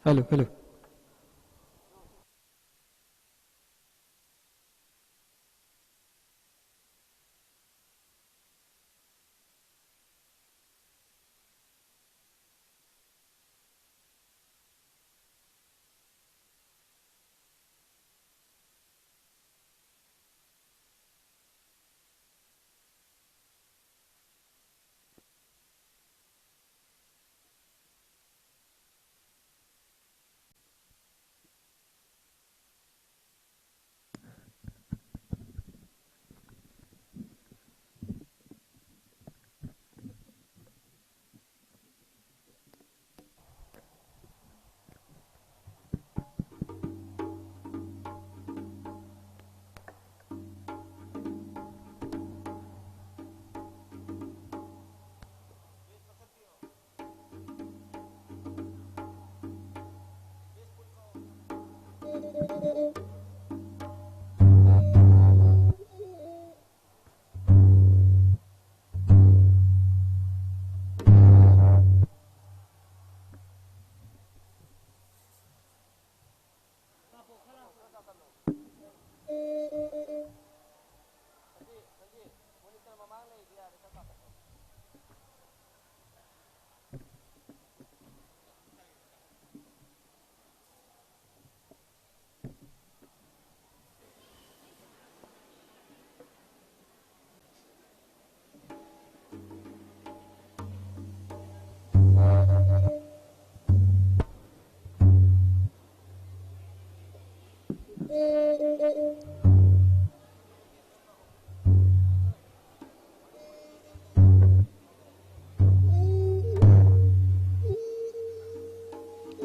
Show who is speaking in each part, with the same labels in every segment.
Speaker 1: Hello, hello.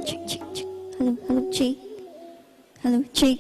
Speaker 2: Check. Hello, check. Hello, check.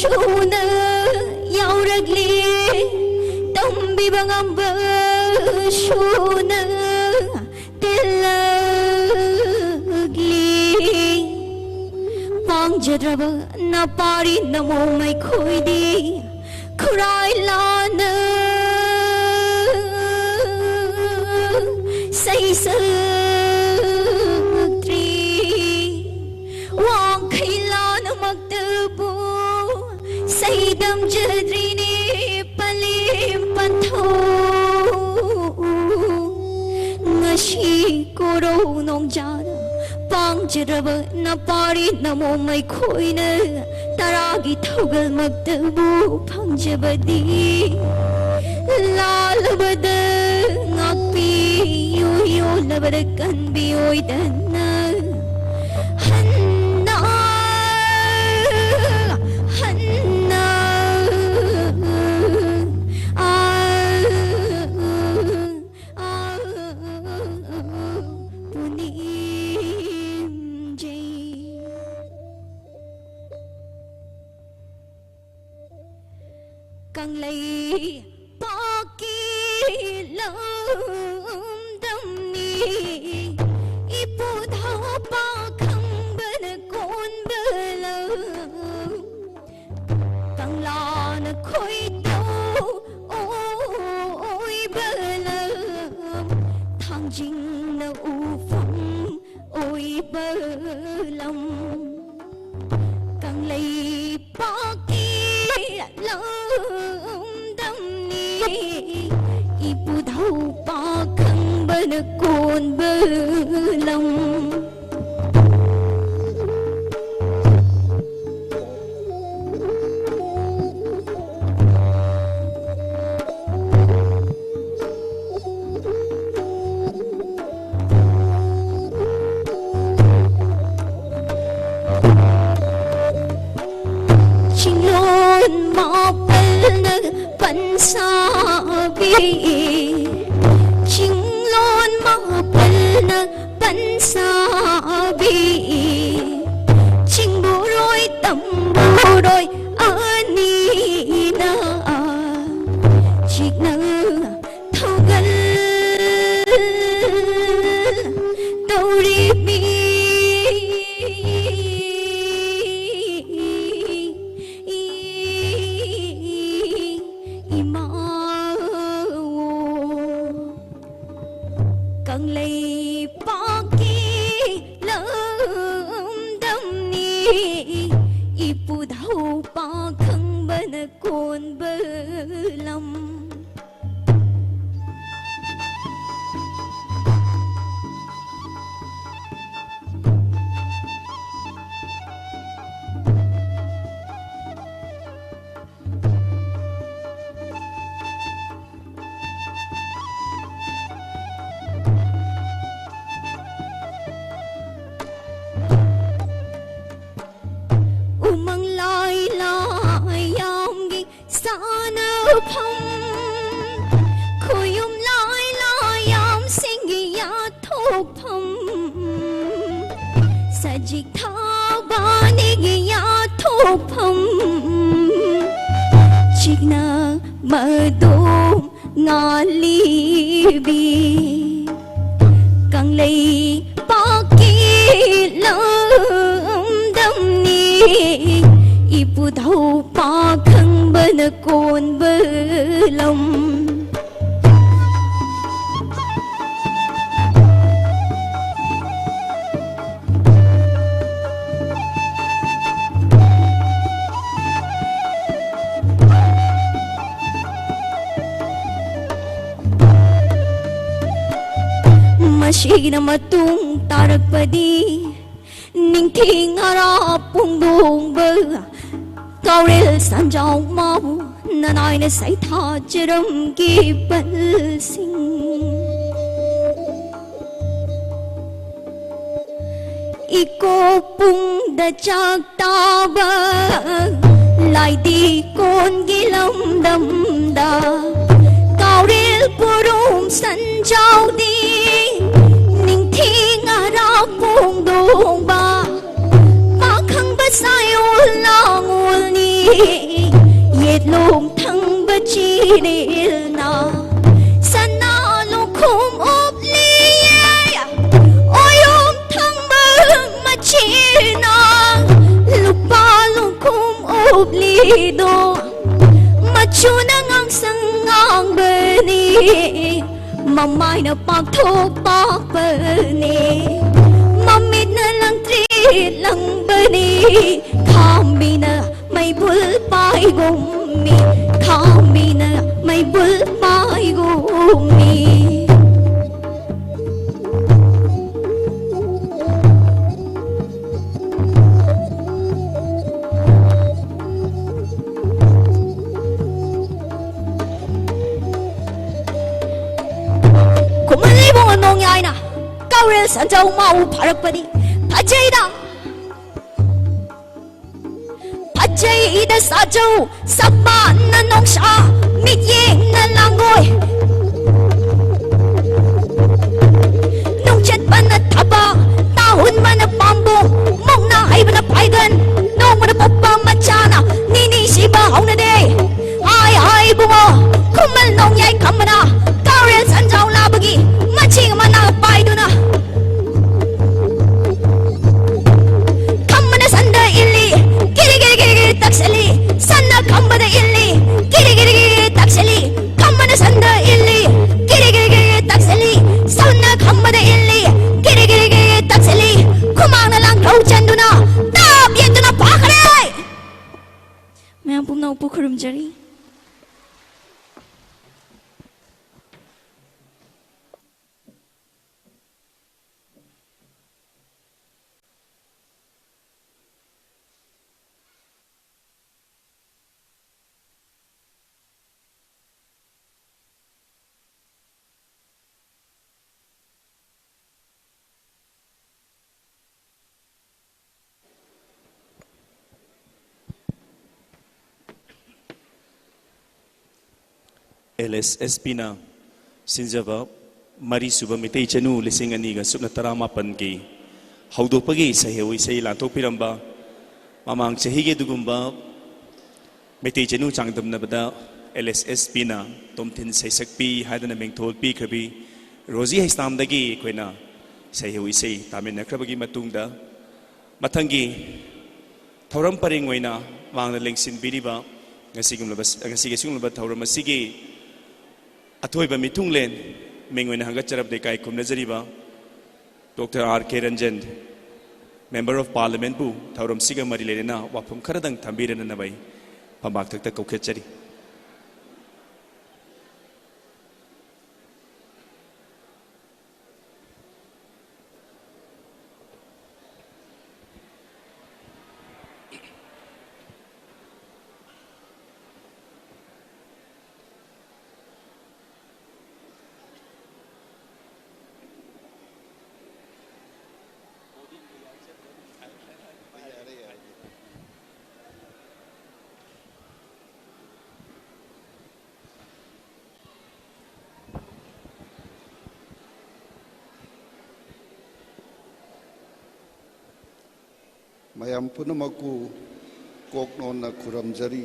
Speaker 2: Shuna yauragli tambi bangamba shuna tilagli pangjadraba na pari namo mai khoidi khurai lana say tri wang khailana magtabu Saydam jadrini palim pantho ngashi koro nong jana ꯄꯥꯡꯖꯔꯕ ꯅꯄꯥꯔꯤ ꯅꯃꯣꯃꯩ ꯈꯣꯏꯅ ꯇꯔꯥꯒꯤ ꯊꯧꯒꯜꯃꯛꯇꯕꯨ ꯐꯪꯖꯕꯗꯤ ꯂꯥꯜꯂꯕꯗ ꯉꯥꯛꯄꯤꯌꯨ ꯌꯣꯜꯂꯕꯗ ꯀꯟꯕꯤꯌꯣꯏꯗꯅ ꯍꯟꯅ ꯍꯟꯅ càng lấy bao kỳ lâm đâm ni ipu thao ba khăng bên con bơ lơ càng lo nó khôi đâu ôi bơ lơ thang jing nó u phong ôi bơ lòng càng lấy bao kỳ lâm đâm ni ipu thao ba khăng bên con bơ lòng sabi Chinglon mapal na pansabi Chingburoy tamburoy ani na Chik na thogal Tauri mi càng lấy bao kỳ lâm đâm ni ipu thao ba khăng bên con bơ lòng umang lai lai yam gi sana pham khoyum lai lai yam sing gi ya thok pham sajik tha ba ni gi ya thok pham chikna madom ngali bi càng lấy bao kỳ lâm đâm ni ipu thao ba khăng bên con bơ lòng Masih matung tarpadi Ningking harap pungdong bơ Cao ril san jau mau Nanay na say tha chiram ki bal sing Iko pung da chak ta ba Lai di con gilam dam da Cao ril purum san jau di pung dong ba khăng ba sai ul lang ul ni yet lom thang ba chi dil na sana lo khum op li ya oyom thang ba ma chi na lupa lo khum op li do ma chu na ngang sang ngang ba ni mamay na pak thok pak ba ni Mamit na lang treat lang bani Kami na may bulpay gumi Kami na may bulpay gumi 고물리봉 농야이나 가을 산자우 마우 파락바디 바제이다 바제이다 사자우 삽바는 농사 밑예는 랑고이 농챗바나 타바 따훈마나 밤보 먹나 하이바나 파이건 농마나 뽀빠 마차나 니니 시바 하우나데 아이 아이 붕어 구물 농야이 감마나 가을 산자우 라버기 마칭마나 파이두나 감마나 산다 일리 기리기리기리 딱셀리 산나 감마나 일리 기리기리기리 딱셀리 감마나 산다 일리 기리기리기리 딱셀리 산나 감마나 일리 기리기리기리 딱셀리 구망나 랑라우 잔두나 땀 예두나 바카레 Mayang pumnaw po kurumjari
Speaker 3: LSSP na sinjaba mari suba mitei chanu lising ani ga supna tarama pan ki haudo pagi sahewi sei la to piramba mamang chahi ge dugumba mitei chanu changdam na bada LSSP na tomthin sei sakpi hadana mengthol pi khabi rozi haistam dagi koina sahewi sei tamin nakrabagi matungda mathangi thoram paring oina wangna lengsin biriba ngasi sigumlaba thoram asigi अथोइबा मिथुंगलेन मेंगोइन हंगचरब देकाई खुमनजरिबा doctor R.K. Ranjan member of parliament बु थौरम सिगा मरि लेना वाफम खरदंग थंबीरन नबै फमाक तक कौखेचरी
Speaker 4: mayam punamaku koknona kuramjari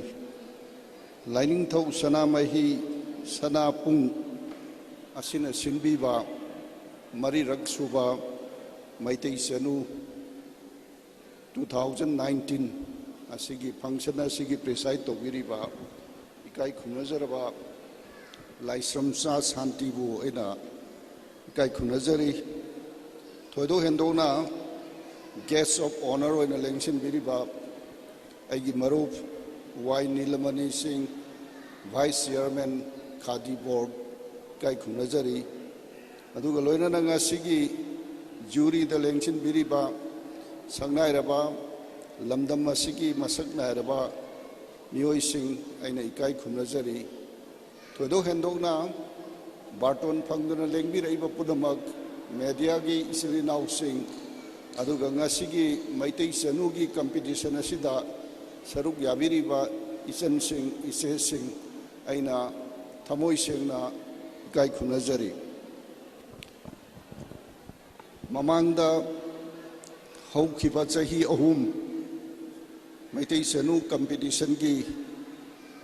Speaker 4: lining thau sana mahi sana pung asina sinbiba mari raksuba maitei sanu 2019 asigi function asigi preside to biriba ikai khunazaraba laisramsa santibu ena ikai khunazari thoido hendona guest of honor in a election biriba aigi maruf Y Nilamani Singh vice chairman khadi board kai khunajari aduga loina nga sigi jury the election biriba sangnai raba lamdam asigi masak nai raba mioi sing aina ikai khunajari thodo hendona barton phangduna lengbi reiba pudamak media gi isri now sing aduga ngasigi maitei sanugi competition asida saruk yabiriba isan sing ise sing aina thamoi sengna kai khunajari mamangda haukiba chahi ahum maitei sanu competition gi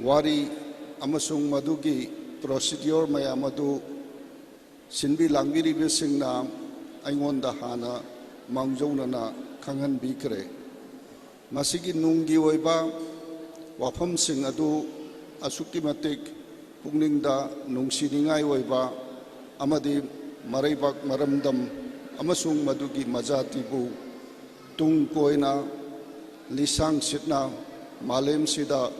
Speaker 4: wari amasung madugi procedure mayamadu sinbi langbiri besingna aingonda hana mangjaunana khangan bikre masigi nunggi oiba wafam sing adu asukki matik pungningda nungsiningai oiba amadi maraibak maramdam amasung madugi majatibu tung koina lisang sitna malem sida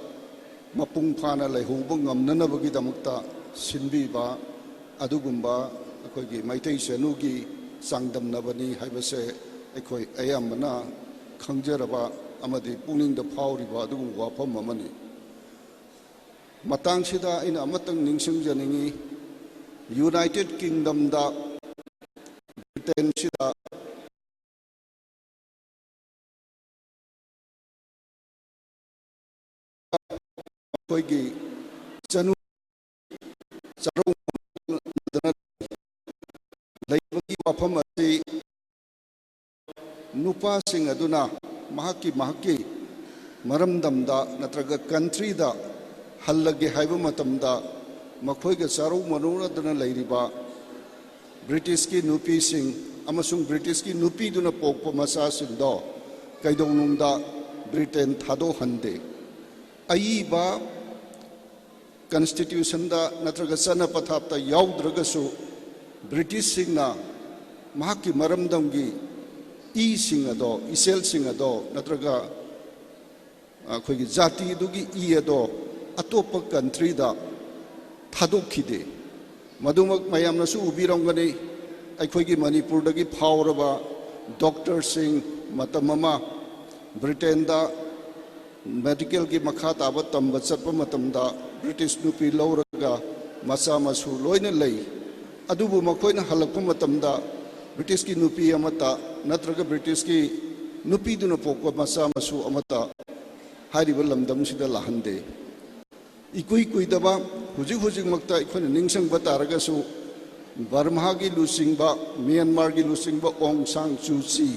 Speaker 4: mapung phana lehubu ngamnanabagi damakta sinbiba adugumba akogi maitai senugi sangdam nabani haibase ekoi ayamana khangjaraba amadi puningda phawriba adugum wafam amani matang sida ina amatang ningsing janingi united ꯀꯤꯡꯗꯝꯗ ꯕ꯭ꯔꯤꯇꯦꯟꯁꯤꯗ ꯑꯩꯈꯣꯏꯒꯤ ꯆꯅꯨ ꯆꯔꯣꯡꯗꯅ ꯂꯩꯕꯒꯤ ꯋꯥꯐꯝ ꯑꯁꯤ ꯅꯨꯄꯥꯁꯤꯡ ꯑꯗꯨꯅ ꯃꯍꯥꯛꯀꯤ ꯃꯔꯝꯗꯝꯗ ꯅꯠꯇ꯭ꯔꯒ ꯀꯟꯇ꯭ꯔꯤꯗ ꯍꯜꯂꯒꯦ ꯍꯥꯏꯕ ꯃꯇꯝꯗ ꯃꯈꯣꯏꯒ ꯆꯥꯔꯧ ꯃꯅꯨꯡꯗꯅ ꯂꯩꯔꯤꯕ ꯕ꯭ꯔꯤꯇꯤꯁꯀꯤ ꯅꯨꯄꯤꯁꯤꯡ ꯑꯃꯁꯨꯡ ꯕ꯭ꯔꯤꯇꯤꯁꯀꯤ ꯅꯨꯄꯤꯗꯨꯅ ꯄꯣꯛꯄ ꯃꯆꯥꯁꯤꯡꯗꯣ ꯀꯩꯗꯧꯅꯨꯡꯗ ꯕ꯭ꯔꯤꯇꯦꯟ ꯊꯥꯗꯣꯛꯍꯟꯗꯦ ꯑꯏꯕ ꯀꯟꯁꯇꯤꯇ꯭ꯌꯨꯁꯟꯗ ꯅꯠꯇ꯭ꯔꯒ ꯆꯠꯅ ꯄꯊꯥꯞꯇ ꯌꯥꯎꯗ꯭ꯔꯒꯁꯨ ꯕ꯭ꯔꯤꯇꯤꯁꯁꯤꯡꯅ ꯃꯍꯥꯛꯀꯤ ꯃꯔꯝꯗꯝꯒꯤ ꯏꯁꯤꯡ ꯑꯗꯣ ꯏꯆꯦꯜꯁꯤꯡ ꯑꯗꯣ ꯅꯠꯇ꯭ꯔꯒ ꯑꯩꯈꯣꯏꯒꯤ ꯖꯥꯇꯤꯗꯨꯒꯤ ꯏ ꯑꯗꯣ ꯑꯇꯣꯞꯄ ꯀꯟꯇ꯭ꯔꯤꯗ ꯊꯥꯗꯣꯛꯈꯤꯗꯦ ꯃꯗꯨꯃꯛ ꯃꯌꯥꯝꯅꯁꯨ ꯎꯕꯤꯔꯝꯒꯅꯤ ꯑꯩꯈꯣꯏꯒꯤ ꯃꯅꯤꯄꯨꯔꯗꯒꯤ ꯐꯥꯎꯔꯕ ꯗꯣꯛꯇꯔꯁꯤꯡ ꯃꯇꯝ ꯑꯃ ꯕ꯭ꯔꯤꯇꯦꯟꯗ ꯃꯦꯗꯤꯀꯦꯜꯒꯤ ꯃꯈꯥ ꯇꯥꯕ ꯇꯝꯕ ꯆꯠꯄ ꯃꯇꯝꯗ ꯕ꯭ꯔꯤꯇꯤꯁ ꯅꯨꯄꯤ ꯂꯧꯔꯒ ꯃꯆꯥ ꯃꯁꯨ ꯂꯣꯏꯅ ꯂꯩ ꯑꯗꯨꯕꯨ ꯃꯈꯣꯏꯅ ꯍꯜꯂꯛꯄ ꯃꯇꯝꯗ ꯕ꯭ꯔꯤꯇꯤꯁꯀꯤ ꯅꯨꯄꯤ ꯑꯃꯠꯇ ꯅꯠꯇ꯭ꯔꯒ ꯕ꯭ꯔꯤꯇꯤꯁꯀꯤ ꯅꯨꯄꯤꯗꯨꯅ ꯄꯣꯛꯄ ꯃꯆꯥ ꯃꯁꯨ ꯑꯃꯠꯇ ꯍꯥꯏꯔꯤꯕ ꯂꯝꯗꯝꯁꯤꯗ ꯂꯥꯛꯍꯟꯗꯦ ꯏꯀꯨꯏ ꯀꯨꯏꯗꯕ ꯍꯧꯖꯤꯛꯃꯛꯇ ꯑꯩꯈꯣꯏꯅ ꯅꯤꯡꯁꯤꯡꯕ ꯇꯥꯔꯒꯁꯨ ꯕꯔꯃꯥꯒꯤ ꯂꯨꯆꯤꯡꯕ ꯃ꯭ꯌꯥꯟꯃꯥꯔꯒꯤ ꯂꯨꯆꯤꯡꯕ ꯑꯣꯡ ꯁꯥꯡ ꯁꯨꯆꯤ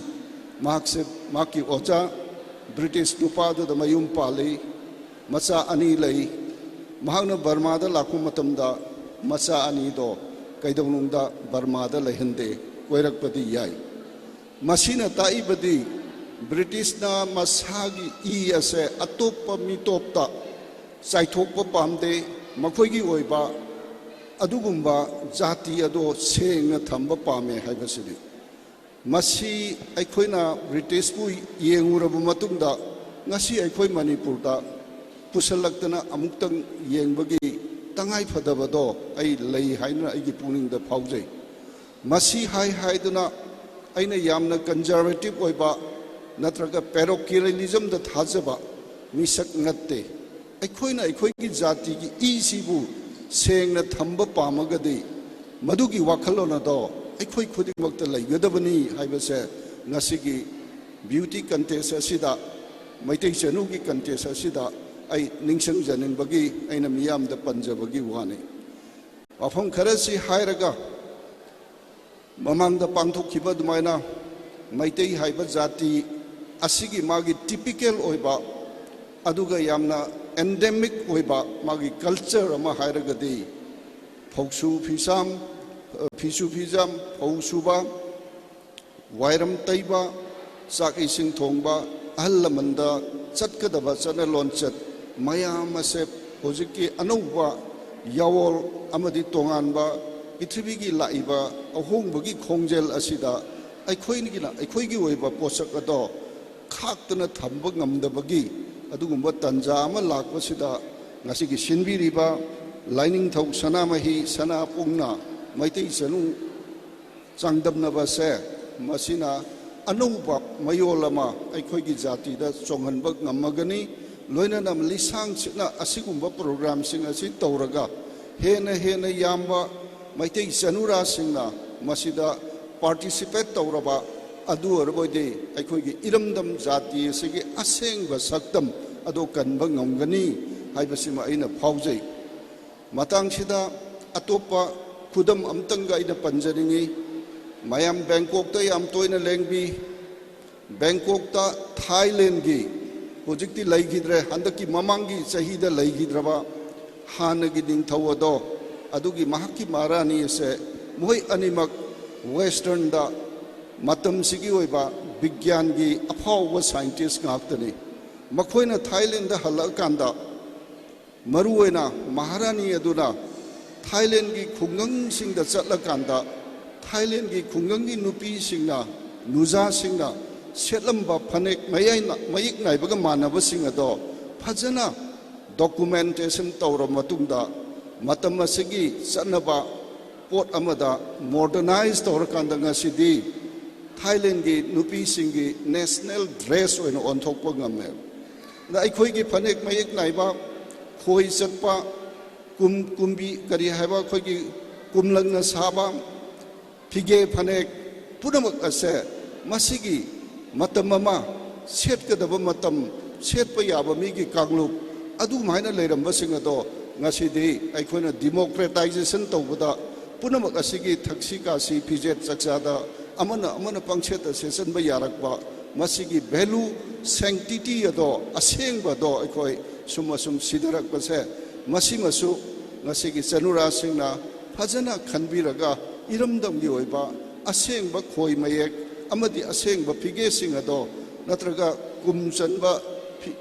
Speaker 4: ꯃꯍꯥꯛꯁꯦ ꯃꯍꯥꯛꯀꯤ ꯑꯣꯖꯥ ꯕ꯭ꯔꯤꯇꯤꯁ ꯅꯨꯄꯥꯗꯨꯗ ꯃꯌꯨꯝ ꯄꯥꯜꯂꯤ ꯃꯆꯥ ꯑꯅꯤ ꯂꯩ ꯃꯍꯥꯛꯅ ꯕꯔꯃꯥꯗ ꯂꯥꯛꯄ ꯃꯇꯝꯗ ꯃꯆꯥ ꯑꯅꯤꯗꯣ ꯀꯩꯗꯧꯅꯨꯡꯗ ꯕꯔꯃꯥꯗ ꯂꯩꯍꯟꯗꯦ ꯀꯣꯏꯔꯛꯄꯗꯤ ꯌꯥꯏ ꯃꯁꯤꯅ ꯇꯥꯛꯏꯕꯗꯤ ꯕ꯭ꯔꯤꯇꯤꯁꯅ ꯃꯁꯥꯒꯤ ꯏ ꯑꯁꯦ ꯑꯇꯣꯞꯄ ꯃꯤꯇꯣꯞꯇ ꯆꯥꯏꯊꯣꯛꯄ ꯄꯥꯝꯗꯦ ꯃꯈꯣꯏꯒꯤ ꯑꯣꯏꯕ ꯑꯗꯨꯒꯨꯝꯕ ꯖꯥꯇꯤ ꯑꯗꯣ ꯁꯦꯡꯅ ꯊꯝꯕ ꯄꯥꯝꯃꯦ ꯍꯥꯏꯕꯁꯤꯅꯤ ꯃꯁꯤ ꯑꯩꯈꯣꯏꯅ ꯕ꯭ꯔꯤꯇꯤꯁꯄꯨ ꯌꯦꯡꯉꯨꯔꯕ ꯃꯇꯨꯡꯗ ꯉꯁꯤ ꯑꯩꯈꯣꯏ ꯃꯅꯤꯄꯨꯔꯗ ꯄꯨꯁꯜꯂꯛꯇꯅ ꯑꯃꯨꯛꯇꯪ ꯌꯦꯡꯕꯒꯤ ꯇꯉꯥꯏꯐꯗꯕꯗꯣ ꯑꯩ ꯂꯩ ꯍꯥꯏꯅ ꯑꯩꯒꯤ ꯄꯨꯛꯅꯤꯡꯗ ꯐꯥꯎꯖꯩ ꯃꯁꯤ ꯍꯥꯏꯗꯨꯅ ꯑꯩꯅ ꯌꯥꯝꯅ ꯀꯟꯖꯔꯕꯦꯇꯤꯞ ꯑꯣꯏꯕ ꯅꯠꯇ꯭ꯔꯒ ꯄꯦꯔꯣꯀꯤꯌꯦꯂꯤꯖꯝꯗ ꯊꯥꯖꯕ ꯃꯤꯁꯛ ꯅꯠꯇꯦ ꯑꯩꯈꯣꯏꯅ ꯑꯩꯈꯣꯏꯒꯤ ꯖꯥꯇꯤꯒꯤ ꯏꯁꯤꯕꯨ ꯁꯦꯡꯅ ꯊꯝꯕ ꯄꯥꯝꯃꯒꯗꯤ ꯃꯗꯨꯒꯤ ꯋꯥꯈꯜꯂꯣꯟ ꯑꯗꯣ ꯑꯩꯈꯣꯏ ꯈꯨꯗꯤꯡꯃꯛꯇ ꯂꯩꯒꯗꯕꯅꯤ ꯍꯥꯏꯕꯁꯦ ꯉꯁꯤꯒꯤ ꯕ꯭ꯌꯨꯇꯤ ꯀꯟꯇꯦꯁ ꯑꯁꯤꯗ ꯃꯩꯇꯩ ꯆꯅꯨꯒꯤ ꯀꯟꯇꯦꯁ ꯑꯁꯤꯗ ꯑꯩ ꯅꯤꯡꯁꯤꯡꯖꯅꯤꯡꯕꯒꯤ ꯑꯩꯅ ꯃꯤꯌꯥꯝꯗ ꯄꯟꯖꯕꯒꯤ ꯋꯥꯅꯤ ꯋꯥꯐꯝ ꯈꯔꯁꯤ ꯍꯥꯏꯔꯒ ꯃꯃꯥꯡꯗ ꯄꯥꯡꯊꯣꯛꯈꯤꯕ ꯑꯗꯨꯃꯥꯏꯅ ꯃꯩꯇꯩ ꯍꯥꯏꯕ ꯖꯥꯇꯤ ꯑꯁꯤꯒꯤ ꯃꯥꯒꯤ ꯇꯤꯄꯤꯀꯦꯜ ꯑꯣꯏꯕ ꯑꯗꯨꯒ ꯌꯥꯝꯅ ꯑꯦꯟꯗꯦꯃꯤꯛ ꯑꯣꯏꯕ ꯃꯥꯒꯤ ꯀꯜꯆꯔ ꯑꯃ ꯍꯥꯏꯔꯒꯗꯤ ꯐꯧꯁꯨ ꯐꯤꯁꯥꯝ ꯐꯤꯁꯨ ꯐꯤꯖꯥꯝ ꯐꯧ ꯁꯨꯕ ꯋꯥꯏꯔꯝ ꯇꯩꯕ ꯆꯥꯛ ꯏꯁꯤꯡ ꯊꯣꯡꯕ ꯑꯍꯜ ꯂꯃꯟꯗ ꯆꯠꯀꯗꯕ ꯆꯠꯅ ꯂꯣꯟꯆꯠ ꯃꯌꯥꯝ ꯑꯁꯦ ꯍꯧꯖꯤꯛꯀꯤ ꯑꯅꯧꯕ ꯌꯥꯋꯣꯜ ꯑꯃꯗꯤ ꯇꯣꯉꯥꯟꯕ ꯄ꯭ꯔꯤꯊꯤꯕꯤꯒꯤ ꯂꯥꯛꯏꯕ ꯑꯍꯣꯡꯕꯒꯤ ꯈꯣꯡꯖꯦꯜ ꯑꯁꯤꯗ ꯑꯩꯈꯣꯏꯒꯤ ꯑꯣꯏꯕ ꯄꯣꯠꯁꯛ ꯑꯗꯣ ꯈꯥꯛꯇꯅ ꯊꯝꯕ ꯉꯝꯗꯕꯒꯤ ꯑꯗꯨꯒꯨꯝꯕ ꯇꯟꯖꯥ ꯑꯃ ꯂꯥꯛꯄꯁꯤꯗ ꯉꯁꯤꯒꯤ ꯁꯤꯟꯕꯤꯔꯤꯕ ꯂꯥꯏꯅꯤꯡꯊꯧ ꯁꯅꯥꯃꯍꯤ ꯁꯅꯥꯄꯨꯡꯅ ꯃꯩꯇꯩ ꯆꯅꯨ ꯆꯥꯡꯗꯝꯅꯕꯁꯦ ꯃꯁꯤꯅ ꯑꯅꯧꯕ ꯃꯌꯣꯜ ꯑꯃ ꯑꯩꯈꯣꯏꯒꯤ ꯖꯥꯇꯤꯗ ꯆꯣꯡꯍꯟꯕ ꯉꯝꯃꯒꯅꯤ ꯂꯣꯏꯅꯅ ꯂꯤꯁꯥꯡꯁꯤꯠꯅ ꯑꯁꯤꯒꯨꯝꯕ ꯄ꯭ꯔꯣꯒ꯭ꯔꯥꯝꯁꯤꯡ ꯑꯁꯤ ꯇꯧꯔꯒ ꯍꯦꯟꯅ ꯌꯥꯝꯕ ꯃꯩꯇꯩ ꯆꯅꯨꯔꯥꯁꯤꯡꯅ ꯃꯁꯤꯗ ꯄꯥꯔꯇꯤꯁꯤꯄꯦꯠ ꯇꯧꯔꯕ ꯑꯗꯨ ꯑꯣꯏꯔꯕꯗꯤ ꯑꯩꯈꯣꯏꯒꯤ ꯏꯔꯝꯗꯝ ꯖꯥꯇꯤ ꯑꯁꯤꯒꯤ ꯑꯁꯦꯡꯕ ꯁꯛꯇꯝ ꯑꯗꯨ ꯀꯟꯕ ꯉꯝꯒꯅꯤ ꯍꯥꯏꯕꯁꯤꯃ ꯑꯩꯅ ꯐꯥꯎꯖꯩ ꯃꯇꯥꯡꯁꯤꯗ ꯑꯇꯣꯞꯄ ꯈꯨꯗꯝ ꯑꯃꯇꯪꯒ ꯑꯩꯅ ꯄꯟꯖꯅꯤꯡꯉꯤ ꯃꯌꯥꯝ ꯕꯦꯡꯀꯣꯛꯇ ꯌꯥꯝ ꯇꯣꯏꯅ ꯂꯦꯡꯕꯤ ꯕꯦꯡꯀꯣꯛꯇ ꯊꯥꯏꯂꯦꯟꯒꯤ ꯍꯧꯖꯤꯛꯇꯤ ꯂꯩꯈꯤꯗ꯭ꯔꯦ ꯍꯟꯗꯛꯀꯤ ꯃꯃꯥꯡꯒꯤ ꯆꯍꯤꯗ ꯂꯩꯈꯤꯗ꯭ꯔꯕ ꯍꯥꯟꯅꯒꯤ ꯅꯤꯡꯊꯧ ꯑꯗꯣ ꯑꯗꯨꯒꯤ ꯃꯍꯥꯛꯀꯤ ꯃꯍꯥꯔꯥꯅꯤ ꯑꯁꯦ ꯃꯣꯏ ꯑꯅꯤꯃꯛ ꯋꯦꯁꯇꯔꯟꯗ ꯃꯇꯝꯁꯤꯒꯤ ꯑꯣꯏꯕ ꯕꯤꯒ꯭ꯌꯥꯟꯒꯤ ꯑꯐꯥꯎꯕ ꯁꯥꯏꯟꯇꯤꯁ ꯉꯥꯛꯇꯅꯤ ꯃꯈꯣꯏꯅ ꯊꯥꯏꯂꯦꯟꯗ ꯍꯜꯂꯛꯑꯀꯥꯟꯗ ꯃꯔꯨꯑꯣꯏꯅ ꯃꯍꯥꯔꯥꯅꯤ ꯑꯗꯨꯅ ꯊꯥꯏꯂꯦꯟꯒꯤ ꯈꯨꯡꯒꯪꯁꯤꯡꯗ ꯆꯠꯂꯀꯥꯟꯗ ꯊꯥꯏꯂꯦꯟꯒꯤ ꯈꯨꯡꯒꯪꯒꯤ ꯅꯨꯄꯤꯁꯤꯡꯅ ꯅꯨꯖꯥꯁꯤꯡꯅ ꯁꯦꯠꯂꯝꯕ ꯐꯅꯦꯛ ꯃꯌꯦꯛ ꯅꯥꯏꯕꯒ ꯃꯥꯟꯅꯕꯁꯤꯡ ꯑꯗꯣ ꯐꯖꯅ ꯗꯣꯀꯨꯃꯦꯟꯇꯦꯁꯟ ꯇꯧꯔꯕ ꯃꯇꯨꯡꯗ ꯃꯇꯝ ꯑꯁꯤꯒꯤ ꯆꯠꯅꯕ ꯄꯣꯠ ꯑꯃꯗ ꯃꯣꯗꯔꯅꯥꯏꯖ ꯇꯧꯔꯀꯥꯟꯗ ꯉꯁꯤꯗꯤ ꯊꯥꯏꯂꯦꯟꯒꯤ ꯅꯨꯄꯤꯁꯤꯡꯒꯤ ꯅꯦꯁꯅꯦꯜ ꯗ꯭ꯔꯦꯁ ꯑꯣꯏꯅ ꯑꯣꯟꯊꯣꯛꯄ ꯉꯝꯃꯦ ꯑꯗ ꯑꯩꯈꯣꯏꯒꯤ ꯐꯅꯦꯛ ꯃꯌꯦꯛ ꯅꯥꯏꯕ ꯈꯣꯏ ꯆꯠꯄ ꯀꯨꯝꯕꯤ ꯀꯔꯤ ꯍꯥꯏꯕ ꯑꯩꯈꯣꯏꯒꯤ कुमलंगना साबा फिगे फनेक पुनमक असे मसीगी मतम ममा सेटकदब मतम सेटप याब मीगी कांगलुप अदु माइना लेरंबसिंग अदो ngasiди aikoina democratization tawbada punamak asigi thaksi kasi fijet chakchada amana pangcheta session ba yarakba masigi value sanctity ado asengba do aikoi sumasum sidarak base masimasu ngasigi chanura singna phajana khanbiraga iramdamgi oiba asengba khoi mayek amadi asengba fige sing ado natraga kumchanba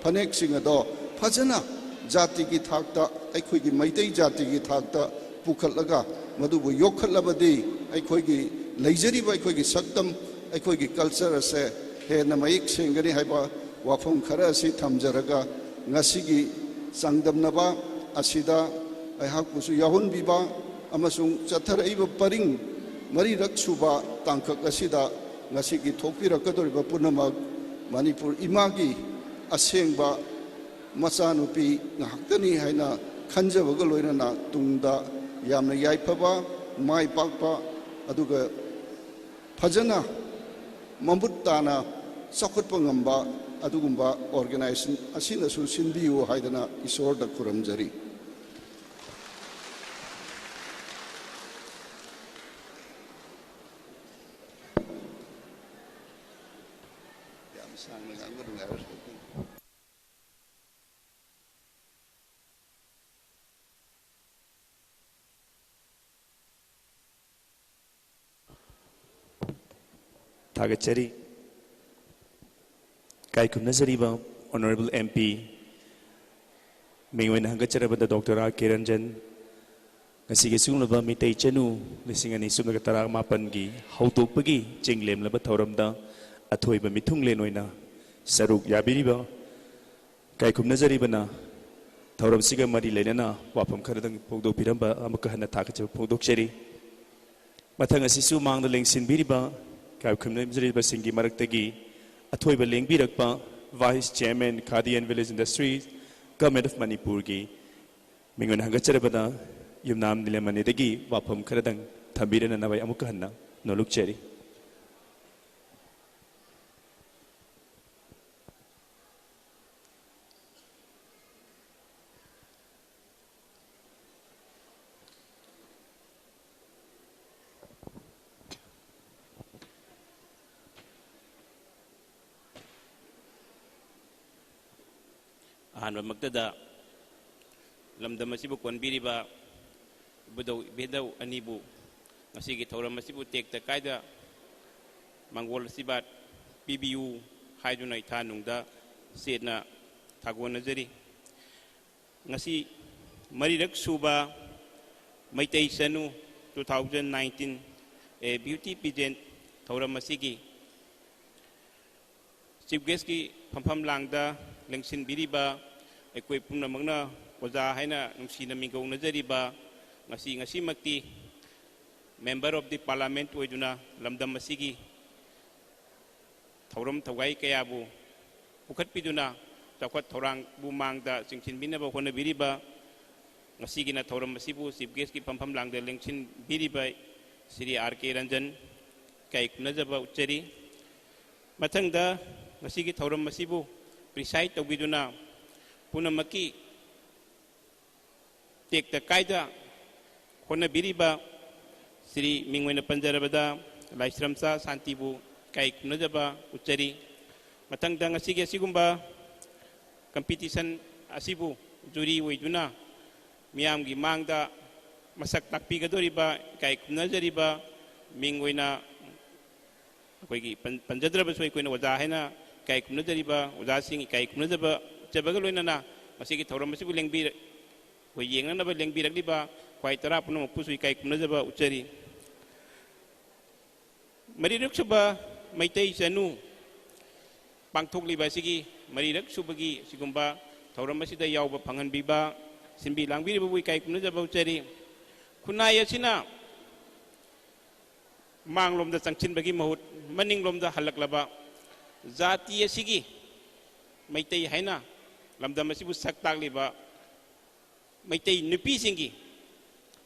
Speaker 4: phanek sing ado phajana जाति की थाकता अखोई मैतई जाति की थाकता पुखलगा मधुबु योखलबदी अखोई लेजरीब अखोई सक्तम अखोई culture से हेन मयिक सेंगनी हाइबा वाफम खरा असि थमजरगा ngasiगी संगदमनबा असिदा अहाकुसु याहुनबिबा अमसुंग चथरइबा परिंग मरीरक सुबा तांखक असिदा ngasiगी थोकपिरकदोरिबा पुनमक Manipur Imangi असेंगबा मचानुपी ngahakani haina khanjabaga loinana tungda yamna yaifaba mai pakpa aduga phajana mambuttana sakhutpa ngamba adugumba organization asina su sinbiu haidana isorda kuramjari yam sangna ngangudungar
Speaker 3: Tagachari Kai Kumnazariba, Honorable MP, Mingwen Hangacharabada Dr. R. Kiranjan, Nasigasunaba Mitei Chenu, Lissingani Sunagatara Mapangi, Hautopagi, Jinglem Labatoramda, Atoiba Mitunglenuina, Saruk Yabiriba, Kai Kumnazaribana, Tauram Siga Mari Lenana, Wapam Karadang Podo Piramba, Amakahana Takacha Podok Cheri, Matangasisu Mang the Links in Biriba. Kai Kumnazariba Singi Maraktagi, Atoiba Lingbirakpa, Vice Chairman, Khadi and Village Industries, Government of Manipurgi, Mingun Hangacharabada, Yumnam Nilamanidagi, Wapam Karadang, Tambiran and Navai Amukahana, Noluk Cherry.
Speaker 5: Ahan magdada lamdam masibu konbiriba budaw bedaw anibu masigi tawram masibu tekta kaida mangwol sibat PBU haidunay tanungda sedna tagwan najari ngasi marirak suba maitay sanu 2019 beauty pageant tawram masigi chief guest ki phampam langda lengsin biriba ekoi pumna mangna oja haina nungsina mingau najariba ngasi makti member of the parliament oiduna lamdam masigi thauram thawai kayabu pukhat piduna takwat thorang bumangda singsin binaba hona biriba ngasi gina thauram masibu chief guest ki phampham langda lengsin biriba Sri R.K. Ranjan kai kunajaba uchari mathangda ngasi gi thauram masibu preside tawiduna punamaki tekta kaida hona biriba Sri Mingwena Panjarabada Laisramsa Santibu kai kunajaba uchari matangda ngasi gi sigumba competition asibu juri oiduna miyamgi mangda masak takpigadoriba kai kunajariba Mingwena akoigi panjadraba soi koina waja haina kai kumnadariba ujasing kai kumnadaba chabagaloinana masigi thauram masibu lengbi koi yengnana ba lengbi rakliba kwai tara puno pusui kai kumnadaba uchari marirak suba maitai sanu pangthokliba sigi marirak subagi sigumba thauram masida yawba phanganbiba simbi langbiriba bui kai kumnadaba uchari kunai asina manglomda changchinbagi mahut maninglomda halaklaba Zati asigi maitai haina lamdam asibu sak tagliba maitai nupi singi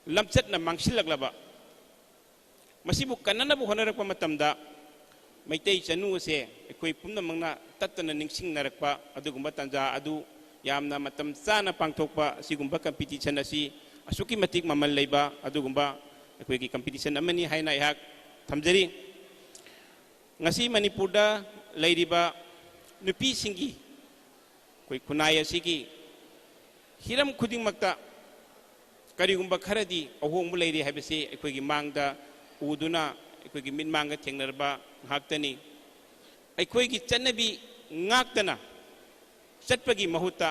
Speaker 5: lamchatna mangsilaklaba masibu kannanabu honarakpa matamda maitai chanu ase ekoi pumnamangna tattana ningsingnarakpa adugumba tanja adu yamna matam chana pangthokpa sigumba competition asi asuki matik mamal leiba adugumba ekoi gi competition amani haina ihak thamjari ngasi manipurda leiriba nupi singi koi khunai asigi hiram khudingmakta karigumba kharadi ahongbu leiri haibase ekoi gi mangda uduna ekoi gi minmanga thengnarba haktani ekoi gi channabi ngaktana chatpagi mahuta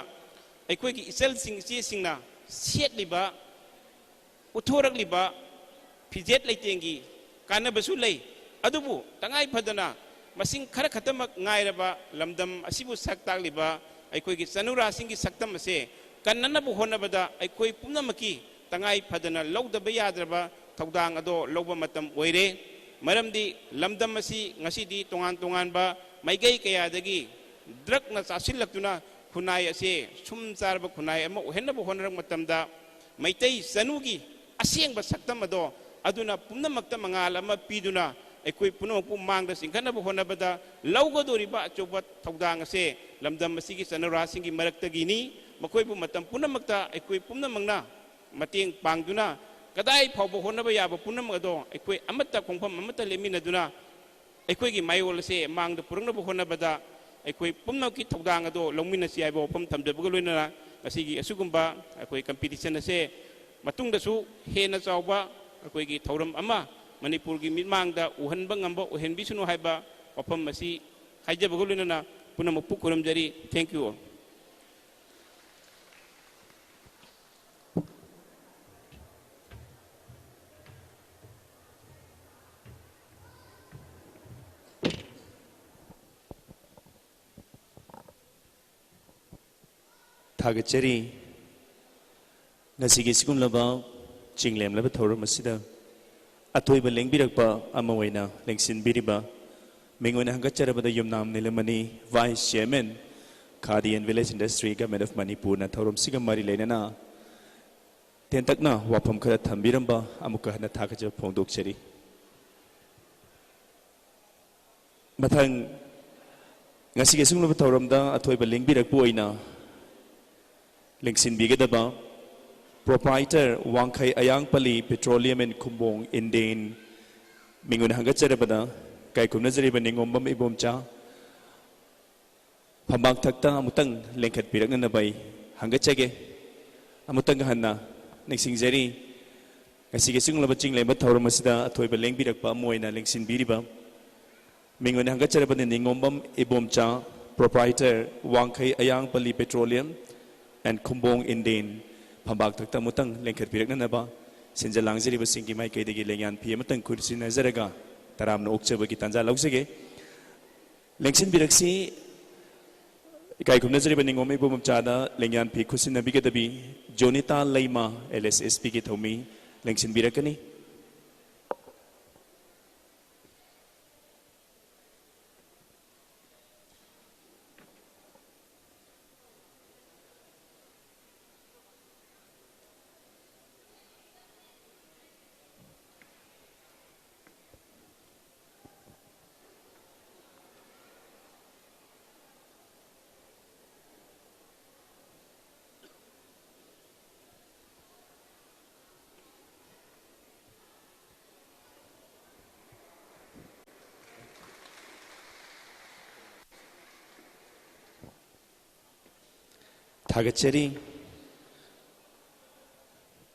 Speaker 5: ekoi gi isel sing che singna setliba uthorakliba fijet leitengi kanabasu lei adubu tangai phadana masing khara khatamak ngairaba lamdam asibu saktakliba ekoi gi chanura singi saktam ase kannanabu honabada ekoi pumnamaki tangai phadana lawdaba yadraba thawdang ado lawba matam oire maramdi lamdam asi ngasidi tongan tongan ba maigai kayadagi drug na chasillatuna khunai ase sum charba khunai ama ohennabu honarak matamda maitai sanugi asengba saktam ado aduna pumnamakta mangal ama piduna ekoi punopu mangda singkhanabu honabada lawgadoriba achoba thawdang ase lamdam asigi sanura singi maraktagini makoibu matam punamakta ekoi pumnamangna mateng pangduna kadai phawbo honaba yaba punam ado ekoi amata khongpham amata leminaduna ekoi gi mayol ase mangda purungnabu honabada ekoi pumnaki thawdang ado longminasi aibo pham thamjabuga loinana asigi asugumba ekoi competition ase matungda su hena chawba ekoi gi thauram ama manipur gi mitmangda uhanba ngamba uhenbisunu haiba wafam masi haijabuga loinana punamu pukuram jari thank you all.
Speaker 3: थागचरी नसीगी सिगुमलबा चिंगलेमलबा थौरम असिदा अथोइबा लेंबिरकपा अमा ओइना लेंसिनबिरिबा मेंगोना हंगचरबदा Yumnam Nilmani vice chairman Khadi and village industry government of Manipur ना थौरम सिगम मारी लेना तेंतकना वाफम खरा थंबिरंबा अमुका हना थागच फोंदोकचरी मथंग ngasiga sungloba thauramda athoiba lengbirakpu oina lengsinbigedaba proprietor Wangkai Ayangpali Petroleum and Kumbong Indane mingun hangacherabada kai kumnazariba ningombam ibomcha phambak thakta amutang lengkhat pirakna bai hangachege amutang hanna ningsingjari ngasiga sungloba chingleba thauramasida athoiba lengbirakpa moina lengsinbiriba mingun hangacherabada ningombam ibomcha proprietor Wangkai Ayangpali Petroleum and Kumbong Indane phambak thakta mutang lengkhat pirakna naba sinjalangzari basingi mai kaidagi lengyan phi mutang kursin nazaraga taramna okchabagi tanja lausege lengsin biraksi kai kumnazari baningom ibum chada lengyan phi khusin nabigadabi Jonita Leima LSSP ki thomi lengsin birakani थागचरी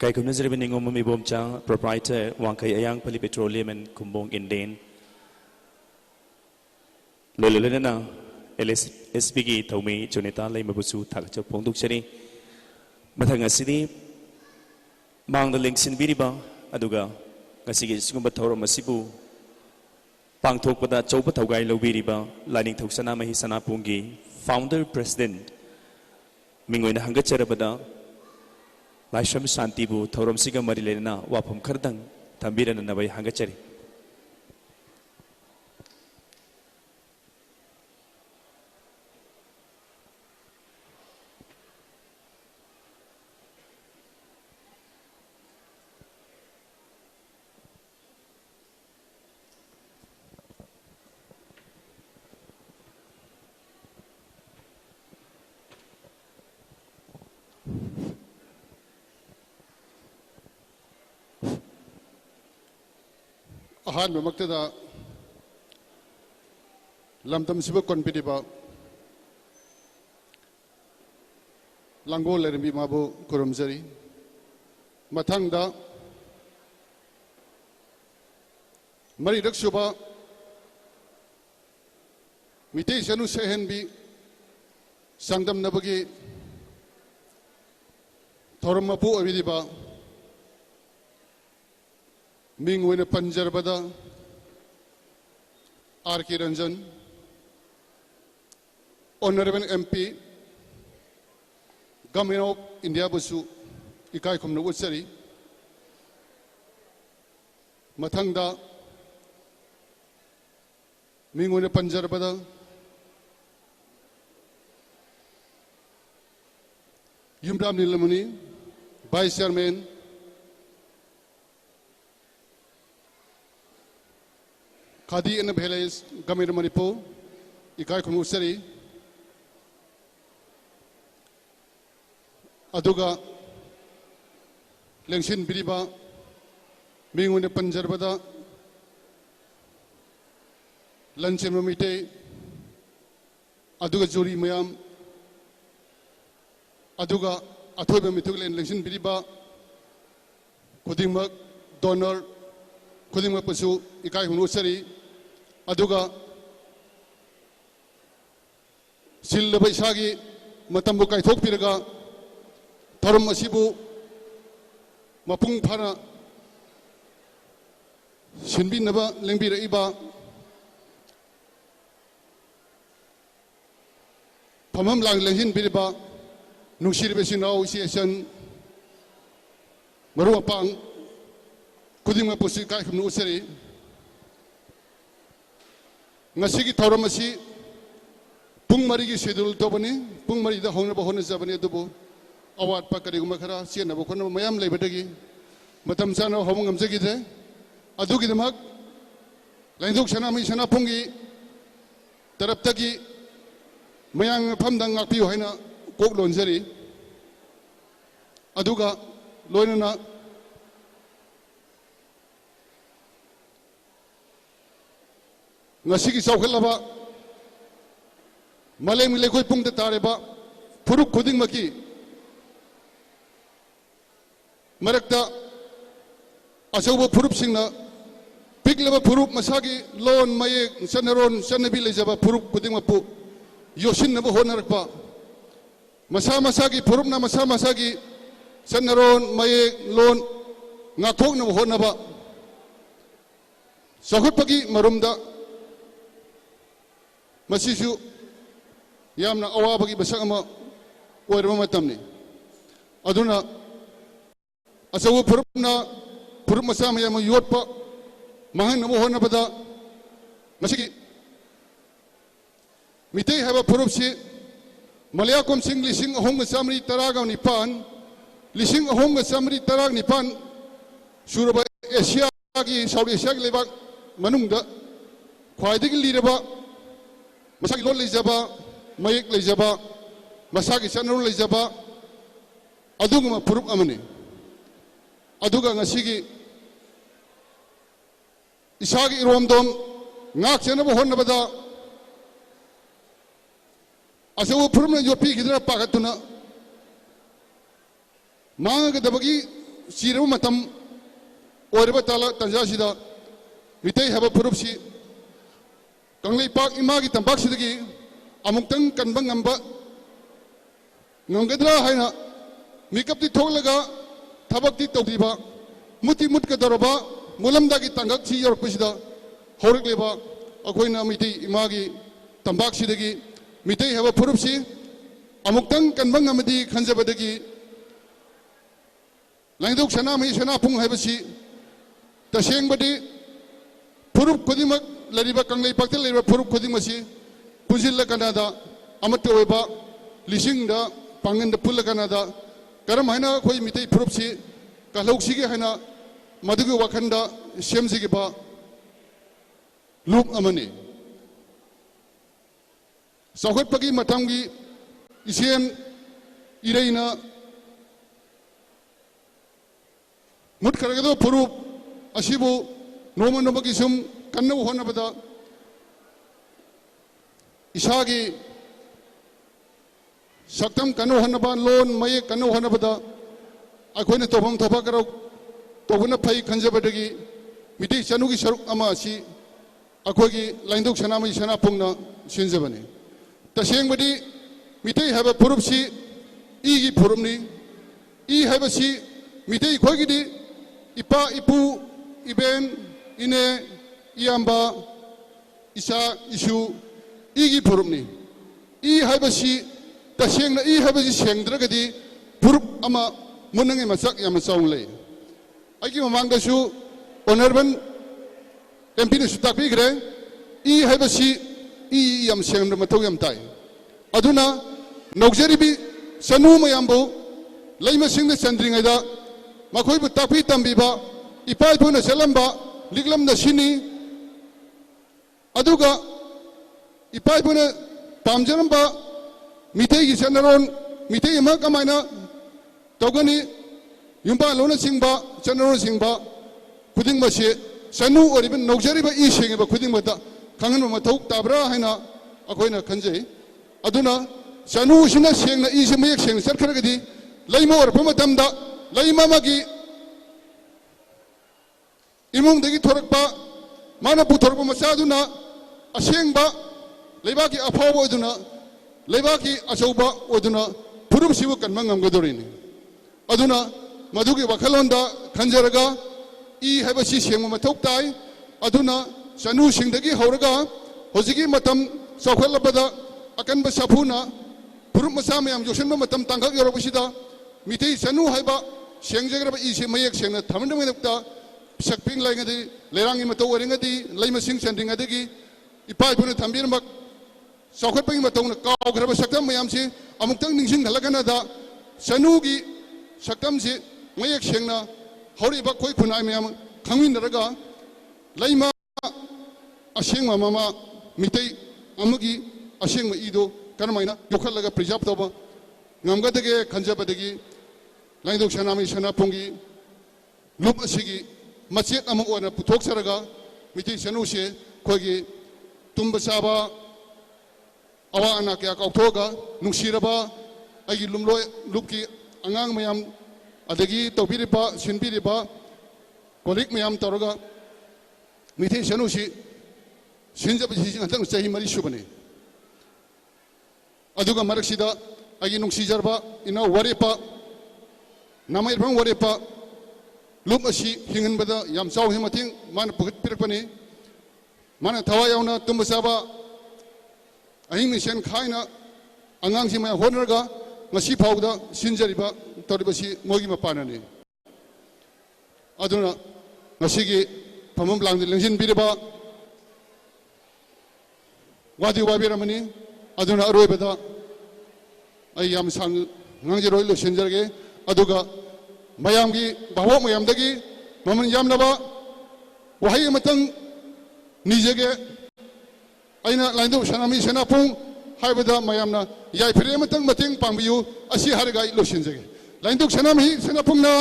Speaker 3: kai kumnazari baningom ibomcha proprietor Wangkai Ayangpali Petroleum and Kumbong Indane lololena LSSP gi thomi Jonita Leima busu thakcha phongdukchari mathang asidi mangda lengsin biriba aduga ngasigi sigumba thorom asibu pangthokpada chauba thaugai lobiriba lining thoksana mahi sanapungi founder president mingoina hangacharabada laisham santibu thauram siga mari lena wafam khardang thambirana nabai hangachari
Speaker 4: ꯑꯍꯥꯟꯕꯃꯛꯇꯗ ꯂꯝꯗꯝꯁꯤꯕꯨ ꯀꯣꯟꯕꯤꯔꯤꯕ Langol ꯂꯩꯔꯝꯕꯤ ꯃꯥꯕꯨ ꯈꯨꯔꯨꯝꯖꯔꯤ ꯃꯊꯪꯗ ꯃꯔꯤꯔꯛ ꯁꯨꯕ ꯃꯤꯇꯩ ꯆꯅꯨ ꯁꯩꯍꯦꯟꯕꯤ ꯆꯥꯡꯗꯝꯅꯕꯒꯤ ꯊꯧꯔꯝ ꯃꯄꯨ ꯑꯣꯏꯕꯤꯔꯤꯕ ꯃꯤꯡ ꯑꯣꯏꯅ ꯄꯟꯖꯔꯕꯗ R K Ranjan honourable MP government of India बुसु इकाई खुमनो उचरी मथंगदा मिंगोने पंजरबदा युमराम Nilmani vice chairman Khadi and village government Manipur इकाई खुमनो उचरी अदुगा लेंसिन बिरिबा मिंगोने पंजरबदा लंचेम मिटे अदुगा जुरी मयाम अदुगा अथोइबा मिथुगलेन लेंसिन बिरिबा खुदिमक डोनर खुदिमक पसु इकाई खुमनो उचरी अदुगा सिल्लबा इसागी मतंबु काइथोकपिरगा धर्म असिबु मपुंग फाना सिनबिनबा लेंबिरइबा फमम लांग लेंसिन बिरिबा नुसिरिबा सिनाव सिएसन मरु अपांग खुदिंग पुसि काइ खुमनु उसरी ngasi thauram asi pung mari gi schedule to bani pung mari da hongna ba hona jabani adubu awat pa kari guma khara chena ba khona mayam leibadagi matam chana homong amjagi de adugi damak lainduk sana mi sana pungi taraptagi mayang phamdang ngakpi hoina kok lonjari aduga loinana ngasi ki saukhallaba malem lekhoi pung ta tareba phuruk khuding maki marakta asauba phurup singna piklaba phurup masagi lon maye sanaron sanabi lejaba phurup khuding mapu yosin nabo honarakpa masa masagi phurup na masa masagi sanaron maye lon ngathok nabo honaba sakhutpagi marumda मसीसु यामना अवाबगी Basak अमा ओइरबा मतमनि अदुना असौ फुरुपना फुरुप मसा मयाम योटपा महन नमो होनबदा मसिगी मितै हाबा फुरुपसि मलयाकोम सिंग लिसिंग अहोंग Chamari तरागा निपान लिसिंग अहोंग Chamari तराग निपान सुरबा Asia की south Asia की लेबाक मनुंगदा ख्वाइदगी लिरबा masaki lon lejaba mayek lejaba masaki chanru lejaba aduguma purup amani aduga ngasigi isagi iromdom ngak chena bo honnabada asawu purumna yopi gidra pagatuna manga dabagi siru matam orba tala tanjasida mitai haba purupsi Kangle पाक इमा की तंबाक सिदगी अमुक्तंग कन्बंग अंबा नंगदरा है ना makeup ती थोक लगा थबक ती तोड़ीबा मुती मुत के दरबा मुलमदा की तंगक सी और पिछदा होरक लेबा अखोई ना मिटी इमा की तंबाक सिदगी मिटी है वो फुरुप सी अमुक्तंग कन्बंग अंबदी खंजबदगी लंगदुक सना में सना पुंग है बसी तशेंग बदी फुरुप खुदिमक लरिबा कंगले पाक्ते लरिबा फुरुप खुदिंग मसी पुजिल कनादा अमत ओइबा लिसिंगदा पांगन पुल कनादा करम हैना खोई मितै फुरुप सी कलौसी के हैना मदुगु वखंदा सेमजिगे बा लुक अमनी सौखत पगी मतंगी इसेन इरेना मुट करगदो फुरुप असिबु
Speaker 6: नोम नोम की सुम कन्नू होना बता इशागी सक्तम कन्नू होना बा लोन मये कन्नू होना बता अखोने तोबम थोबा करो तोबना फई खंजबदगी मिटी चनु की सरुक अमा सी अखोगी लाइंदुक सनामई सना पुंगना सिंजबने तसेंग बदी मिटी हैबा पुरुप सी ई की पुरुपनी ई हैबा सी मिटी खोगी दी इपा इपू इबेन इने इयाम्बा इसा इशु ई की पुरुपनी ई हैबा सी तसेंग ई हैबा सी सेंद्रगदी पुरुप अमा मुनंगे मसक याम साउंग ले आइकी ममांगदसु ऑनरेबल एमपी ने सुतापी ग्रे ई हैबसी ई यम सेंद्र मथौ यम ताई अदुना नौजरीबी सनु मयामबो लैमसिंग चंद्रिंगैदा मखोइबु तापी तंबीबा इपाइफुना सेलंबा लिगलमदा सिनी अदुगा इपाइफुना पामजरंबा मिथैगी चनरोन मिथै मा कमाइना तौगनी युम्बा लोना सिंबा चनरोन सिंबा खुदिंग मसे सनु ओरिबन नौजरीबा ई सेंगबा खुदिंग मता खंगन मथौ ताब्रा हैना अखोइना खंजै अदुना सनु सिना सेंगना ई से मयक सेंग सरखरगदी लैमा ओरप मतमदा लैमा मागी इमुंगदगी थोरकपा माना पुथोरपा मचादुना असेंगबा लेबाकी अफाव ओदुना लेबाकी अचौबा ओदुना फुरुब सिबु कन्मा ngamगदोरिनि अदुना मधुगी वखलोंदा खंजरगा ई हैबसी सेंग मथौ ताई अदुना सनु सिंगदगी हौरगा होजिगी मतम चौखलबदा अकनब साफुना फुरुब मचा मयाम जोसनबा मतम तांगक योरबसिदा मिथै सनु हैबा सेंगजग्रबा ई से मयक सेंगना थमनदमैनक्ता सकपिंग लाइगदी लेरांगी मतौ ओरिंगदी लैमसिंग चंद्रिंगदगी इपाइफुना थंबिरमक चौखटपगी मतौना कावग्रबा सक्तम मयाम से अमुक्तंग निंगसिंग हलगनादा सनुगी सक्तम से मयक सेंगना हौरिबा कोई खुनाय मयाम खंगिनरगा लैमा असेंग मामा मिथै अमगी असेंग ईदो करमाइना योखलगा प्रिजर्व तौबा ngamgadege खंजबदगी लाइंदोक सनामी सनापुंगी लुप असिगी मचेक अमक ओना पुथोक्सरगा मिथै सनुसे खोगी तुम्ब साबा अवा अना क्या काउथोगा नुंगसिरबा अगी लुमलोय लुपकी अंगांग मयाम अदगी तौबिरिबा सिनबिरिबा कोलिक मयाम तौरगा मिथै सनुसी सिनजबसी हतंग चही मरी सुबने अदुगा मरकसिदा अगी नुंगसिजरबा इना वरेपा नामाइरफंग वरेपा लुप असी हिंगनबदा याम चाव हिमथिंग मान पुगत पिरकपने मान थवा यावना तुम्ब साबा अहिंग निशन खाइना अंगांग सिमा होनरगा ngasi phawda sinjariba toribasi mogi mapanani aduna ngasigi phamam langdi lengsin biriba wadi wabiramani aduna aroibada ai yam sang ngangjiroi lo sinjarge aduga mayamgi bawo mayamdagi maman yamlaba wahai matang nijege aina laindu sanami sanapung हाइबदा मयामना याइफरे मतंग मतंग पांबियु असि हरगाई लोसिनजगे लाइनदुक सनाम hi सनापुंगना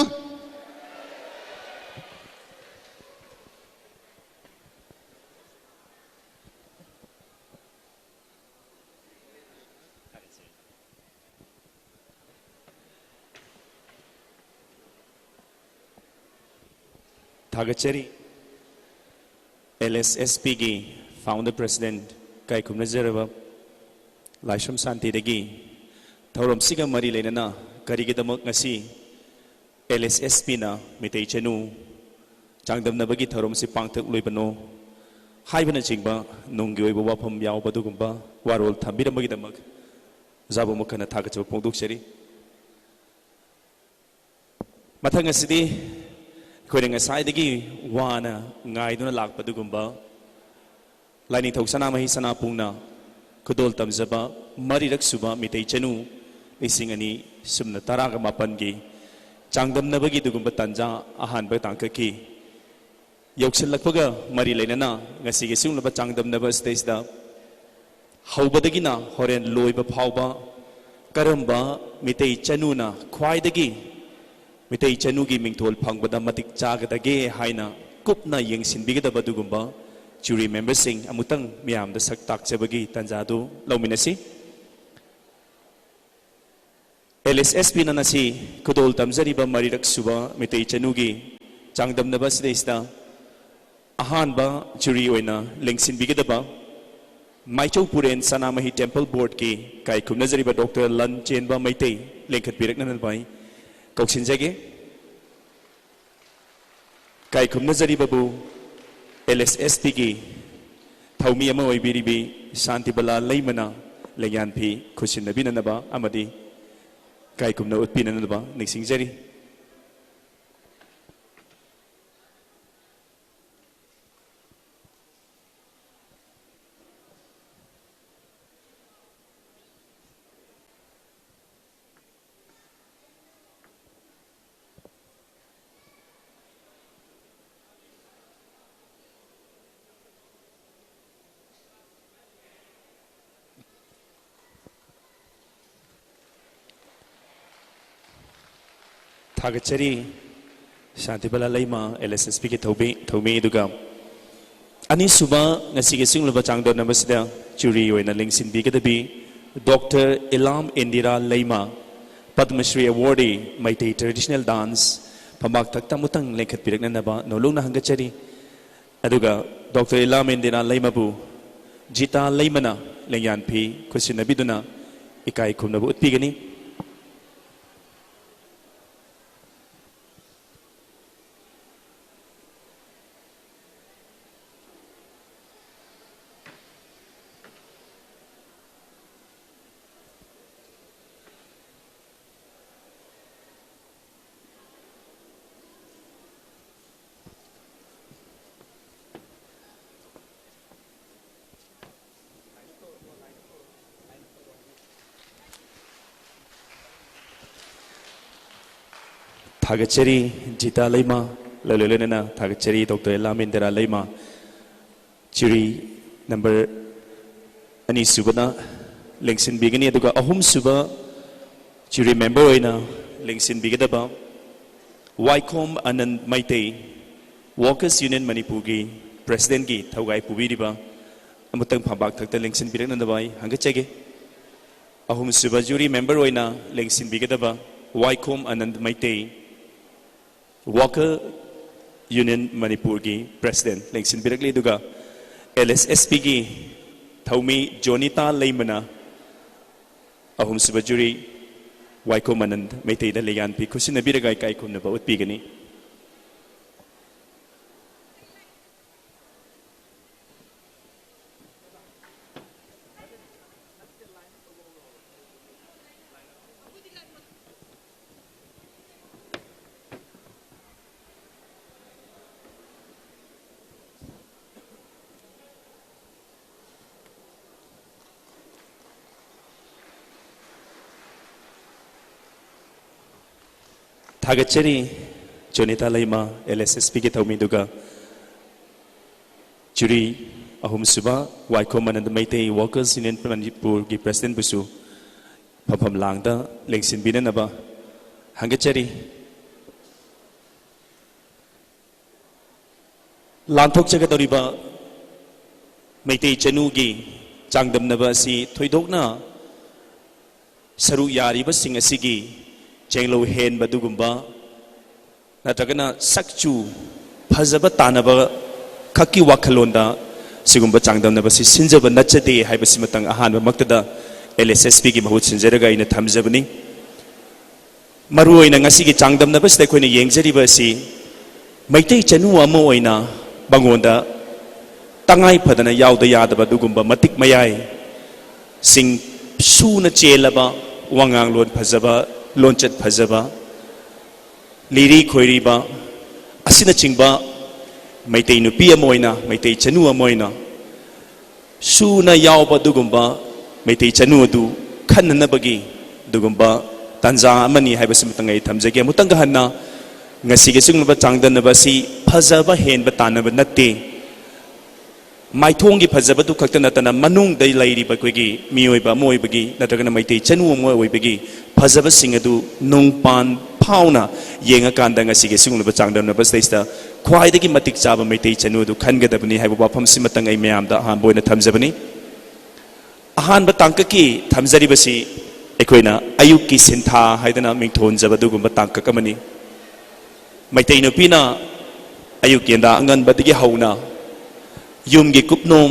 Speaker 3: थागचरी LSSP की founder president kai kumnajaraba Laishram Shanti थौरम सिगा मरी लेना करीगदमक ngasi LSSP ना मितै चनु चांगदमनबगी थौरम से पांगथक लोइबनो हाइबना चिंगबा नोंगी ओइबा वाफम यावबदुगुंबा वारोल थंबिरमगिदमक जाबो मखना थागचब पोंदुकसरी मथंग asiदी खोइने ngसाइदगी वाना ngaiduna lakpadugumba लाइनि थौसना महि सनापुंगना खुदोल तमजबा मरीरक सुबा मितै चनु लिसिंगनी सुमना तराग मापनगी चांगदमनबगी दुगुंबा तंजा अहानबा तांककी यौसलकपगा मरी लेना ngasiगे सिंगलबा चांगदमनबा स्टेजदा हौबदगिना होरेन लोइबा फावबा करंबा मितै चनुना ख्वाइदगी मितै चनुगी मिंगथोल फंगबदा मतिक चागदगे हाइना ꯀꯨꯞꯅ ꯌꯦꯡꯁꯤꯟꯕꯤꯒꯗꯕ ꯑꯗꯨꯒꯨꯝꯕ ꯖꯨꯔꯤ ꯃꯦꯝꯕꯔꯁꯤꯡ ꯑꯃꯨꯛꯇꯪ ꯃꯤꯌꯥꯝꯗ ꯁꯛ ꯇꯥꯛꯆꯕꯒꯤ ꯇꯥꯟꯖꯥꯗꯨ ꯂꯧꯃꯤꯟꯅꯁꯤ LSSPꯅ ꯉꯁꯤ ꯈꯨꯗꯣꯜ ꯇꯝꯖꯔꯤꯕ ꯃꯔꯤꯔꯛ ꯁꯨꯕ ꯃꯩꯇꯩ ꯆꯅꯨꯒꯤ ꯆꯥꯡꯗꯝꯅꯕ ꯑꯁꯤꯗꯩꯁꯤꯗ ꯑꯍꯥꯟꯕ ꯖꯨꯔꯤ ꯑꯣꯏꯅ ꯂꯦꯡꯁꯤꯟꯕꯤꯒꯗꯕ ꯃꯥꯏꯆꯧ ꯄꯨꯔꯦꯟ ꯁꯅꯥꯃꯍꯤ ꯇꯦꯝꯄꯜ ꯕꯣꯔꯗꯀꯤ ꯀꯥꯏ ꯈꯨꯝꯅꯖꯔꯤꯕ ꯗꯣꯛꯇꯔ ꯂꯟ ꯆꯦꯟꯕ ꯃꯩꯇꯩ ꯂꯦꯡꯈꯠꯄꯤꯔꯛꯅꯅꯕ ꯀꯧꯁꯤꯟꯖꯒꯦ ꯀꯥꯏ ꯈꯨꯝꯅꯖꯔꯤꯕꯕꯨ LSSPꯒꯤ ꯊꯧꯃꯤ ꯑꯃ ꯑꯣꯏꯕꯤꯔꯤꯕꯤ ꯁꯥꯟꯇꯤꯕꯂꯥ ꯂꯩꯃꯅ ꯂꯩꯌꯥꯟꯐꯤ ꯈꯨꯠꯁꯤꯟꯅꯕꯤꯅꯅꯕ ꯑꯃꯗꯤ ꯀꯥꯏ ꯈꯨꯝꯅ ꯎꯠꯄꯤꯅꯅꯕ ꯅꯤꯡꯁꯤꯡꯖꯔꯤ ꯊꯥꯒꯠꯆꯔꯤ ꯁꯥꯟꯇꯤꯕꯂꯥ ꯂꯩꯃ LSSPꯒꯤ ꯊꯧꯃꯤ ꯑꯗꯨꯒ ꯑꯅꯤꯁꯨꯕ ꯉꯁꯤꯒꯤ ꯁꯤꯡꯂꯨꯕ ꯆꯥꯡꯗꯝꯅꯕꯁꯤꯗ ꯖꯨꯔꯤ ꯑꯣꯏꯅ ꯂꯦꯡꯁꯤꯟꯕꯤꯒꯗꯕꯤ ꯗꯣꯛꯇꯔ ꯏꯂꯥꯝ ꯏꯟꯗꯤꯔꯥ ꯂꯩꯃ ꯄꯗꯃಶ್ꯔꯤ ꯑꯦꯋꯥꯔꯗꯤ ꯃꯩꯇꯩ ꯇ꯭ꯔꯦꯗꯤꯁꯅꯦꯜ ꯗꯥꯟꯁ ꯐꯝꯕꯥꯛ ꯊꯛꯇ ꯑꯃꯨꯛꯇꯪ ꯂꯦꯡꯈꯠꯄꯤꯔꯛꯅꯅꯕ ꯅꯣꯂꯨꯛꯅ ꯍꯪꯒꯠꯆꯔꯤ ꯑꯗꯨꯒ ꯗꯣꯛꯇꯔ ꯏꯂꯥꯝ ꯏꯟꯗꯤꯔꯥ ꯂꯩꯃꯕꯨ ꯖꯤꯇꯥ ꯂꯩꯃꯅ ꯂꯦꯡꯌꯥꯟꯐꯤ ꯈꯨꯠꯁꯤꯟꯅꯕꯤꯗꯨꯅ ꯏꯀꯥꯏ ꯈꯨꯝꯅꯕ ꯎꯠꯄꯤꯒꯅꯤ थागचरी जीता लैमा ललोलेना थागचरी डॉक्टर लामिंदरा लैमा चिरी नंबर अनि सुबना लेंसिन बिगनी अदुगा अहुम सुबा चिरी मेंबर होइना लेंसिन बिगदबा वाइकोम आनंद मैते वर्कर्स यूनियन मणिपुर की प्रेसिडेंट की थौगाई पुबीरिबा अमुतंग फंबाक थक्ता लेंसिन बिरनदबाई हंगचगे अहुम सुबा जुरी मेंबर होइना लेंसिन बिगदबा वाइकोम आनंद मैते वर्कर यूनियन मणिपुर की प्रेसिडेंट लेंसिन बिरकली दुगा LSSP की थौमी जोनिता लैमना अहुम सुबा जुरी वाइकोम आनंद मैते दा लेयान पि खुसिन बिरगाई काई खुनबा उत्पिगनी थागचरी जोनिता लैमा LSSP की थौमी दुगा जुरी अहुम सुबा वाइकोम आनंद मैते वर्कर्स यूनियन मणिपुर की प्रेसिडेंट बुसु फफम लांगदा लेंसिन बिननबा हंगचरी लांथोक जगदौरिबा मैते चनुगी चांगदमनबा असि थोइदोकना सरु यारिबा सिंग असिगी चेंगलो हेन बदुगुम्बा नत्रगना सक्चू फजब तानब खक्की वाखलोंदा सिगुम्बा चांगदमनबसि सिंजब नचदे हाइबसि मतंग अहानब मक्तदा LSSP की महूत सिंजरगा इन थमजबनी मरु ओइना ngasiगी चांगदमनबसि अखोइना येंगजरिबसि मैतै चनु अमा ओइना बंगोंदा तंगाई फदना यावदा यादबा दुगुम्बा मतिक मयाय सिंग सूना चेलबा वांगांग लोन फजबा लोंचत फजबा लिरी खोइरिबा असिना चिंगबा मैतै नुपी अमोइना मैतै चनु अमोइना सूना यावबा दुगुम्बा मैतै चनु अदु खन्ननबगी दुगुम्बा तंजा अमनी हाइबसि मतंगै थमजगे मुतंग हन्ना ngasiगे सिंगबा चांगदनबसि फजबा हेनबा तानबा नत्ते माइथोंगी फजबा दु खक्ता नतना मनुंग दै लैरिबा कोइगी मियोइबा मोइबगी नत्रगना मैतै चनु अमोइ ओइबगी फजबा सिंग अदु नोंपान ꯐꯥꯎꯅ ꯌꯦꯡꯉꯀꯥꯟꯗ ꯉꯁꯤꯒꯤ ꯁꯤꯒꯨꯝꯂꯕ ꯆꯥꯡꯗꯝꯅꯕ ꯁꯤꯗꯩꯁꯤꯗ ꯈ꯭ꯋꯥꯏꯗꯒꯤ ꯃꯇꯤꯛ ꯆꯥꯕ ꯃꯩꯇꯩ ꯆꯅꯨ ꯑꯗꯨ ꯈꯟꯒꯗꯕꯅꯤ ꯍꯥꯏꯕ ꯋꯥꯐꯝꯁꯤꯃꯇꯪ ꯑꯩ ꯃꯌꯥꯝꯗ ꯑꯍꯥꯟꯕ ꯑꯣꯏꯅ ꯊꯝꯖꯕꯅꯤ ꯑꯍꯥꯟꯕ ꯇꯥꯡꯀꯛꯀꯤ ꯊꯝꯖꯔꯤꯕꯁꯤ ꯑꯩꯈꯣꯏꯅ ꯑꯌꯨꯛꯀꯤ ꯁꯤꯟꯊꯥ ꯍꯥꯏꯗꯅ ꯃꯤꯡꯊꯣꯟꯖꯕ ꯑꯗꯨꯒꯨꯝꯕ ꯇꯥꯡꯀꯛ ꯑꯃꯅꯤ ꯃꯩꯇꯩ ꯅꯨꯄꯤꯅ ꯑꯌꯨꯛ ꯌꯦꯟꯗꯥ ꯑꯉꯟꯕꯗꯒꯤ ꯍꯧꯅ ꯌꯨꯝꯒꯤ ꯀꯨꯞꯅꯣꯝ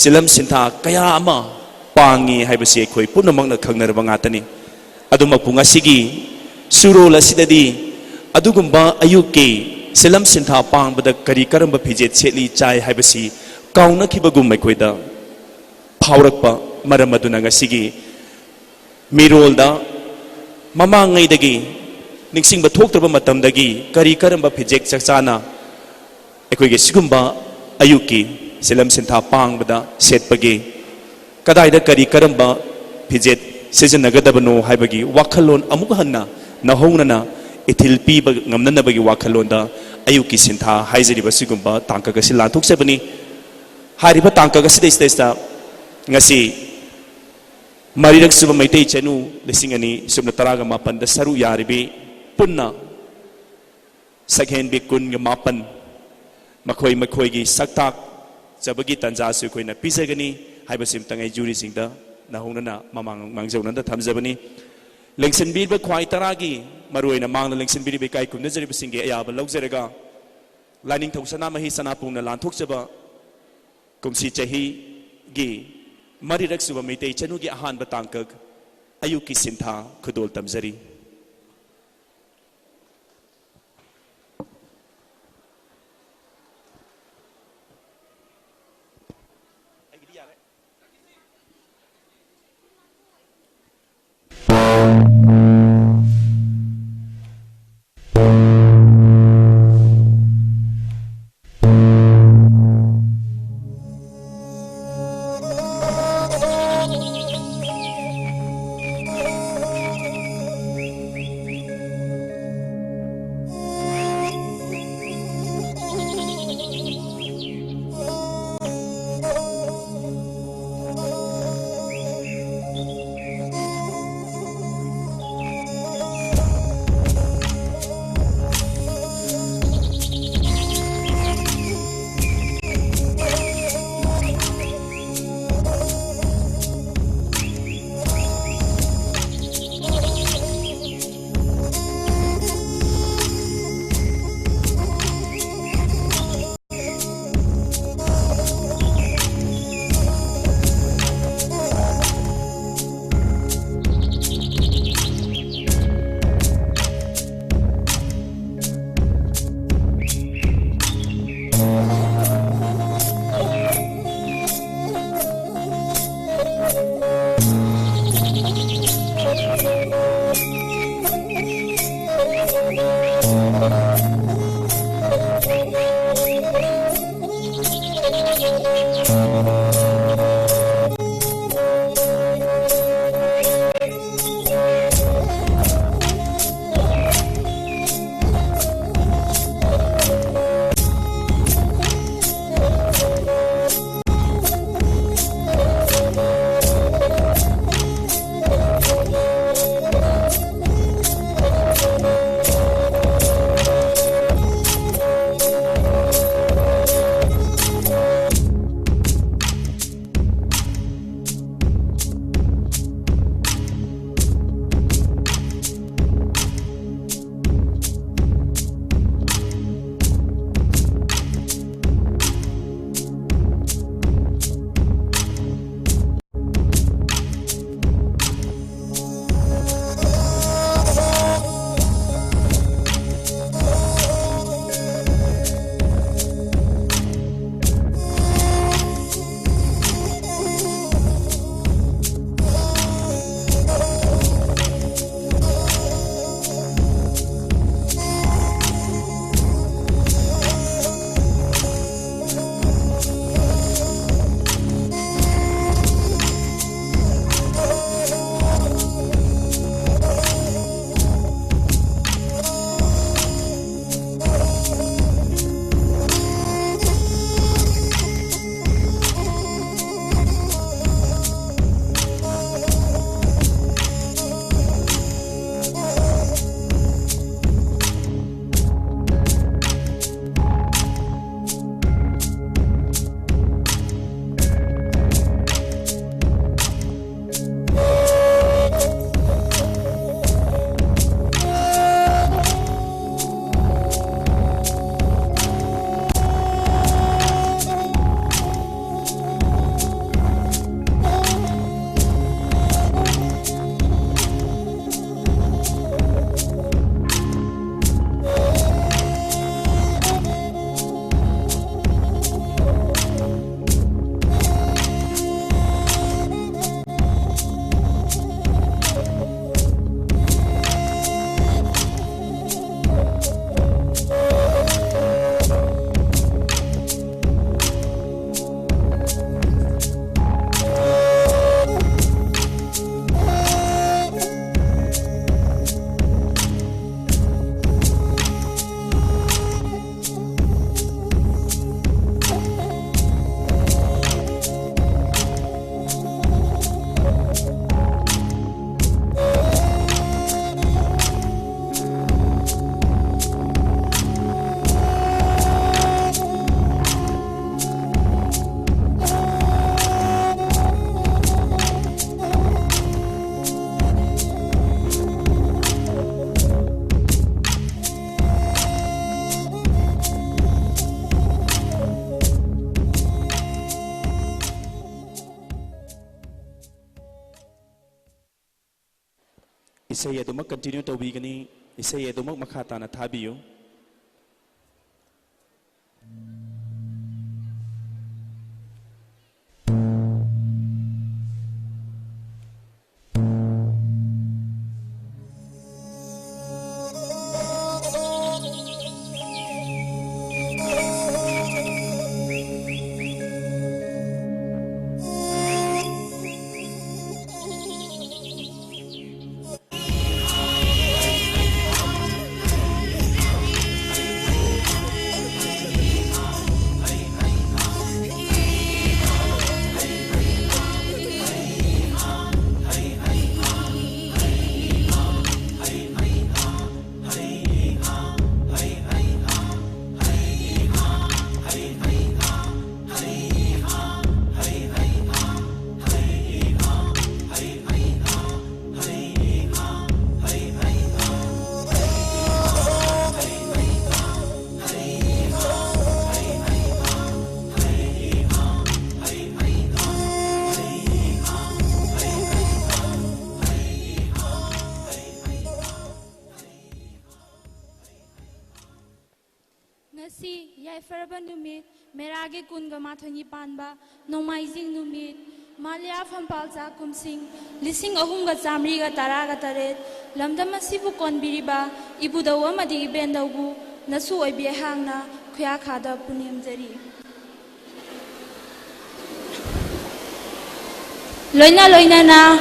Speaker 3: ꯁꯤꯂꯝ ꯁꯤꯟꯊꯥ ꯀꯌꯥ ꯑꯃ ꯄꯥꯡꯉꯤ ꯍꯥꯏꯕꯁꯤ ꯑꯩꯈꯣꯏ ꯄꯨꯝꯅꯃꯛꯅ ꯈꯪꯅꯔꯕ ꯉꯥꯛꯇꯅꯤ ꯑꯗꯨꯃꯛꯄꯨ ꯉꯁꯤꯒꯤ ꯁꯨꯔꯣꯜ ꯑꯁꯤꯗꯗꯤ ꯑꯗꯨꯒꯨꯝꯕ ꯑꯌꯨꯛꯀꯤ ꯁꯤꯂꯝ ꯁꯤꯟꯊꯥ ꯄꯥꯡꯕꯗ ꯀꯔꯤ ꯀꯔꯝꯕ ꯐꯤꯖꯦꯠ ꯁꯦꯠꯂꯤ ꯆꯥꯏ ꯍꯥꯏꯕꯁꯤ ꯀꯥꯎꯅꯈꯤꯕꯒꯨꯝ ꯑꯩꯈꯣꯏꯗ ꯐꯥꯎꯔꯛꯄ ꯃꯔꯝ ꯑꯗꯨꯅ ꯉꯁꯤꯒꯤ ꯃꯤꯔꯣꯜꯗ ꯃꯃꯥꯡꯉꯩꯗꯒꯤ ꯅꯤꯡꯁꯤꯡꯕ ꯊꯣꯛꯇ꯭ꯔꯕ ꯃꯇꯝꯗꯒꯤ ꯀꯔꯤ ꯀꯔꯝꯕ ꯐꯤꯖꯦꯠ ꯆꯛꯆꯥꯅ ꯑꯩꯈꯣꯏꯒꯤ ꯁꯤꯒꯨꯝꯕ ꯑꯌꯨꯛꯀꯤ ꯁꯤꯂꯝ ꯁꯤꯟꯊꯥ ꯄꯥꯡꯕꯗ ꯁꯦꯠꯄꯒꯦ ꯀꯗꯥꯏꯗ ꯀꯔꯤ ꯀꯔꯝꯕ ꯐꯤꯖꯦꯠ ꯁꯤꯖꯤꯟꯅꯒꯗꯕꯅꯣ ꯍꯥꯏꯕꯒꯤ ꯋꯥꯈꯜꯂꯣꯟ ꯑꯃꯨꯛ ꯍꯟꯅ ꯅꯧꯍꯧꯅꯅ ꯏꯊꯤꯜ ꯄꯤꯕ ꯉꯝꯅꯅꯕꯒꯤ ꯋꯥꯈꯜꯂꯣꯟꯗ ꯑꯌꯨꯛꯀꯤ ꯁꯤꯟꯊꯥ ꯍꯥꯏꯖꯔꯤꯕ ꯁꯤꯒꯨꯝꯕ ꯇꯥꯡꯀꯛ ꯑꯁꯤ ꯂꯥꯟꯊꯣꯛꯆꯕꯅꯤ ꯍꯥꯏꯔꯤꯕ ꯇꯥꯡꯀꯛ ꯑꯁꯤꯗꯩꯁꯤꯗ ꯉꯁꯤ ꯃꯔꯤꯔꯛ ꯁꯨꯕ ꯃꯩꯇꯩ ꯆꯅꯨ 2018ꯗ ꯁꯔꯨꯛ ꯌꯥꯔꯤꯕꯤ ꯄꯨꯟꯅ ꯁꯛꯍꯦꯟꯕꯤ 18 ꯃꯈꯣꯏ ꯃꯈꯣꯏꯒꯤ ꯁꯛꯇꯥꯛ ꯆꯕꯒꯤ ꯇꯟꯖꯥꯁꯨ ꯑꯩꯈꯣꯏꯅ ꯄꯤꯖꯒꯅꯤ ꯍꯥꯏꯕꯁꯤꯃꯇꯪ ꯑꯩ ꯖꯨꯔꯤꯁꯤꯡꯗ ꯅꯍꯧꯅꯅ ꯃꯥꯡꯖꯧꯅꯅ ꯊꯝꯖꯕꯅꯤ ꯂꯦꯡꯁꯤꯟꯕꯤꯔꯤꯕ ꯈ꯭ꯋꯥꯏ 10ꯒꯤ ꯃꯔꯨꯑꯣꯏꯅ ꯃꯥꯡꯗ ꯂꯦꯡꯁꯤꯟꯕꯤꯔꯤꯕ ꯏꯀꯥꯏ ꯈꯨꯝꯅꯖꯔꯤꯕꯁꯤꯡꯒꯤ ꯑꯌꯥꯕ ꯂꯧꯖꯔꯒ ꯂꯥꯏꯅꯤꯡꯊꯧ ꯁꯅꯥꯃꯍꯤ ꯁꯅꯥꯄꯨꯡꯅ ꯂꯥꯟꯊꯣꯛꯆꯕ ꯀꯨꯝꯁꯤ ꯆꯍꯤꯒꯤ ꯃꯔꯤꯔꯛ ꯁꯨꯕ ꯃꯩꯇꯩ ꯆꯅꯨꯒꯤ ꯑꯍꯥꯟꯕ ꯇꯥꯡꯀꯛ ꯑꯌꯨꯛꯀꯤ ꯁꯤꯟꯊꯥ ꯈꯨꯗꯣꯜ ꯇꯝꯖꯔꯤ isay adumak continue tawbigani isay adumak makata na thabiyo
Speaker 7: Yaifaraban numit, Merage Kunga Mathoni Panba, Nomaizing numit, Malia Fampalza Kumsing, Lissing Ahunga Zamriga Taraga Taret, Lamdamasibu Konbiriba, Ibuda Wamadi Bendabu, Nasu Ibiahanga, Kuyakada Punim Zeri. Loina Loinana,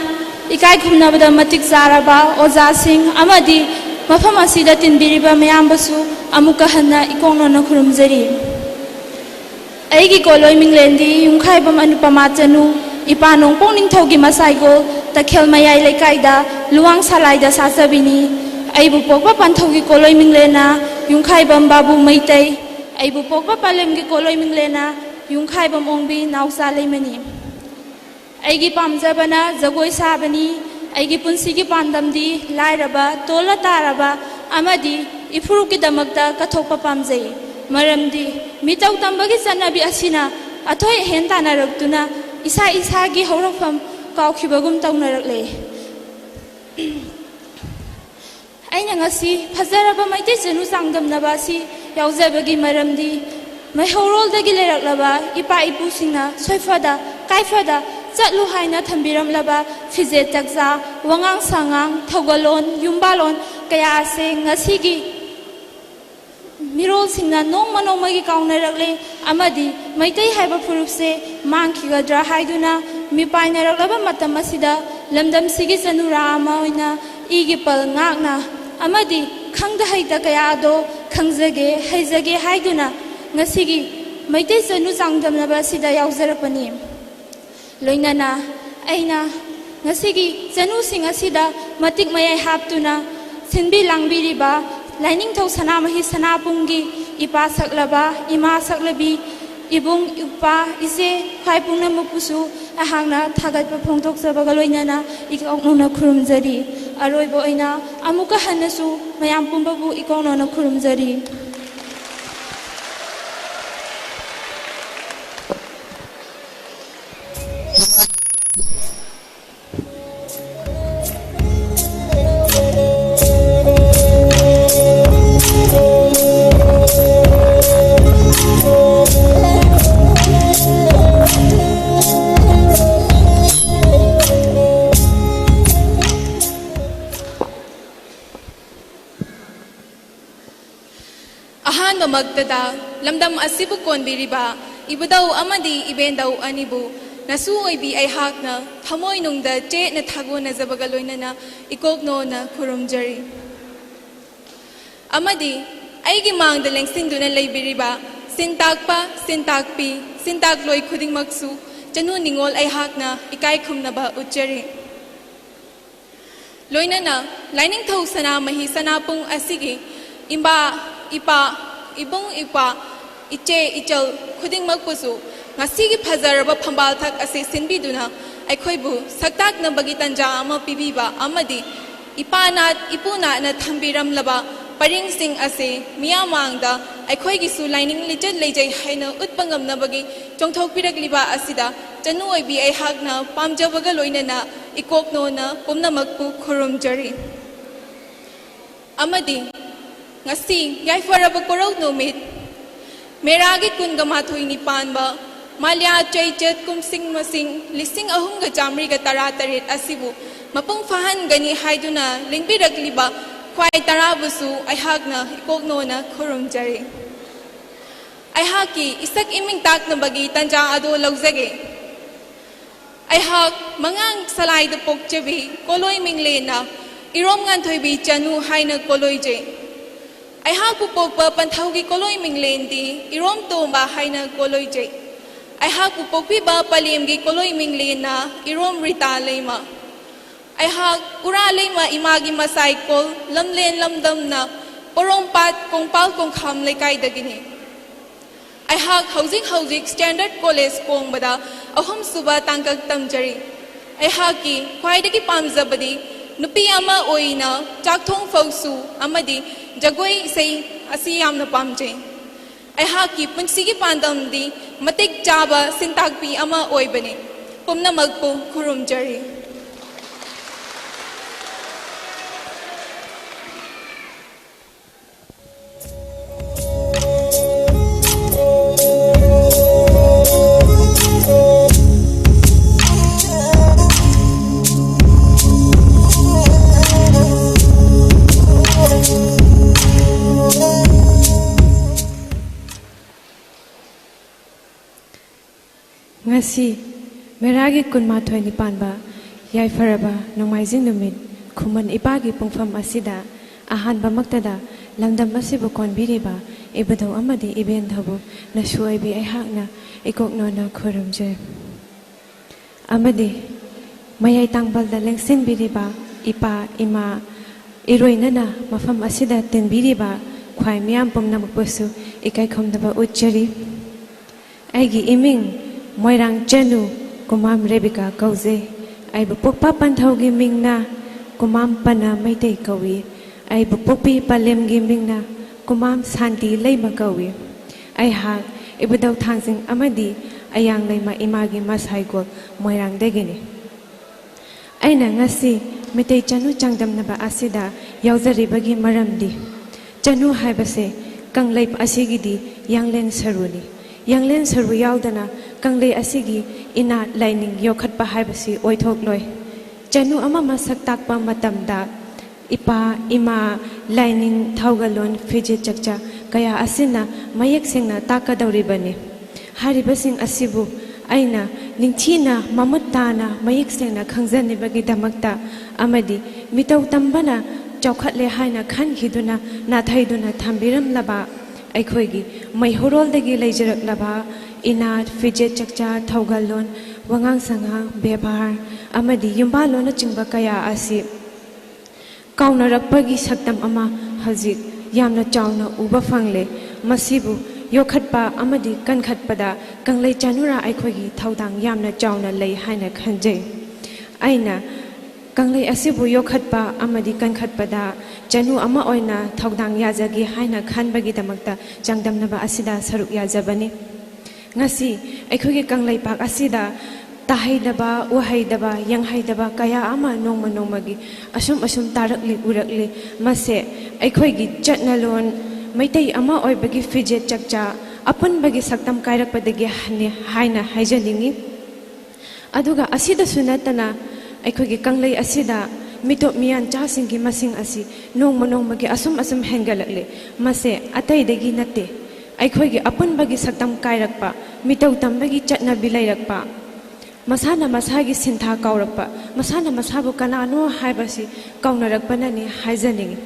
Speaker 7: Ikai Kumnabada Matik Zaraba, Oza Singh, Amadi. Mafam asida tinbiriba mayambasu amuka hanna ikongno na khurumjari aigi koloi minglendi yungkhaibam anupama chanu ipanong pongning thogi masaigo takhel mayai lekaida luwang salaida sasabini aibu pokpa panthogi koloi minglena yungkhaibam babu maitai aibu pokpa palemgi koloi minglena yungkhaibam ongbi nausa leimani aigi pamjabana jagoi sabani aigi punsigi pandamdi lairaba tola taraba amadi ifuruki damakta kathokpa pamjai maramdi mitau tambagi sanabi asina athoi hentana raktuna isa isagi horofam kaukibagum taunarakle aina ngasi phazaraba maite jenu sangdamnaba si yaujabagi maramdi maihorol-dagi leraklaba ipa ipusingna soifada kaifada Chatlu haina thambiram laba fijet takza wangang sangang thogalon yumbalon kaya ase ngasigi mirol singna nongma nongmagi kaunaragle amadi maitai haiba phurupse mangkhigadra haiduna mipainaraklaba matam asida lamdam sigi chanura ama oina igi pal ngakna amadi khangda haida kaya ado khangjage haijage haiduna ngasigi maitai chanu changdamnaba sida yaujarampani Loinana, aina, ngasigi, janu sing asida, matik mayai haptuna, sinbi langbiriba, lining tau sanamahi sanapungi, ipa saklaba, ima saklabi, ibung upa, ise, kaipungna mupusu, ahangna, tagat papungtok sabaga loinana, ikongna kurumjari, aroibo aina, amuka hanasu, mayampumbabu ikongna kurumjari.
Speaker 8: Magtada, lamdam asibu konbiriba, ibudau amadi ibendau anibu, nasu oibi ay hakna, thamoy nungda che na thago na zabagaloy na ikogno na kurumjari. Amadi, ay gimang dalang sindu na laybiriba, sintagpa, sintagpi, sintagloy kuding magsu, janu ningol ay hakna, ikay kum na ba utjari. Loy na, lining tau sana mahi sanapong asigi, imba, ipa, ibong ipa iche ichal khuding magpusu ngasigi phazaraba phambalthak ase sinbiduna aikhoibu saktak na bagi tanja ama pibiba amadi ipanat ipuna na thambiram laba paring sing ase miyamangda aikhoigi su lining lijat lejai haina utpangam na bagi chongthok piragliba asida janu oibi ai hakna pamjabaga loinana ikokno na pumna magpu khurumjari amadi ngasi yaifarabu korok numit meragi kun gamathui ni panba malya chaichet kumsing masing lising ahung ga jamri ga taratarit asibu mapung fahan gani haiduna lingbirakliba khwai tarabusu aihakna ikokno na khurumjari aihaki isak iming tak na bagi tanja ado lauzage aihak mangang salai da pokchebi koloi mingle na irom ngan thoibi chanu haina koloi je aihak pu pokpa panthaugi koloi mingle ndi irom tomba haina koloi je aihak pu pokpi ba palemgi koloi mingle na irom rita leima aihak ura leima imagi masai kol lamlen lamdam na porompat kongpal kongkham lekai dagini aihak housing standard college kongbada ahum suba tangkak tamjari aihak ki khwaidagi pamjabadi nupi ama oina chakthong fausu amadi jagoi sei asi yamna pamje aihak ki punsigi pandam di matik chaba sintakpi ama oibani pumna magpo khurumjari
Speaker 9: ngasi meragi kunmathoi ni panba yaifaraba nongmaijing numit khuman ipagi pungfam asida ahanba maktada lamdam asibu konbiriba ibadau amadi iben dhabu na shuaibi aihakna ikokno na khurumje amadi mayai tangbalda lengsin biriba ipa ima iroinana mafam asida tenbiriba khwai miyam pumnamakpasu ikai khomdaba uchari aigi iming moirang chenu kumam rebika kauze aibu pokpa panthaugi mingna kumam pana maitei kawi aibu pokpi palemgi mingna kumam santi leima kawi ai hak ibudau thangsing amadi ayang leima imagi masai gol moirang degini aina ngasi mitei chanu changdamnaba asida yauzaribagi maramdi chanu haibase kangleip asigidi yanglen saruni yanglen saru yaudana kanglei asigi ina lining yokhatpa haibasi oithokloi chanu ama masak takpa matamda ipa ima lining thaugalon fije chakcha kaya asina mayek sengna takadawribani haribasing asibu aina ningthina mamutana mayek sengna khangjanibagi damakta amadi mitau tambana chawkhatle haina khankhiduna nathaiduna thambiram laba aikhoigi maihorol-dagi leijaraklaba inat fijet chakcha thaugalon wangang sangang bebhar amadi yumbalona chingba kaya asi kaunarakpagi saktam ama hajik yamna chawna uba fangle masibu yokhatpa amadi kankhatpada kanglei chanura aikhoigi thaudang yamna chawna lei haina khanjai aina kanglei asibu yokhatpa amadi kankhatpada chanu ama oina thaudang yajagi haina khanbagi damakta changdamnaba asida saruk yajabani ngasi aikhogi kanglei pak asida tahaidaba uhaidaba yanghaidaba kaya ama nongmagi asum tarakli urakli mase aikhogi chatnalon maitai ama oibagi fijet chakcha apunbagi saktam kairakpadagi haina haijalingi aduga asida sunatana aikhogi kanglei asida mitop miyan chasingi masing asi nongmagi asum hengalakle mase ataidagi natte aikhogi apunbagi saktam kairakpa mitau tambagi chatnabi lairakpa masana masagi sintha kaurakpa masana masabu kanano haibasi kaunarakpanani haijaningi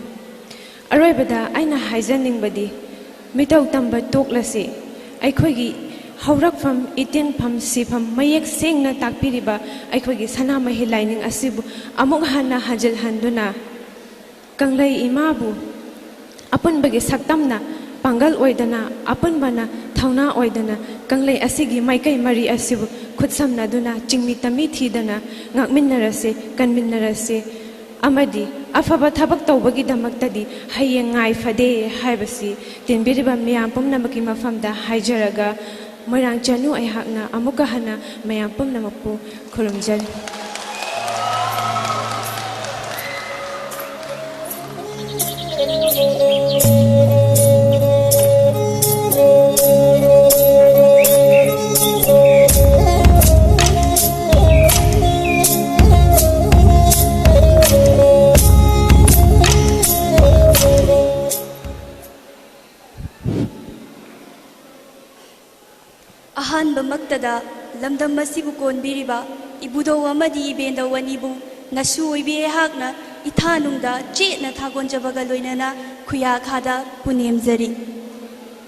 Speaker 9: aroibada aina haijaningbadi mitau tamba toklasi aikhogi haurakfam itinfam sifam mayek sengna takpiriba aikhogi sanamahi lining asibu amuk hana hajal handuna kanglei imabu apunbagi saktamna pangal oidana apunbana thauna oidana kanglei asigi maikai mari asibu khutsamna duna chingmi tami thidana ngakminnarase kanminnarase amadi afaba thabak tawbagi damaktadi hayeng ngai fade haibasi tinbiriba miyam pumnamaki mafamda haijaraga moirang chanu aihakna amuka hana mayam pumnamapu khurumjari
Speaker 2: ꯑꯍꯥꯟꯕꯃꯛꯇꯗ ꯂꯝꯗꯝ ꯑꯁꯤꯕꯨ ꯀꯣꯟꯕꯤꯔꯤꯕ ꯏꯕꯨꯙꯧ ꯑꯃꯗꯤ ꯏꯕꯦꯟꯗꯧ ꯑꯅꯤꯕꯨ ꯉꯁꯨ ꯑꯣꯏꯕꯤ ꯑꯩꯍꯥꯛꯅ ꯏꯊꯥꯅꯨꯡꯗ ꯆꯦꯠꯅ ꯊꯥꯒꯣꯟꯖꯕꯒ ꯂꯣꯏꯅꯅ ꯈꯨꯌꯥꯈꯥꯗ ꯄꯨꯅꯦꯝꯖꯔꯤ꯫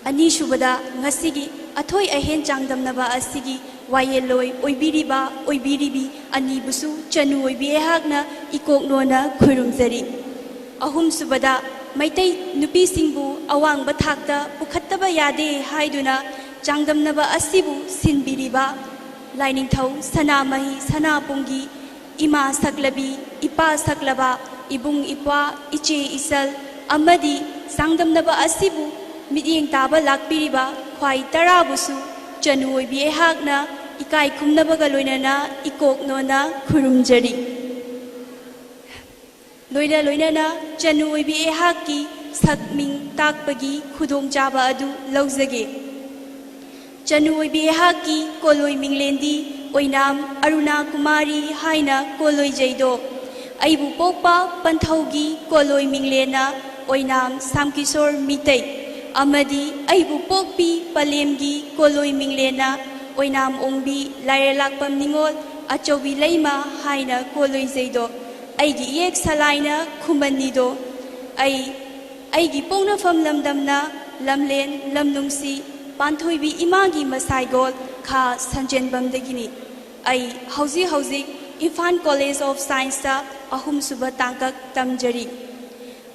Speaker 2: ꯑꯅꯤꯁꯨꯕꯗ ꯉꯁꯤꯒꯤ ꯑꯊꯣꯏ ꯑꯍꯦꯟ ꯆꯥꯡꯗꯝꯅꯕ ꯑꯁꯤꯒꯤ ꯋꯥꯌꯦꯜꯂꯣꯏ ꯑꯣꯏꯕꯤꯔꯤꯕꯤ ꯑꯅꯤꯕꯨꯁꯨ ꯆꯅꯨ ꯑꯣꯏꯕꯤ ꯑꯩꯍꯥꯛꯅ ꯏꯀꯣꯛꯅꯣꯅ ꯈꯨꯔꯨꯝꯖꯔꯤ꯫ ꯑꯍꯨꯝꯁꯨꯕꯗ ꯃꯩꯇꯩ ꯅꯨꯄꯤꯁꯤꯡꯕꯨ ꯑꯋꯥꯡꯕ ꯊꯥꯛꯇ ꯄꯨꯈꯠꯇꯕ ꯌꯥꯗꯦ ꯍꯥꯏꯗꯨꯅ ꯆꯥꯡꯗꯝꯅꯕ ꯑꯁꯤꯕꯨ ꯁꯤꯟꯕꯤꯔꯤꯕ ꯂꯥꯏꯅꯤꯡꯊꯧ ꯁꯅꯥꯃꯍꯤ ꯁꯅꯥꯄꯨꯡꯒꯤ ꯏꯃꯥ ꯁꯛꯂꯕꯤ ꯏꯄꯥ ꯁꯛꯂꯕ ꯏꯕꯨꯡ ꯏꯄ꯭ꯋꯥ ꯏꯆꯦ ꯏꯆꯜ ꯑꯃꯗꯤ ꯆꯥꯡꯗꯝꯅꯕ ꯑꯁꯤꯕꯨ ꯃꯤꯠꯌꯦꯡ ꯇꯥꯕ ꯂꯥꯛꯄꯤꯔꯤꯕ ꯈ꯭ꯋꯥꯏ ꯇꯔꯥꯕꯨꯁꯨ ꯆꯅꯨ ꯑꯣꯏꯕꯤ ꯑꯩꯍꯥꯛꯅ ꯏꯀꯥꯏ ꯈꯨꯝꯅꯕꯒ ꯂꯣꯏꯅꯅ ꯏꯀꯣꯛꯅꯣꯅ ꯈꯨꯔꯨꯝꯖꯔꯤ꯫ ꯂꯣꯏꯅꯅ ꯆꯅꯨ ꯑꯣꯏꯕꯤ ꯑꯩꯍꯥꯛꯀꯤ ꯁꯛ ꯃꯤꯡ ꯇꯥꯛꯄꯒꯤ ꯈꯨꯗꯣꯡꯆꯥꯕ ꯑꯗꯨ ꯂꯧꯖꯒꯦ꯫ ꯆꯅꯨ ꯑꯣꯏꯕꯤ ꯑꯩꯍꯥꯛꯀꯤ ꯀꯣꯂꯣꯏ ꯃꯤꯡꯂꯦꯟꯗꯤ ꯑꯣꯏꯅꯥꯝ ꯑꯔꯨꯅꯥ ꯀꯨꯃꯥꯔꯤ ꯍꯥꯏꯅ ꯀꯣꯂꯣꯏꯖꯩꯗꯣ ꯑꯩꯕꯨ ꯄꯣꯛꯄ ꯄꯟꯊꯧꯒꯤ ꯀꯣꯂꯣꯏ ꯃꯤꯡꯂꯦꯟꯅ ꯑꯣꯏꯅꯥꯝ ꯁꯥꯝꯀꯤꯁꯣꯔ ꯃꯤꯇꯩ ꯑꯃꯗꯤ ꯑꯩꯕꯨ ꯄꯣꯛꯄꯤ ꯄꯂꯦꯝꯒꯤ ꯀꯣꯂꯣꯏ ꯃꯤꯡꯂꯦꯟꯅ ꯑꯣꯏꯅꯥꯝ ꯑꯣꯡꯕꯤ ꯂꯥꯏꯔꯦꯜꯂꯥꯛꯄꯝ ꯅꯤꯡꯉꯣꯜ ꯑꯆꯧꯕꯤ ꯂꯩꯃ ꯍꯥꯏꯅ ꯀꯣꯂꯣꯏꯖꯩꯗꯣ ꯑꯩꯒꯤ ꯏꯌꯦꯛ ꯁꯂꯥꯏꯅ ꯈꯨꯃꯟꯅꯤꯗꯣ ꯑꯩꯒꯤ ꯄꯣꯛꯅꯐꯝ ꯂꯝꯗꯝꯅ ꯂꯝꯂꯦꯟ ꯂꯝꯅꯨꯡꯁꯤ ꯄꯥꯟꯊꯣꯏꯕꯤ ꯏꯃꯥꯒꯤ ꯃꯁꯥꯏꯒꯣꯜ ꯈꯥ ꯁꯟꯖꯦꯟꯕꯝꯗꯒꯤꯅꯤ꯫ ꯑꯩ ꯍꯧꯖꯤꯛ ꯏꯝꯐꯥꯜ ꯀꯣꯂꯦꯖ ꯑꯣꯐ ꯁꯥꯏꯟꯁꯇ ꯑꯍꯨꯝꯁꯨꯕ ꯇꯥꯡꯀꯛ ꯇꯝꯖꯔꯤ꯫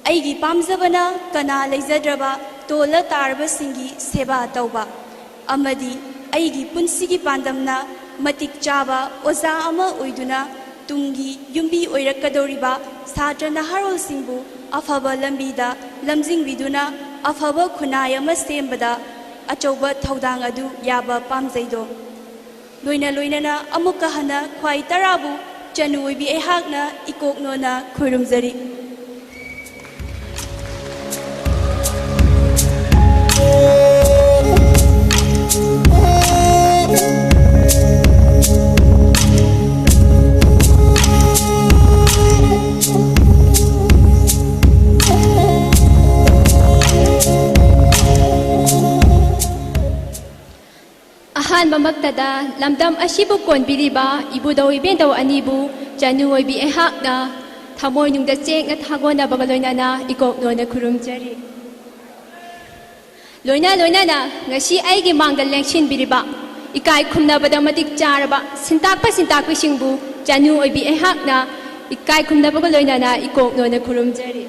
Speaker 2: ꯑꯩꯒꯤ ꯄꯥꯝꯖꯕꯅ ꯀꯅꯥ ꯂꯩꯖꯗ꯭ꯔꯕ ꯇꯣꯜꯂ ꯇꯥꯔꯕꯁꯤꯡꯒꯤ ꯁꯦꯕꯥ ꯇꯧꯕ ꯑꯃꯗꯤ ꯑꯩꯒꯤ ꯄꯨꯟꯁꯤꯒꯤ ꯄꯥꯟꯗꯝꯅ ꯃꯇꯤꯛ ꯆꯥꯕ ꯑꯣꯖꯥ ꯑꯃ ꯑꯣꯏꯗꯨꯅ ꯇꯨꯡꯒꯤ ꯌꯨꯝꯕꯤ ꯑꯣꯏꯔꯛꯀꯗꯧꯔꯤꯕ ꯁꯥꯇ꯭ꯔ ꯅꯍꯥꯔꯣꯜꯁꯤꯡꯕꯨ ꯑꯐꯕ ꯂꯝꯕꯤꯗ ꯂꯝꯖꯤꯡꯕꯤꯗꯨꯅ ꯑꯐꯕ ꯈꯨꯟꯅꯥꯏ ꯑꯃ ꯁꯦꯝꯕꯗ ꯑꯆꯧꯕ ꯊꯧꯗꯥꯡ ꯑꯗꯨ ꯌꯥꯕ ꯄꯥꯝꯖꯩꯗꯣ ꯂꯣꯏꯅꯅ ꯑꯃꯨꯛꯀ ꯍꯟꯅ ꯈ꯭ꯋꯥꯏ ꯇꯔꯥꯕꯨ ꯆꯅꯨ ꯑꯣꯏꯕꯤ ꯑꯩꯍꯥꯛꯅ ꯏꯀꯣꯛꯅꯣꯅ ꯈꯨꯔꯨꯝꯖꯔꯤ꯫
Speaker 10: ꯑꯍꯥꯟꯕꯃꯛꯇꯗ ꯂꯝꯗꯝ ꯑꯁꯤꯕꯨ ꯀꯣꯟꯕꯤꯔꯤꯕ ꯏꯕꯨꯙꯧ ꯏꯕꯦꯟꯗꯧ ꯑꯅꯤꯕꯨ ꯆꯅꯨ ꯑꯣꯏꯕꯤ ꯑꯩꯍꯥꯛꯅ ꯊꯃꯣꯏꯅꯨꯡꯗ ꯆꯦꯛꯅ ꯊꯥꯒꯣꯟꯅꯕꯒ ꯂꯣꯏꯅꯅ ꯏꯀꯣꯛꯅꯣꯅ ꯈꯨꯔꯨꯝꯖꯔꯤ꯫ ꯂꯣꯏꯅꯅ ꯉꯁꯤ ꯑꯩꯒꯤ ꯃꯥꯡꯗ ꯂꯦꯡꯁꯤꯟꯕꯤꯔꯤꯕ ꯏꯀꯥꯏ ꯈꯨꯝꯅꯕꯗ ꯃꯇꯤꯛ ꯆꯥꯔꯕ ꯁꯤꯟꯇꯥꯛꯄꯤꯁꯤꯡꯕꯨ ꯆꯅꯨ ꯑꯣꯏꯕꯤ ꯑꯩꯍꯥꯛꯅ ꯏꯀꯥꯏ ꯈꯨꯝꯅꯕꯒ ꯂꯣꯏꯅꯅ ꯏꯀꯣꯛꯅꯣꯅ ꯈꯨꯔꯨꯝꯖꯔꯤ꯫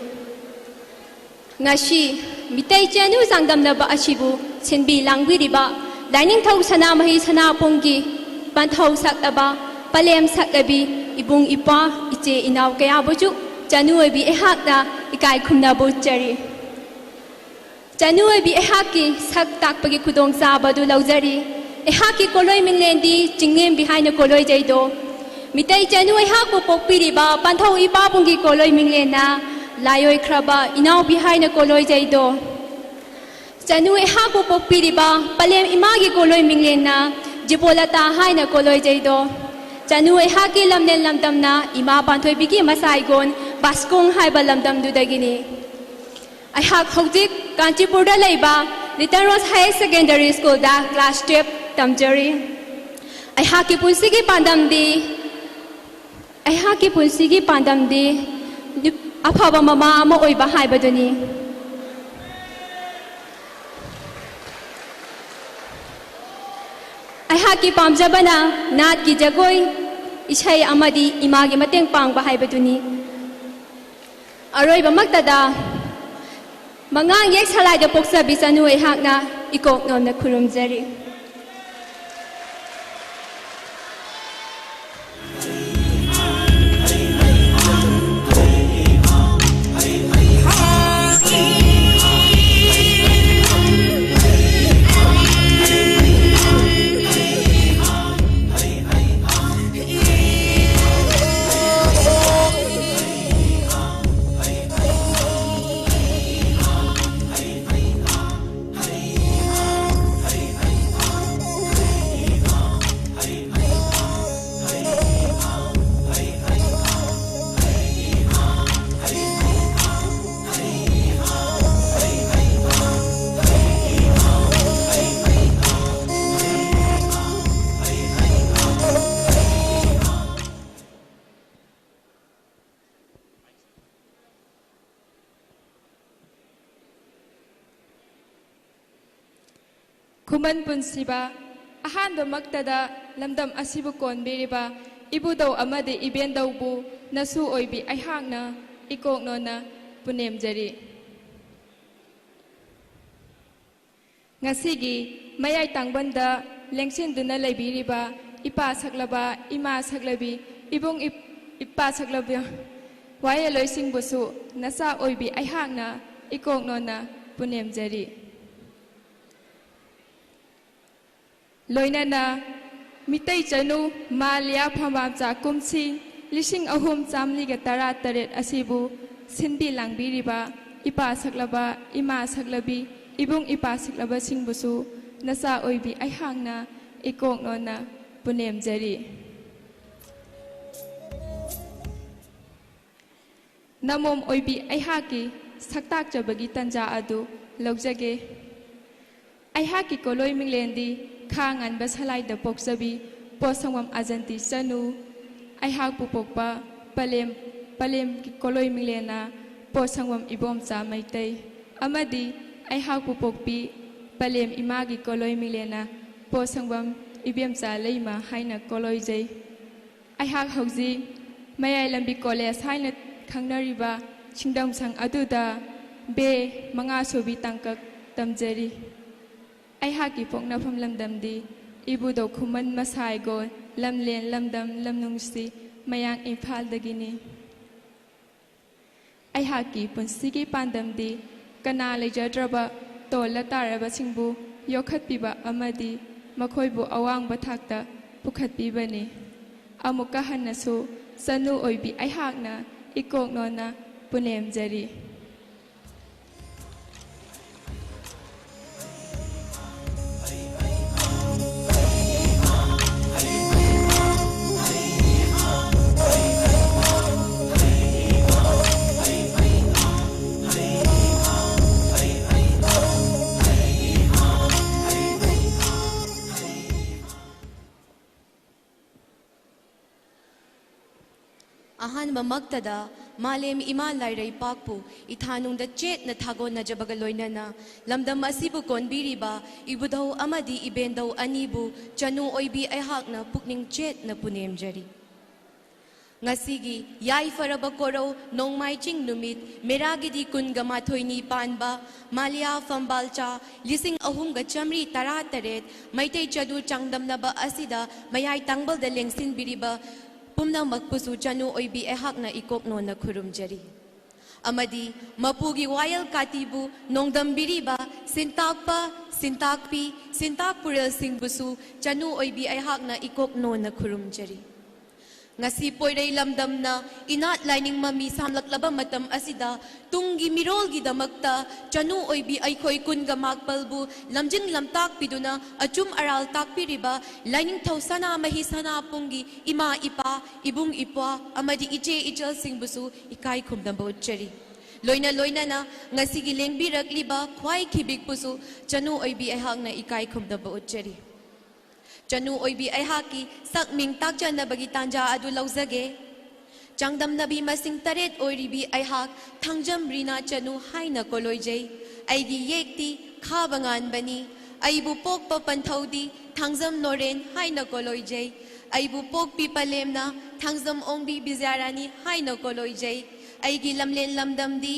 Speaker 10: ꯉꯁꯤ ꯃꯤꯇꯩ ꯆꯅꯨ ꯆꯥꯡꯗꯝꯅꯕ ꯑꯁꯤꯕꯨ ꯁꯤꯟꯕꯤ ꯂꯥꯡꯕꯤꯔꯤꯕ ꯂꯥꯏꯅꯤꯡꯊꯧ ꯁꯅꯥꯃꯍꯤ ꯁꯅꯥꯄꯨꯡꯒꯤ ꯄꯟꯊꯧ ꯁꯛꯂꯕ ꯄꯂꯦꯝ ꯁꯛꯂꯕꯤ ꯏꯕꯨꯡ ꯏꯄ꯭ꯋꯥ ꯏꯆꯦ ꯏꯅꯥꯎ ꯀꯌꯥꯕꯨꯁꯨ ꯆꯅꯨ ꯑꯣꯏꯕꯤ ꯑꯩꯍꯥꯛꯅ ꯏꯀꯥꯏ ꯈꯨꯝꯅꯕ ꯎꯠꯆꯔꯤ꯫ ꯆꯅꯨ ꯑꯣꯏꯕꯤ ꯑꯩꯍꯥꯛꯀꯤ ꯁꯛ ꯇꯥꯛꯄꯒꯤ ꯈꯨꯗꯣꯡꯆꯥꯕ ꯑꯗꯨ ꯂꯧꯖꯔꯤ꯫ ꯑꯩꯍꯥꯛꯀꯤ ꯀꯣꯂꯣꯏ ꯃꯤꯡꯂꯦꯟꯗꯤ ꯆꯤꯡꯂꯦꯝꯕꯤ ꯍꯥꯏꯅ ꯀꯣꯂꯣꯏꯖꯩꯗꯣ ꯃꯤꯇꯩ ꯆꯅꯨ ꯑꯩꯍꯥꯛꯄꯨ ꯄꯣꯛꯄꯤꯔꯤꯕ ꯄꯟꯊꯧ ꯏꯄꯥꯕꯨꯡꯒꯤ ꯀꯣꯂꯣꯏ ꯃꯤꯡꯂꯦꯟꯅ ꯂꯥꯏꯑꯣꯏꯈ꯭ꯔꯕ ꯏꯅꯥꯎꯕꯤ ꯍꯥꯏꯅ ꯀꯣꯂꯣꯏꯖꯩꯗꯣ ꯆꯅꯨ ꯑꯩꯍꯥꯛꯄꯨ ꯄꯣꯛꯄꯤꯔꯤꯕ ꯄꯂꯦꯝ ꯏꯃꯥꯒꯤ ꯀꯣꯂꯣꯏ ꯃꯤꯡꯂꯦꯟꯅ ꯖꯤꯕꯣꯂꯇꯥ ꯍꯥꯏꯅ ꯀꯣꯂꯣꯏꯖꯩꯗꯣ ꯆꯅꯨ ꯑꯩꯍꯥꯛꯀꯤ ꯂꯝꯂꯦꯟ ꯂꯝꯗꯝꯅ ꯏꯃꯥ ꯄꯥꯟꯊꯣꯏꯕꯤꯒꯤ ꯃꯁꯥꯏꯒꯣꯟ ꯕꯥꯁꯀꯣꯡ ꯍꯥꯏꯕ ꯂꯝꯗꯝꯗꯨꯗꯒꯤꯅꯤ꯫ ꯑꯩꯍꯥꯛ ꯍꯧꯖꯤꯛ ꯀꯥꯟꯆꯤꯄꯨꯔꯗ ꯂꯩꯕ ꯂꯤꯇꯜ ꯔꯣꯖ ꯍꯥꯌꯔ ꯁꯦꯀꯦꯟꯗꯔꯤ ꯁ꯭ꯀꯨꯜꯗ ꯀ꯭ꯂꯥꯁ 12 ꯇꯝꯖꯔꯤ꯫ ꯑꯩꯍꯥꯛꯀꯤ ꯄꯨꯟꯁꯤꯒꯤ ꯄꯥꯟꯗꯝꯗꯤ ꯑꯐꯕ ꯃꯃꯥ ꯑꯃ ꯑꯣꯏꯕ ꯍꯥꯏꯕꯗꯨꯅꯤ꯫ ꯑꯩꯍꯥꯛꯀꯤ ꯄꯥꯝꯖꯕꯅ ꯅꯥꯠꯀꯤ ꯖꯒꯣꯏ ꯏꯁꯩ ꯑꯃꯗꯤ ꯏꯃꯥꯒꯤ ꯃꯇꯦꯡ ꯄꯥꯡꯕ ꯍꯥꯏꯕꯗꯨꯅꯤ꯫ ꯑꯔꯣꯏꯕꯃꯛꯇꯗ ꯃꯉꯥꯡ ꯌꯦꯛ ꯁꯂꯥꯏꯗ ꯄꯣꯛꯆꯕꯤ ꯆꯅꯨ ꯑꯩꯍꯥꯛꯅ ꯏꯀꯣꯛꯅꯣꯅ ꯈꯨꯔꯨꯝꯖꯔꯤ꯫
Speaker 7: खुमन पुनसिबा अहानबमक्तदा लमदम असिबु कोनबिरिबा इबुदौ अमदे इबेंदौबु नसु ओइबि अहाकना इकोकनोना पुनेमजरी ngasi mayai tangbanda lengsin-duna laibiriba ipa saklaba ima saklabi ibung ipa saklabi waya loisingbusu nasa oibi aihakna ikoknona punemjari loinana mitai chanu malia phamamcha kumsi lising ahum chamli ga tara taret asibu sinbi langbiriba ipa saklaba ima saklabi ibung ipasiklaba singbusu nasa oibi aihangna ikoknona punemjari namom oibi aihaki saktak jabagi tanja adu logjage aihaki koloi minglendi khangan basalai da poksabi posangwam ajanti sanu aihak pupokpa palem ki koloi minglena posangwam ibom cha maitai amadi aihak pupokpi palem imagi koloi milena posangwam ibem cha leima haina koloi jai aihak hauji mayai lambi college haina khangnariba chingdam sang aduda be manga sobi tangkak tamjari aihak ki pokna pham lamdamdi ibudo khuman masai go lamlen lamdam lamnungsi mayang imphal dagini aihak ki punsigi pandamdi kana lejadraba tola taraba singbu yokhatpiba amadi makhoibu awangba thakta pukhatpibani amuka hannasu sanu oibi aihakna ikoknona punemjari
Speaker 11: अहानबमक्तदा मालेम इमा लाइरै पाकपु इथानुंगदा चेतना थागोन नजबगा लोइनना लमदम असिबु कोनबिरिबा इबुदौ अमदि इबेंदौ अनिबु चनु ओइबि अहाकना पुकनिंग चेतना पुनेमजरी ngasi yai faraba koro nongmai ching numit meragidi kunga mathoini panba malia fambalcha lising ahum ga chamri tara taret maitei chadu changdamnaba asida mayai tangbal da lengsin biriba pumna makpusu chanu oibi ehakna ikoknona khurumjari amadi mapugi wayal katibu nongdam biriba sintakpi sintakpurel singbusu chanu oibi ehakna ikoknona khurumjari ngasi poirei lamdamna inat lining mami samlaklaba matam asida tungi mirolgi damakta chanu oibi aikhoi kunga makpalbu lamjing lamtak piduna achum aral takpiriba lining thausana mahi sana pungi ima ipa ibung ipwa amadi iche ichal singbusu ikai khumdamba uchari loina na ngasi gi lengbi rakliba khwai khibik pusu chanu oibi aihakna ikai khumdamba uchari chanu oibi aihaki sakming takjana bagi tanja adu lauzage changdam nabi masing taret oiribi aihak thangjam rina chanu haina koloijai aigi yekti khabangan bani aibu pokpa panthaudi thangjam noren haina koloijai aibu pokpi palemna thangjam ongbi bizyarani haina koloijai aigi lamlen lamdamdi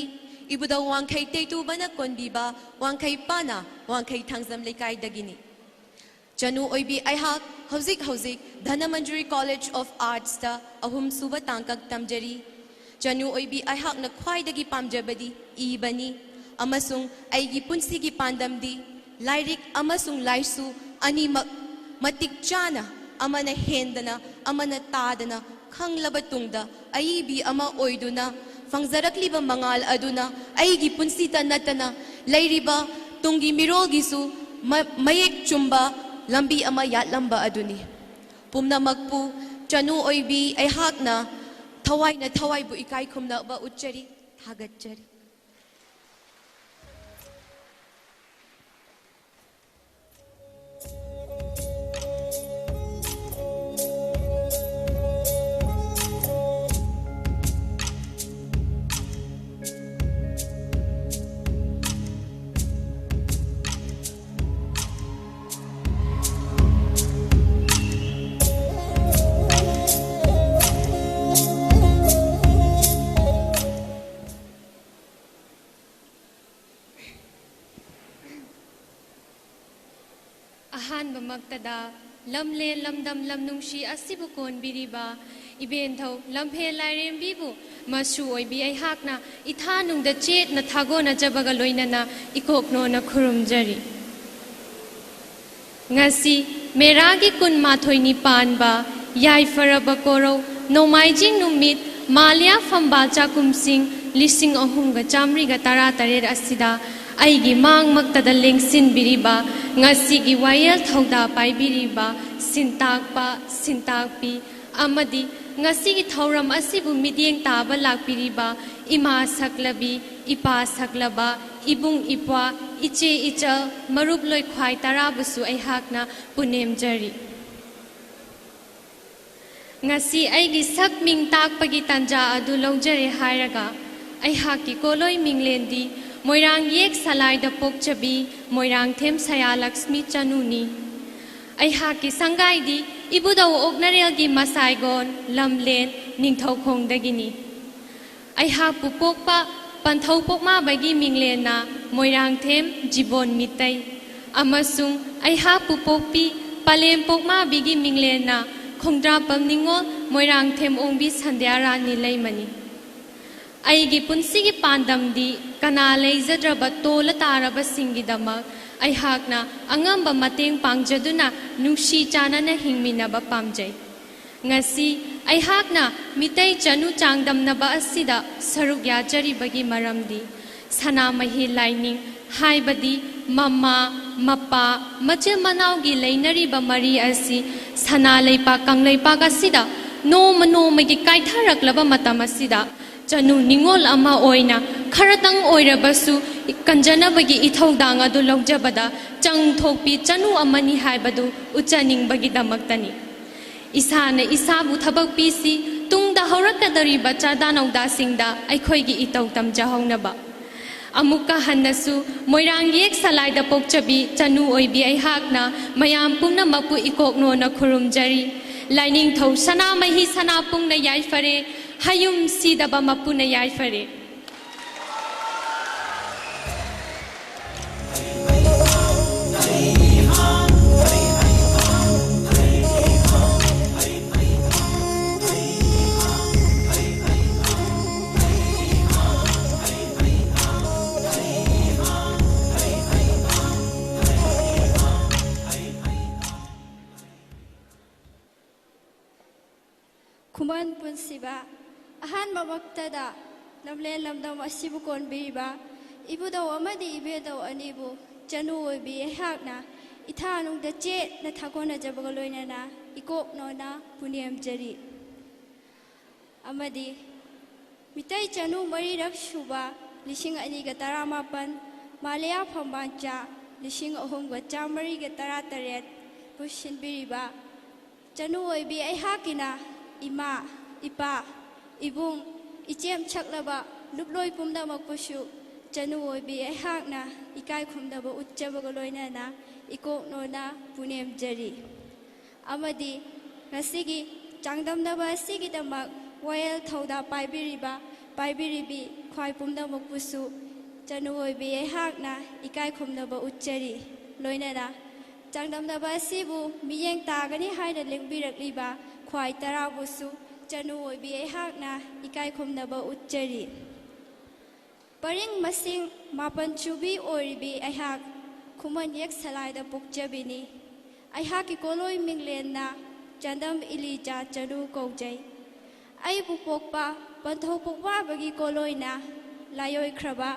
Speaker 11: ibuda wangkhai teitu bana konbiba wangkhai pana wangkhai thangjam lekai dagini chanu oibi aihak hauzik Dhanamanjari College of Arts ta ahum suba tangkak tamjari chanu oibi aihak na khwaidagi pamjabadi ibani amasung aigi punsigi pandamdi lairik amasung laisu ani matik chana amana hendana amana tadana khanglaba tungda aibi ama oiduna fangzarakliba mangal aduna aigi punsita natana lairiba tungi mirolgisu mayek chumba lambi ama yatlamba aduni pumna magpu chanu oibi aihakna thawai bu ikai khumna ba uchari thagachari
Speaker 10: ꯑꯍꯥꯟꯕꯃꯛꯇꯗ ꯂꯝꯂꯦꯟ ꯂꯝꯗꯝ ꯂꯝꯅꯨꯡꯁꯤ ꯑꯁꯤꯕꯨ ꯀꯣꯟꯕꯤꯔꯤꯕ ꯏꯕꯦꯟꯊꯧ ꯂꯝꯐꯦꯜ ꯂꯥꯏꯔꯦꯝꯕꯤꯕꯨ ꯃꯁꯨ ꯑꯣꯏꯕꯤ ꯑꯩꯍꯥꯛꯅ ꯏꯊꯥꯅꯨꯡꯗ ꯆꯦꯠꯅ ꯊꯥꯒꯣꯟꯅꯖꯕꯒ ꯂꯣꯏꯅꯅ ꯏꯀꯣꯛꯅꯣꯅ ꯈꯨꯔꯨꯝꯖꯔꯤ꯫ ꯉꯁꯤ ꯃꯦꯔꯥꯒꯤ 22ꯅꯤ ꯄꯥꯟꯕ ꯌꯥꯏꯐꯔꯕ ꯀꯣꯔꯧ ꯅꯣꯡꯃꯥꯏꯖꯤꯡ ꯅꯨꯃꯤꯠ ꯃꯥꯂꯤꯌꯥ ꯐꯝꯕꯥꯜ ꯆꯥꯛꯈꯨꯝꯁꯤꯡ 3,318 ꯑꯁꯤꯗ ꯑꯩꯒꯤ ꯃꯥꯡꯃꯛꯇꯗ ꯂꯦꯡꯁꯤꯟꯕꯤꯔꯤꯕ ꯉꯁꯤꯒꯤ ꯋꯥꯌꯦꯜ ꯊꯧꯗꯥ ꯄꯥꯏꯕꯤꯔꯤꯕ ꯁꯤꯟꯇꯥꯛꯄ ꯁꯤꯟꯇꯥꯛꯄꯤ ꯑꯃꯗꯤ ngasi thauram asibu midyeng taba lakpiriba ima saklabi ipa saklaba ibung ipwa iche icha marup loi khwai tarabusu aihakna punem jari ngasi aigi sak ming takpagi tanja adu lojare hairaga aihaki koloi minglendi moirang yek salai da pokchabi moirang them saya lakshmi chanuni aihaki sangai di Ibudaw ognarel gi masaigon lamlen ningthau khongdagini aiha pupokpa panthau pokma bagi minglena moirang them jibon mitai amasung aiha pupokpi palem pokma bigi minglena khongdra pamningol moirang them ongbi sandyara ni leimani aigi punsigi pandamdi kana leijadraba tola taraba singidamak aihakna angamba mateng pangjaduna nungsi chanana hingminaba pamjai ngasi aihakna mitai chanu changdamnaba asida saruk yajari bagi maramdi sana mahi lining haibadi mama mapa machil manaugi leinari ba mari asi sana leipa kangleipa gasida no mano magi kaitharaklaba matam asida chanu ningol ama oina kharatang oirabasu kanjana bagi ithaudang adu logjabada changthokpi chanu amani haibadu uchaning bagi damaktani isana isabu thabak pisi tungda horakadari bachada nauda singda aikhoigi itau tamjahaunaba amuka hannasu moirang yek salai da pokchabi chanu oibi aihakna mayam pumna mapu ikokno na khurumjari lining thau sana mahi sana pungna yaifare hayum sidaba mapuna yaifare
Speaker 2: Kuman punsiba ahan mabaktada lamlen lamdam asibu konbiba ibudaw amadi ibedaw anibu chanu oibi hakna ithanung da che na thakona jabagaloina na ikop nona puniam jari amadi mitai chanu mari rakshuba lishing ani ga taramapan malaya phambancha lishing ahom ga chamari ga tarataret pushin biriba chanu oibi ai hakina ima ipa ibung ichem chaklaba luploi pumda makpushu chanu oibi aihakna ikai khumdaba utchabaga loinana ikok nona punem jari amadi ngasigi changdamnaba sigi damak wayel thauda paibiribi khwai pumda makpusu chanu oibi aihakna ikai khumdaba utchari loinana changdamnaba sibu miyeng tagani haina lengbirakliba khwai tarabusu chanu oibi aihakna ikai khumnaba utchari paring masing mapan chubi oribi aihak khuman yek salai da pukjabini aihak ki koloi minglenna chandam ilija chanu kogjai ai pupokpa panthau pokwa bagi koloina layoi khraba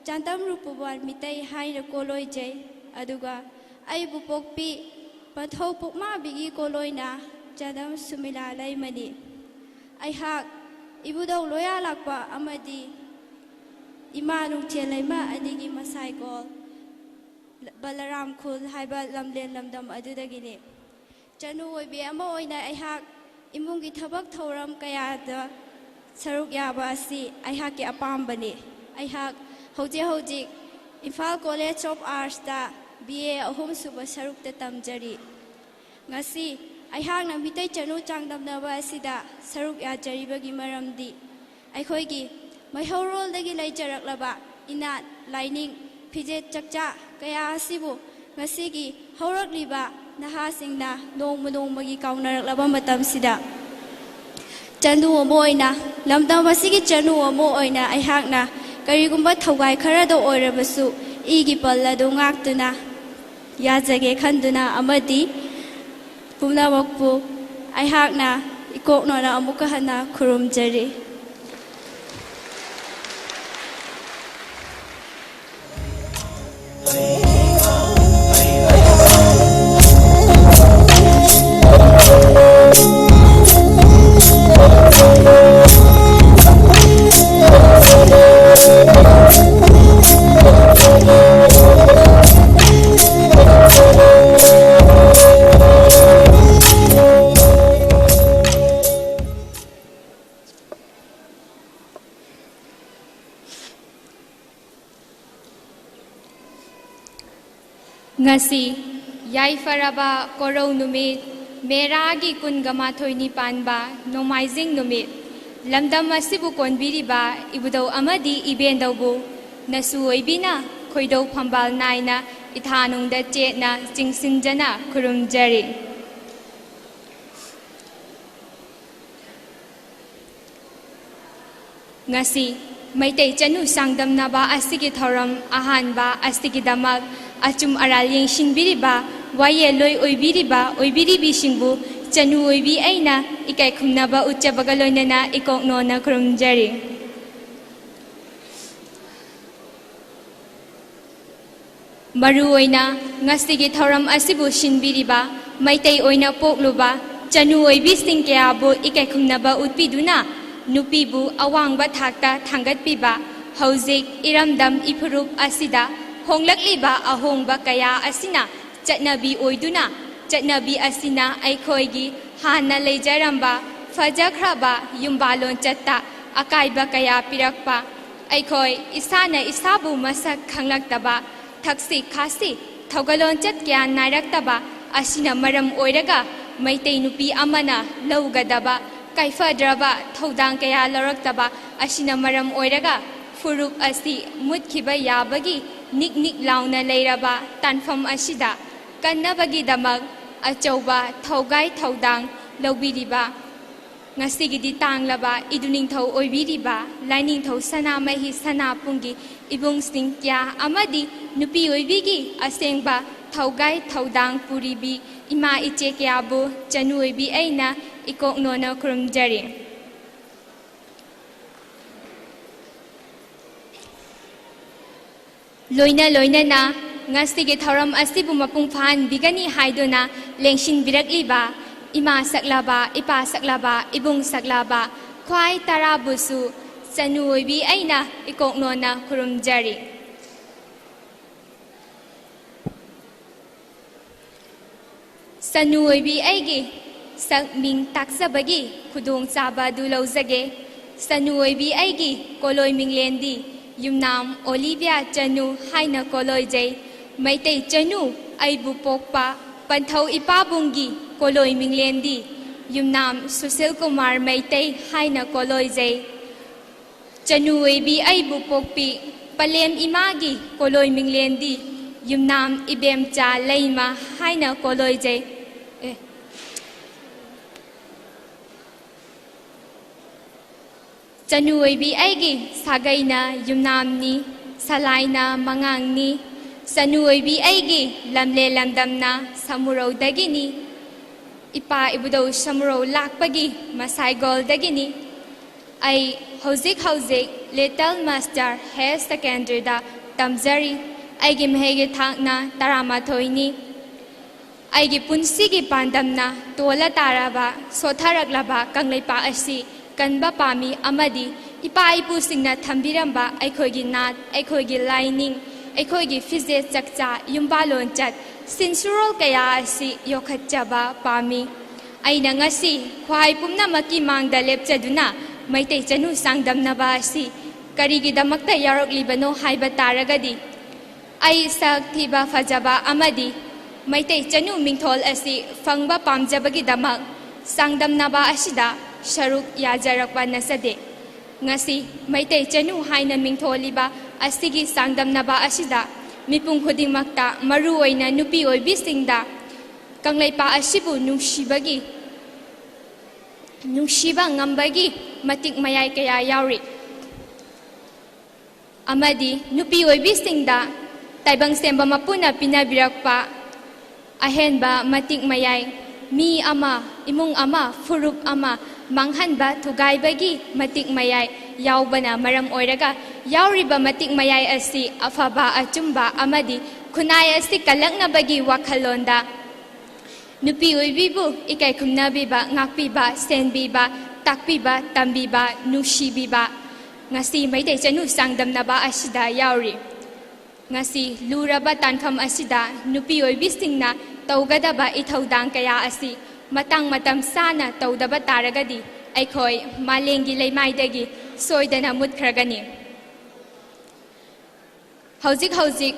Speaker 2: chandam rupuban mitai haina koloi jai aduga ai pupokpi panthau pokma bigi koloina Jadam sumila laimani aihak ibudaw loya lakpa amadi imanu chelema adigi masai gol balaram khul haiba lamlen lamdam adudagini chanu oibi ama oina aihak imungi thabak thoram kaya da saruk yaba asi aihak ki apambani aihak hoji Imphal College of Arts da BA ahum suba saruk ta tamjari ngasi aihakna mitai chanu changdamnaba asida saruk ya jaribagi maramdi aikhoigi maihorol dagi laijaraklaba inat lining phije chakcha kaya asibu ꯉꯁꯤꯒꯤ ꯍꯧꯔꯛꯂꯤꯕ ꯅꯍꯥꯁꯤꯡꯅ ꯅꯣꯡꯃ ꯅꯣꯡꯃꯒꯤ ꯀꯥꯎꯅꯔꯛꯂꯕ ꯃꯇꯝꯁꯤꯗ ꯆꯅꯨ ꯑꯃ ꯑꯣꯏꯅ ꯂꯝꯗꯝ ꯑꯁꯤꯒꯤ ꯆꯅꯨ ꯑꯃ ꯑꯣꯏꯅ ꯑꯩꯍꯥꯛꯅ ꯀꯔꯤꯒꯨꯝꯕ ꯊꯧꯒꯥꯏ ꯈꯔꯗ ꯑꯣꯏꯔꯕꯁꯨ ꯏꯒꯤ ꯄꯜ ꯑꯗꯨ ꯉꯥꯛꯇꯨꯅ ꯌꯥꯖꯒꯦ ꯈꯟꯗꯨꯅ ꯑꯃꯗꯤ ꯄꯨꯝꯅꯃꯛꯄꯨ ꯑꯩꯍꯥꯛꯅ ꯏꯀꯣꯛꯅꯣꯅ ꯑꯃꯨꯛꯀ ꯍꯟꯅ ꯈꯨꯔꯨꯝꯖꯔꯤ
Speaker 10: ngasi yaifaraba korau numit meragi kungamathoi panba nomaijing numit lamdam asibu konbiriba ibudau amadi ibendaubu nasu oibina khoidau phambal naina ithanungda chetna chingsinjana khurumjari ngasi maitai chanu sangdamnaba asigi thoram ahanba asigi damak achum aral yengshinbiriba waye loi oibiriba oibiribi singbu chanu oibi aina ikai khumnaba uchabaga loinana ikoknona khurumjari maru oina ngasigi thoram asibu shinbiriba maitai oina pokluba chanu oibi singkyabu ikai khumnaba utpiduna nupibu awangba thakta thangatpiba hauzik iramdam ipurup asida honglakliba ahongba kaya asina chatnabi oiduna chatnabi asina aikhoigi hana leijaramba fajakraba yumbalon chatta akaiba kaya pirakpa aikhoi isana isabu masak khanglaktaba thaksi khasi thogalon chat kya naraktaba asina maram oiraga maitai nupi amana laugadaba kaifadraba thodang kaya laraktaba asina maram oiraga furup asi mutkhiba yabagi nik nik launa leiraba tanfam asida kannabagi damak achauba thogai thodang lobiriba ngasigidi tanglaba iduningthau oibiriba lainingthau sanamahi sanapungi ibung singkya amadi nupi oibigi asengba thogai thodang puribi ima iche kyabu chanu oibi aina ikoknona khurumjari loina loina na ngasigi thoram asibu mapung phan bigani haidona lengshin birakliba ima saklaba ipa saklaba ibung saklaba khwai tarabusu chanu oibi aina ikoknona khurumjari chanu oibi aigi sak ming taksabagi khudong chaba du laujage chanu oibi aigi koloi minglendi yumnam Olivia Chanu haina koloi jai maitai chanu aibu pokpa panthau ipabungi koloi minglendi yumnam Susil Kumar maitai haina koloi jai chanu oibi aibu pokpi palem imagi koloi minglendi yumnam Ibemcha Leima haina koloi jai chanu oibi aigi sagaina yumnamni salaina mangangni chanu oibi aigi lamle lamdamna samurau dagini ipa ibudau samurau lakpagi masaigol dagini ai hauzik little master hair secondary da tamjari aigi mhege thakna taramathoini aigi punsigi pandamna tola taraba sotharaklaba kanglaipa asi kanba pami amadi ipa ipu singna thambiramba aikhogi nat aikhogi lining aikhogi fize chakcha yumbalon chat sinsurol kaya asi yokhachaba pami aina ngasi khwai pumna maki mangda lepchaduna maitai chanu sangdamnaba asi karigi damakta yaroklibano haiba taragadi ai sak thiba fajaba amadi maitai chanu mingthol asi fangba pamjabagi damak sangdamnaba asida sharuk yajarakpa nasade ngasi maitai chanu haina mingtholiba asigi sangdamnaba asida
Speaker 7: ꯃꯤꯄꯨꯝ ꯈꯨꯗꯤꯡꯃꯛꯇ ꯃꯔꯨꯑꯣꯏꯅ ꯅꯨꯄꯤ ꯑꯣꯏꯕꯤꯁꯤꯡꯗ ꯀꯪꯂꯩꯄꯥꯛ ꯑꯁꯤꯕꯨ ꯅꯨꯡꯁꯤꯕ ꯉꯝꯕꯒꯤ ꯃꯇꯤꯛ ꯃꯌꯥꯏ ꯀꯌꯥ ꯌꯥꯎꯔꯤ ꯑꯃꯗꯤ ꯅꯨꯄꯤ ꯑꯣꯏꯕꯤꯁꯤꯡꯗ ꯇꯥꯏꯕꯪ ꯁꯦꯝꯕ ꯃꯄꯨꯅ ꯄꯤꯅꯕꯤꯔꯛꯄ ꯑꯍꯦꯟꯕ ꯃꯇꯤꯛ ꯃꯌꯥꯏ ꯃꯤ ꯑꯃ ꯏꯃꯨꯡ ꯑꯃ ꯐꯨꯔꯨꯞ ꯑꯃ ꯃꯥꯡꯍꯟꯕ ꯊꯨꯒꯥꯏꯕꯒꯤ ꯃꯇꯤꯛ ꯃꯌꯥꯏ ꯌꯥꯎꯕꯅ ꯃꯔꯝ ꯑꯣꯏꯔꯒ ꯌꯥꯎꯔꯤꯕ ꯃꯇꯤꯛ ꯃꯌꯥꯏ ꯑꯁꯤ ꯑꯐꯕ ꯑꯆꯨꯝꯕ ꯑꯃꯗꯤ ꯈꯨꯟꯅꯥꯏ ꯑꯁꯤ ꯀꯜꯂꯛꯅꯕꯒꯤ ꯋꯥꯈꯜꯂꯣꯟꯗ ꯅꯨꯄꯤ ꯑꯣꯏꯕꯤꯕꯨ ꯏꯀꯥꯏ ꯈꯨꯝꯅꯕꯤꯕ ꯉꯥꯛꯄꯤꯕ ꯁꯦꯟꯕꯤꯕ ꯇꯥꯛꯄꯤꯕ ꯇꯝꯕꯤꯕ ꯅꯨꯡꯁꯤꯕꯤꯕ ngasi maitai chanu sangdamnaba asida yauri ngasi luraba tankham asida nupi oibisingna tawgadaba ithaudang kaya asi matang matam sana tawdaba taragadi aikhoi malengi leimaidagi soidana mutkragani hauzik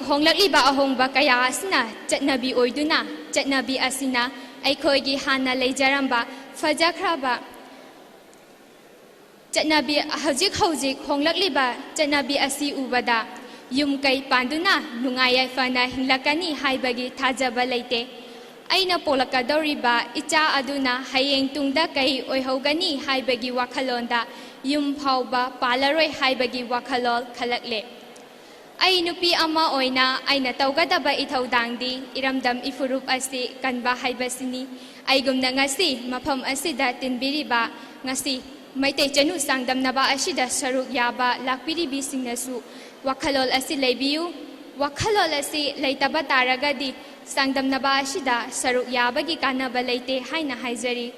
Speaker 7: honglakliba ahongba kaya asina chatnabi oiduna chatnabi asina aikhoi gi hana leijaramba fajakraba Chatnabi hauzik honglakliba chatnabi asi ubada yum kai panduna nungayai fana hinglakani haibagi thajaba leite aina polakadoriba icha aduna hayeng tungda kai oihogani haibagi wakhalonda yum phauba palaroi haibagi wakhalol khalakle ai nupi ama oina aina tawgadaba ithaudangdi iramdam ifurup asi kanba haibasini aigumna ngasi mafam asida tinbiriba ngasi Maitai chanu sangdamnaba asida saruk yaba lakpiribi singnasu wakhalol asi leibiu wakhalol asi leitaba taragadi sangdamnaba asida saruk yabagi kanaba leite haina haijari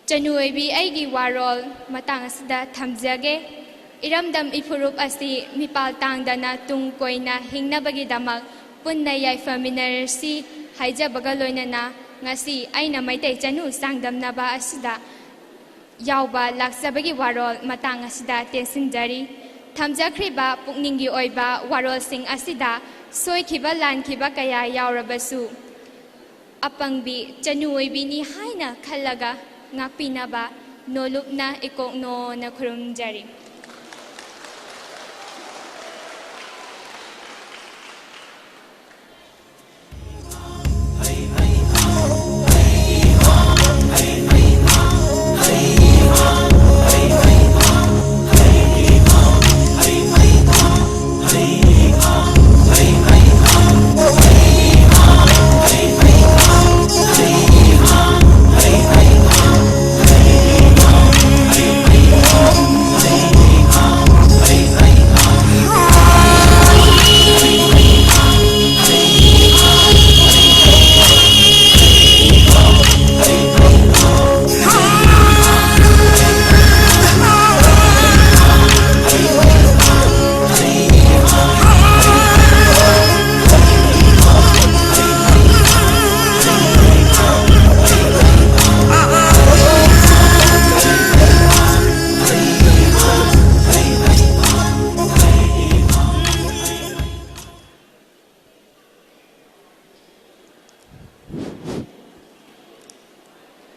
Speaker 7: chanu oibi aigi warol matang asida thamjage iramdam ifurup asi mipal tangdana tung koina hingnabagi damak punna yaifaminarsi haijabaga loinana ngasi aina maitai chanu sangdamnaba asida Yauba laksabagi warol matang asida tensinjari thamjakriba pukningi oiba warol sing asida soikhiba lankhiba kaya yaurabasu apangbi chanu oibini haina khallaga ngakpinaba nolupna ikokno na khurumjari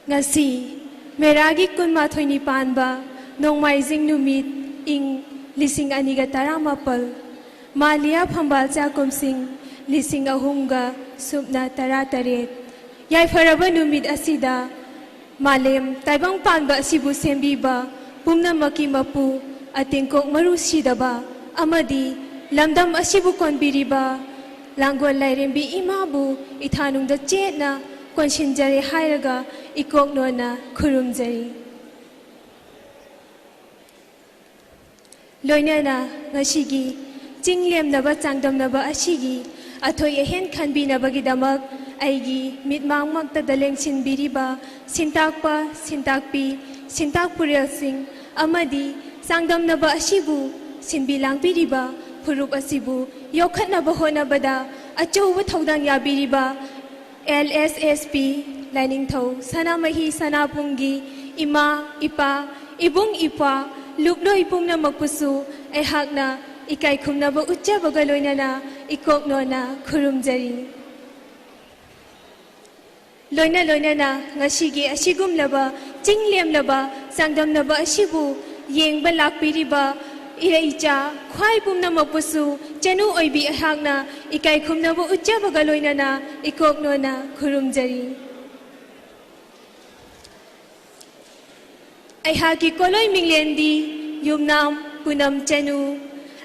Speaker 9: Ngasi meragi kunma thoini panba nongmaijing numit ing lising aniga taramapal malia phambal chakum sing lising ahumga subna tarataret yai faraba numit asida malem taibang panba asibu sembiba pumna maki mapu atingkok maru sidaba amadi lamdam asibu konbiriba langol lairembi imabu ithanungda chetna Konshinjari hairaga ikoknona khurumjari loinana ngasigi chinglemnaba changdamnaba asigi athoi ehen khanbinabagi damak aigi mitmangmakta dalengchin biriba sintakpa sintakpi sintakpurel sing amadi changdamnaba asibu sinbilang biriba furup asibu yokhatnaba honabada achouba thodang yabiriba LSSP Lining Thau Sanamahi Sanapungi Ima Ipa Ibung Ipa Lukno Ipungna Makpusu Ehakna Ikai Kumnaba Ucha Bagaloinana Ikoknona Kurumjari Loina Loinana Ngashigi Ashigum Laba Jingliam Laba Sangdam Naba Ashibu Yeng Balak Piriba ꯏꯔꯩꯆꯥ ꯈ꯭ꯋꯥꯏ ꯄꯨꯝꯅꯃꯛꯄꯨꯁꯨ ꯆꯅꯨ ꯑꯣꯏꯕꯤ ꯑꯩꯍꯥꯛꯅ ꯏꯀꯥꯏ ꯈꯨꯝꯅꯕ ꯎꯠꯆꯕꯒ ꯂꯣꯏꯅꯅ ꯏꯀꯣꯛꯅꯣꯅ ꯈꯨꯔꯨꯝꯖꯔꯤ ꯑꯩꯍꯥꯛꯀꯤ ꯀꯣꯂꯣꯏ ꯃꯤꯡꯂꯦꯟꯗꯤ ꯌꯨꯝꯅꯥꯝ ꯄꯨꯅꯝ ꯆꯅꯨ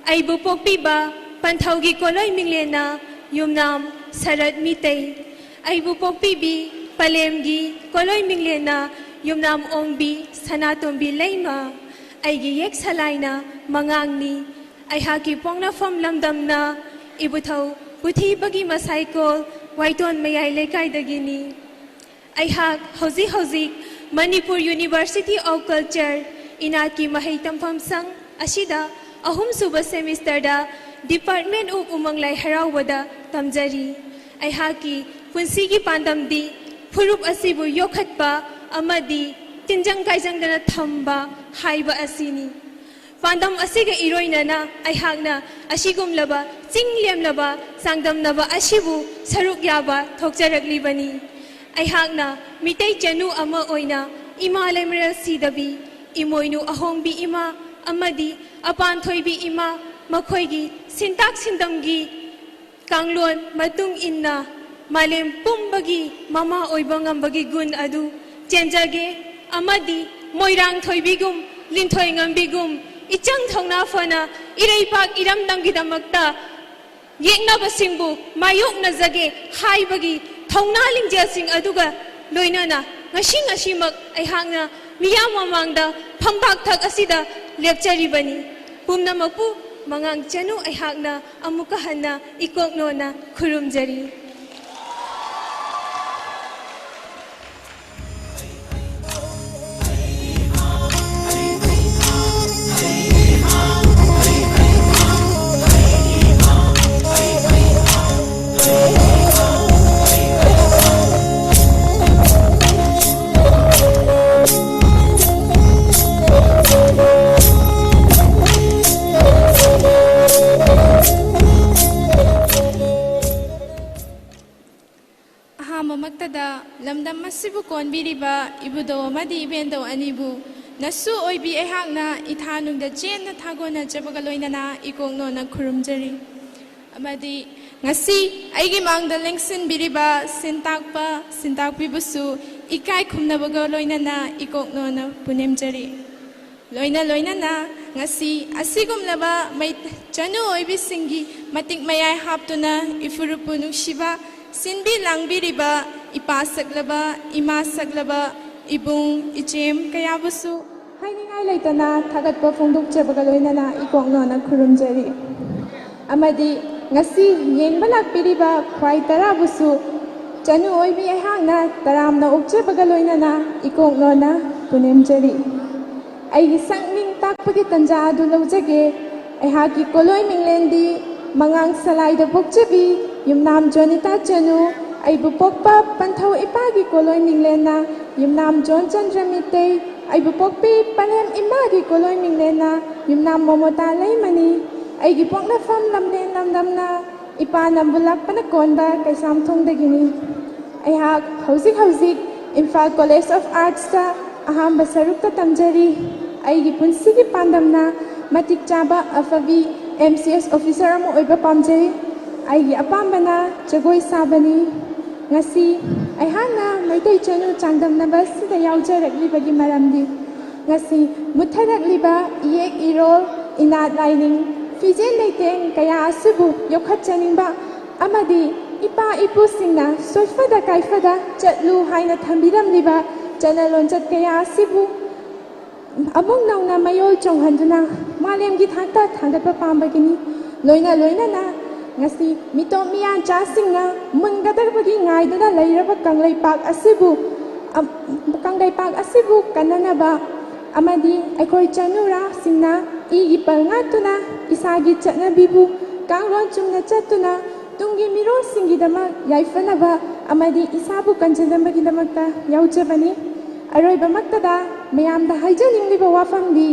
Speaker 9: ꯑꯩꯕꯨ ꯄꯣꯛꯄꯤꯕ ꯄꯟꯊꯧꯒꯤ ꯀꯣꯂꯣꯏ ꯃꯤꯡꯂꯦꯟꯅ ꯌꯨꯝꯅꯥꯝ ꯁꯔꯠ ꯃꯤꯇꯩ ꯑꯩꯕꯨ ꯄꯣꯛꯄꯤꯕꯤ ꯄꯂꯦꯝꯒꯤ ꯀꯣꯂꯣꯏ ꯃꯤꯡꯂꯦꯟꯅ ꯌꯨꯝꯅꯥꯝ ꯑꯣꯡꯕꯤ ꯁꯅꯥꯇꯣꯝꯕꯤ ꯂꯩꯃ ꯑꯩꯒꯤ ꯌꯦꯛ ꯁꯂꯥꯏꯅ ꯃꯉꯥꯡꯅꯤ ꯑꯩꯍꯥꯛꯀꯤ ꯄꯣꯛꯅꯐꯝ ꯂꯝꯗꯝꯅ ꯏꯕꯨꯊꯧ ꯄꯨꯊꯤꯕꯒꯤ ꯃꯁꯥꯏꯀꯣꯜ ꯋꯥꯏꯇꯣꯟ ꯃꯌꯥꯏ ꯂꯩꯀꯥꯏꯗꯒꯤꯅꯤ ꯑꯩꯍꯥꯛ ꯍꯧꯖꯤꯛ ꯃꯅꯤꯄꯨꯔ ꯌꯨꯅꯤꯚꯔꯁꯤꯇꯤ ꯑꯣꯐ ꯀꯜꯆꯔ ꯏꯅꯥꯠꯀꯤ ꯃꯍꯩ ꯇꯝꯐꯝ ꯁꯪ ꯑꯁꯤꯗ ꯑꯍꯨꯝꯁꯨꯕ ꯁꯦꯃꯤꯁꯇꯔꯗ ꯗꯤꯄꯥꯔꯠꯃꯦꯟ ꯑꯣꯐ ꯎꯃꯪ ꯂꯥꯏ ꯍꯔꯥꯎꯕꯗ ꯇꯝꯖꯔꯤ ꯑꯩꯍꯥꯛꯀꯤ ꯄꯨꯟꯁꯤꯒꯤ ꯄꯥꯟꯗꯝꯗꯤ ꯐꯨꯔꯨꯞ ꯑꯁꯤꯕꯨ ꯌꯣꯛꯈꯠꯄ ꯑꯃꯗꯤ ꯇꯤꯟꯖꯪ ꯀꯥꯏꯖꯪꯗꯅ ꯊꯝꯕ ꯍꯥꯏꯕ ꯑꯁꯤꯅꯤ ꯄꯥꯟꯗꯝ ꯑꯁꯤꯒ ꯏꯔꯣꯏꯅꯅ ꯑꯩꯍꯥꯛꯅ ꯑꯁꯤꯒꯨꯝꯂꯕ ꯆꯤꯡ ꯂꯦꯝꯂꯕ ꯆꯥꯡꯗꯝꯅꯕ ꯑꯁꯤꯕꯨ ꯁꯔꯨꯛ ꯌꯥꯕ ꯊꯣꯛꯆꯔꯛꯂꯤꯕꯅꯤ ꯑꯩꯍꯥꯛꯅ ꯃꯤꯇꯩ ꯆꯅꯨ ꯑꯃ ꯑꯣꯏꯅ ꯏꯃꯥ ꯂꯩꯃꯔꯦꯜ ꯁꯤꯗꯕꯤ ꯏꯃꯣꯏꯅꯨ ꯑꯍꯣꯡꯕꯤ ꯏꯃꯥ ꯑꯃꯗꯤ ꯑꯄꯥꯟꯊꯣꯏꯕꯤ ꯏꯃꯥ ꯃꯈꯣꯏꯒꯤ ꯁꯤꯟꯇꯥꯛ ꯁꯤꯟꯇꯝꯒꯤ ꯀꯥꯡꯂꯣꯟ ꯃꯇꯨꯡ ꯏꯟꯅ ꯃꯥꯂꯦꯝ ꯄꯨꯝꯕꯒꯤ ꯃꯃꯥ ꯑꯣꯏꯕ ꯉꯝꯕꯒꯤ ꯒꯨꯟ ꯑꯗꯨ ꯆꯦꯟꯖꯒꯦ ꯑꯃꯗꯤ ꯃꯣꯏꯔꯥꯡ ꯊꯣꯏꯕꯤꯒꯨꯝ ꯂꯤꯟꯊꯣꯏ ꯉꯝꯕꯤꯒꯨꯝ इचंग थौना फना इरैपाक इरमदंगीदमक्ता येंगनबसिंगबु मायोक्नजगे हाइबगी थौना लिंजेलसिंग अदुगा लोइनना ngasi ngasimak aihangna miyam mamangda phambak thak asida lepchariबनी pumnamakpu mangang chanu aihakna amuka hanna ikoknona khurumjari
Speaker 7: lamdam masibu konbiriba ibudo madi ibendo anibu nasu oibi ehakna ithanungda chenna thagona jabaga loinana ikongno na khurumjari amadi ngasi aigi mangda lengsin biriba sintakpi busu ikai khumnabaga loinana ikongno na punemjari loinana ngasi asigumlaba mai chanu oibi singi matik mayai haptuna ifurupu nungshiba sinbi langbiriba ipa saklaba ima saklaba ibung ichem kayabusu hainingai leitana thagatpa phongduk chebaga loinana ikongno na khurumjari amadi ngasi yengba lakpiriba khwai tarabusu chanu oibi ehangna taramna ukchebaga loinana ikongno na punemjari aigi sangning takpagi tanja adu lawjage ehaki koloi minglendi mangang salai da bokchebi yumnam jonita chanu aibu pokpa panthau ipagi koloi minglena yumnam jon chandra mitei aibu pokpi palem imagi koloi minglena yumnam momota leimani aigi pokna fam lamden lamdamna ipa nambulak pana konda kaisam thongdagini aihak hauzik Imphal College of Arts ta ahamba sarukta tamjari aigi punsigi pandamna matik chaba afabi MCS officer amu oiba pamjari aigi apambana jagoi sabani ngasi aihana maitai chanu changdamnaba sida yaujaraklibagi maramdi ngasi mutharakliba yek irol inat lining fijen leiteng kaya asibu yokhatchaningba amadi ipa ipusingna soifada kaifada chatlu haina thambiramliba chanalonjat kaya asibu among nauna mayol chonghanduna malemgi thakta thangatpa pambagini loina na ngasi mitom miyan chasingna mungadarbagi ngaiduna leiraba kanglaipak asibu kananaba amadi aikoi chanura singna igi palngatuna isagi chatnabibu kanglon chumna chatuna tungi miro singidamak yaifanaba amadi isabu kanjandambagidamakta yaujabani aroibamaktada mayamda haijaningliba wafamdi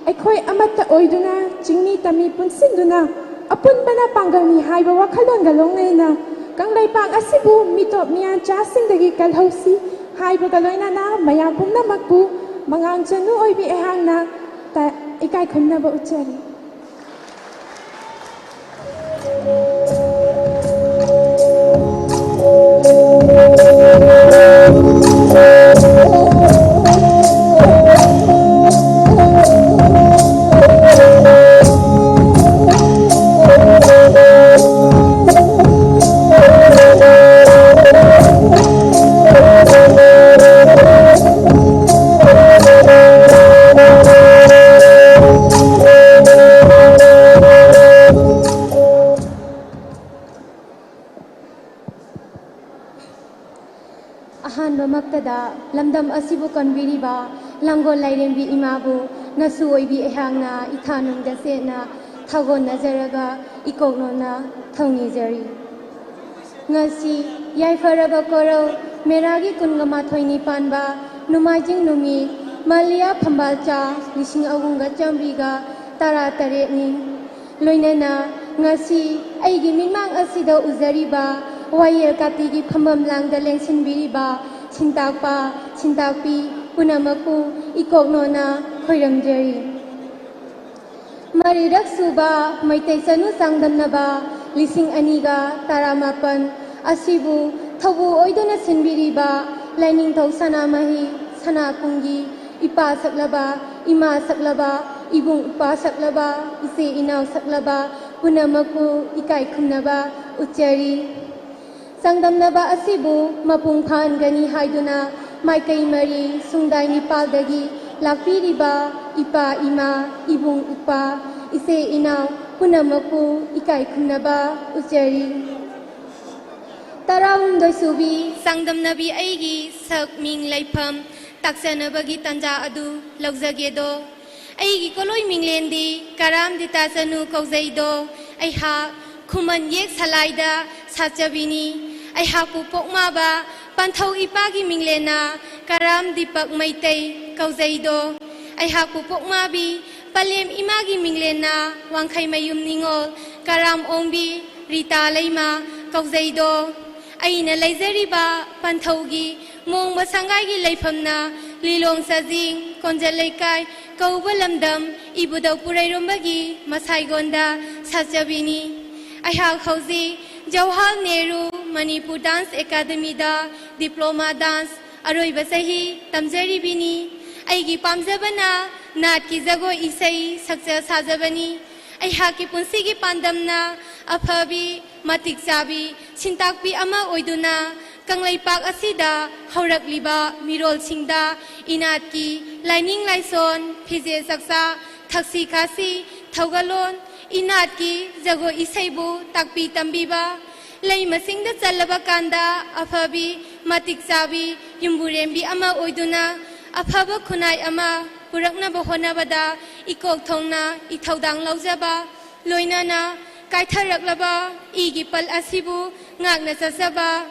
Speaker 7: aikoi amatta oiduna chingni tami punsinduna apunbana pangalni haiba wakhalonga longaina kanglaipak asibu mitop miyan chasingdagi kalhausi haiba galoinana mayam pumnamakbu mangang chanu oibi ehangna ta ikai khumnaba uchari
Speaker 10: ꯑꯍꯥꯟꯕ ꯃꯛꯇꯗ ꯂꯝꯗꯝ ꯑꯁꯤꯕꯨ ꯀꯟꯕꯤꯔꯤꯕ ꯂꯥꯡꯒꯣꯜ ꯂꯥꯏꯔꯦꯝꯕꯤ ꯏꯃꯥꯕꯨ ꯅꯁꯨ ꯑꯣꯏꯕꯤ ꯑꯩꯍꯥꯛꯅ ꯏꯊꯥꯅꯨꯡꯗ ꯁꯦꯠꯅ ꯊꯥꯒꯣꯟꯅꯖꯔꯒ ꯏꯀꯣꯛꯅꯣꯅ ꯊꯧꯅꯤꯖꯔꯤ ngasi ꯌꯥꯏꯐꯔꯕ ꯀꯣꯔꯧ ꯃꯦꯔꯥꯒꯤ 22ꯅꯤ ꯄꯥꯟꯕ ꯅꯣꯡꯃꯥꯏꯖꯤꯡ ꯅꯨꯃꯤꯠ ꯃꯥꯂꯤꯌꯥ ꯐꯝꯕꯥꯜꯆꯥ 1938ꯅꯤ ꯂꯣꯏꯅꯅ ngasi ꯑꯩꯒꯤ ꯃꯤꯠꯃꯥꯡ ꯑꯁꯤꯗ ꯎꯖꯔꯤꯕ ꯋꯥꯌꯦꯜ ꯀꯥꯇꯤꯒꯤ ꯐꯝꯕꯝ ꯂꯥꯡꯗ ꯂꯦꯡꯁꯤꯟꯕꯤꯔꯤꯕ ꯁꯤꯟꯇꯥꯛꯄ ꯁꯤꯟꯇꯥꯛꯄꯤ ꯄꯨꯝꯅꯃꯛꯄꯨ ꯏꯀꯣꯛꯅꯣꯅ ꯈꯣꯏꯔꯝꯖꯔꯤ ꯃꯔꯤꯔꯛ ꯁꯨꯕ ꯃꯩꯇꯩ ꯆꯅꯨ ꯆꯥꯡꯗꯝꯅꯕ 2018 asibu thabu oiduna sinbiriba lainingthau sanamahi sanakunggi ipa saklaba ima saklaba ibung upa saklaba ise inaw saklaba punamaku ikai khumnaba uchari sangdamnaba asibu mapung phan gani haiduna maikai mari sungdai nipaldagi lakpiriba ipa ima ibung upa ise inaw punamaku ikai khumnaba uchari Tarawundoi subi sangdamnabi aigi sak ming laifam taksanabagi tanja adu laugzagedo aigi koloi minglendi karam ditasanu kauzaido aiha khuman yek salaida sachabini aiha pu pokma ba panthau ipagi minglena karam dipak maitai kauzaido aiha pu pokma bi palem imagi minglena wangkhai mayum ningol karam ongbi rita leima kauzaido aina laizariba panthaugi mongba sangai laifamna lilong sajing konjalaikai kauba lamdam ibudau purairombagi masaigonda sachabini aiha khauji Jawahar Nehru Manipur Dance Academy da diploma dance aroiba sahi tamjaribini aigi pamjabana nat ki jago isai sakja sajabani aiha ki punsigi pandamna afabi matik chabi sintakpi ama oiduna kanglaipak asida haurakliba mirol singda inatki lining laison phije saksa thaksi khasi thaugalon inatki jago isaibu takpi tambiba lei masingda chalaba kanda afabi matik chabi yumburembi ama oiduna afaba khunai ama purakna bahonabada ikok thongna ithaudang laujaba loinana kaitharaklaba igi pal asibu ngakna chasaba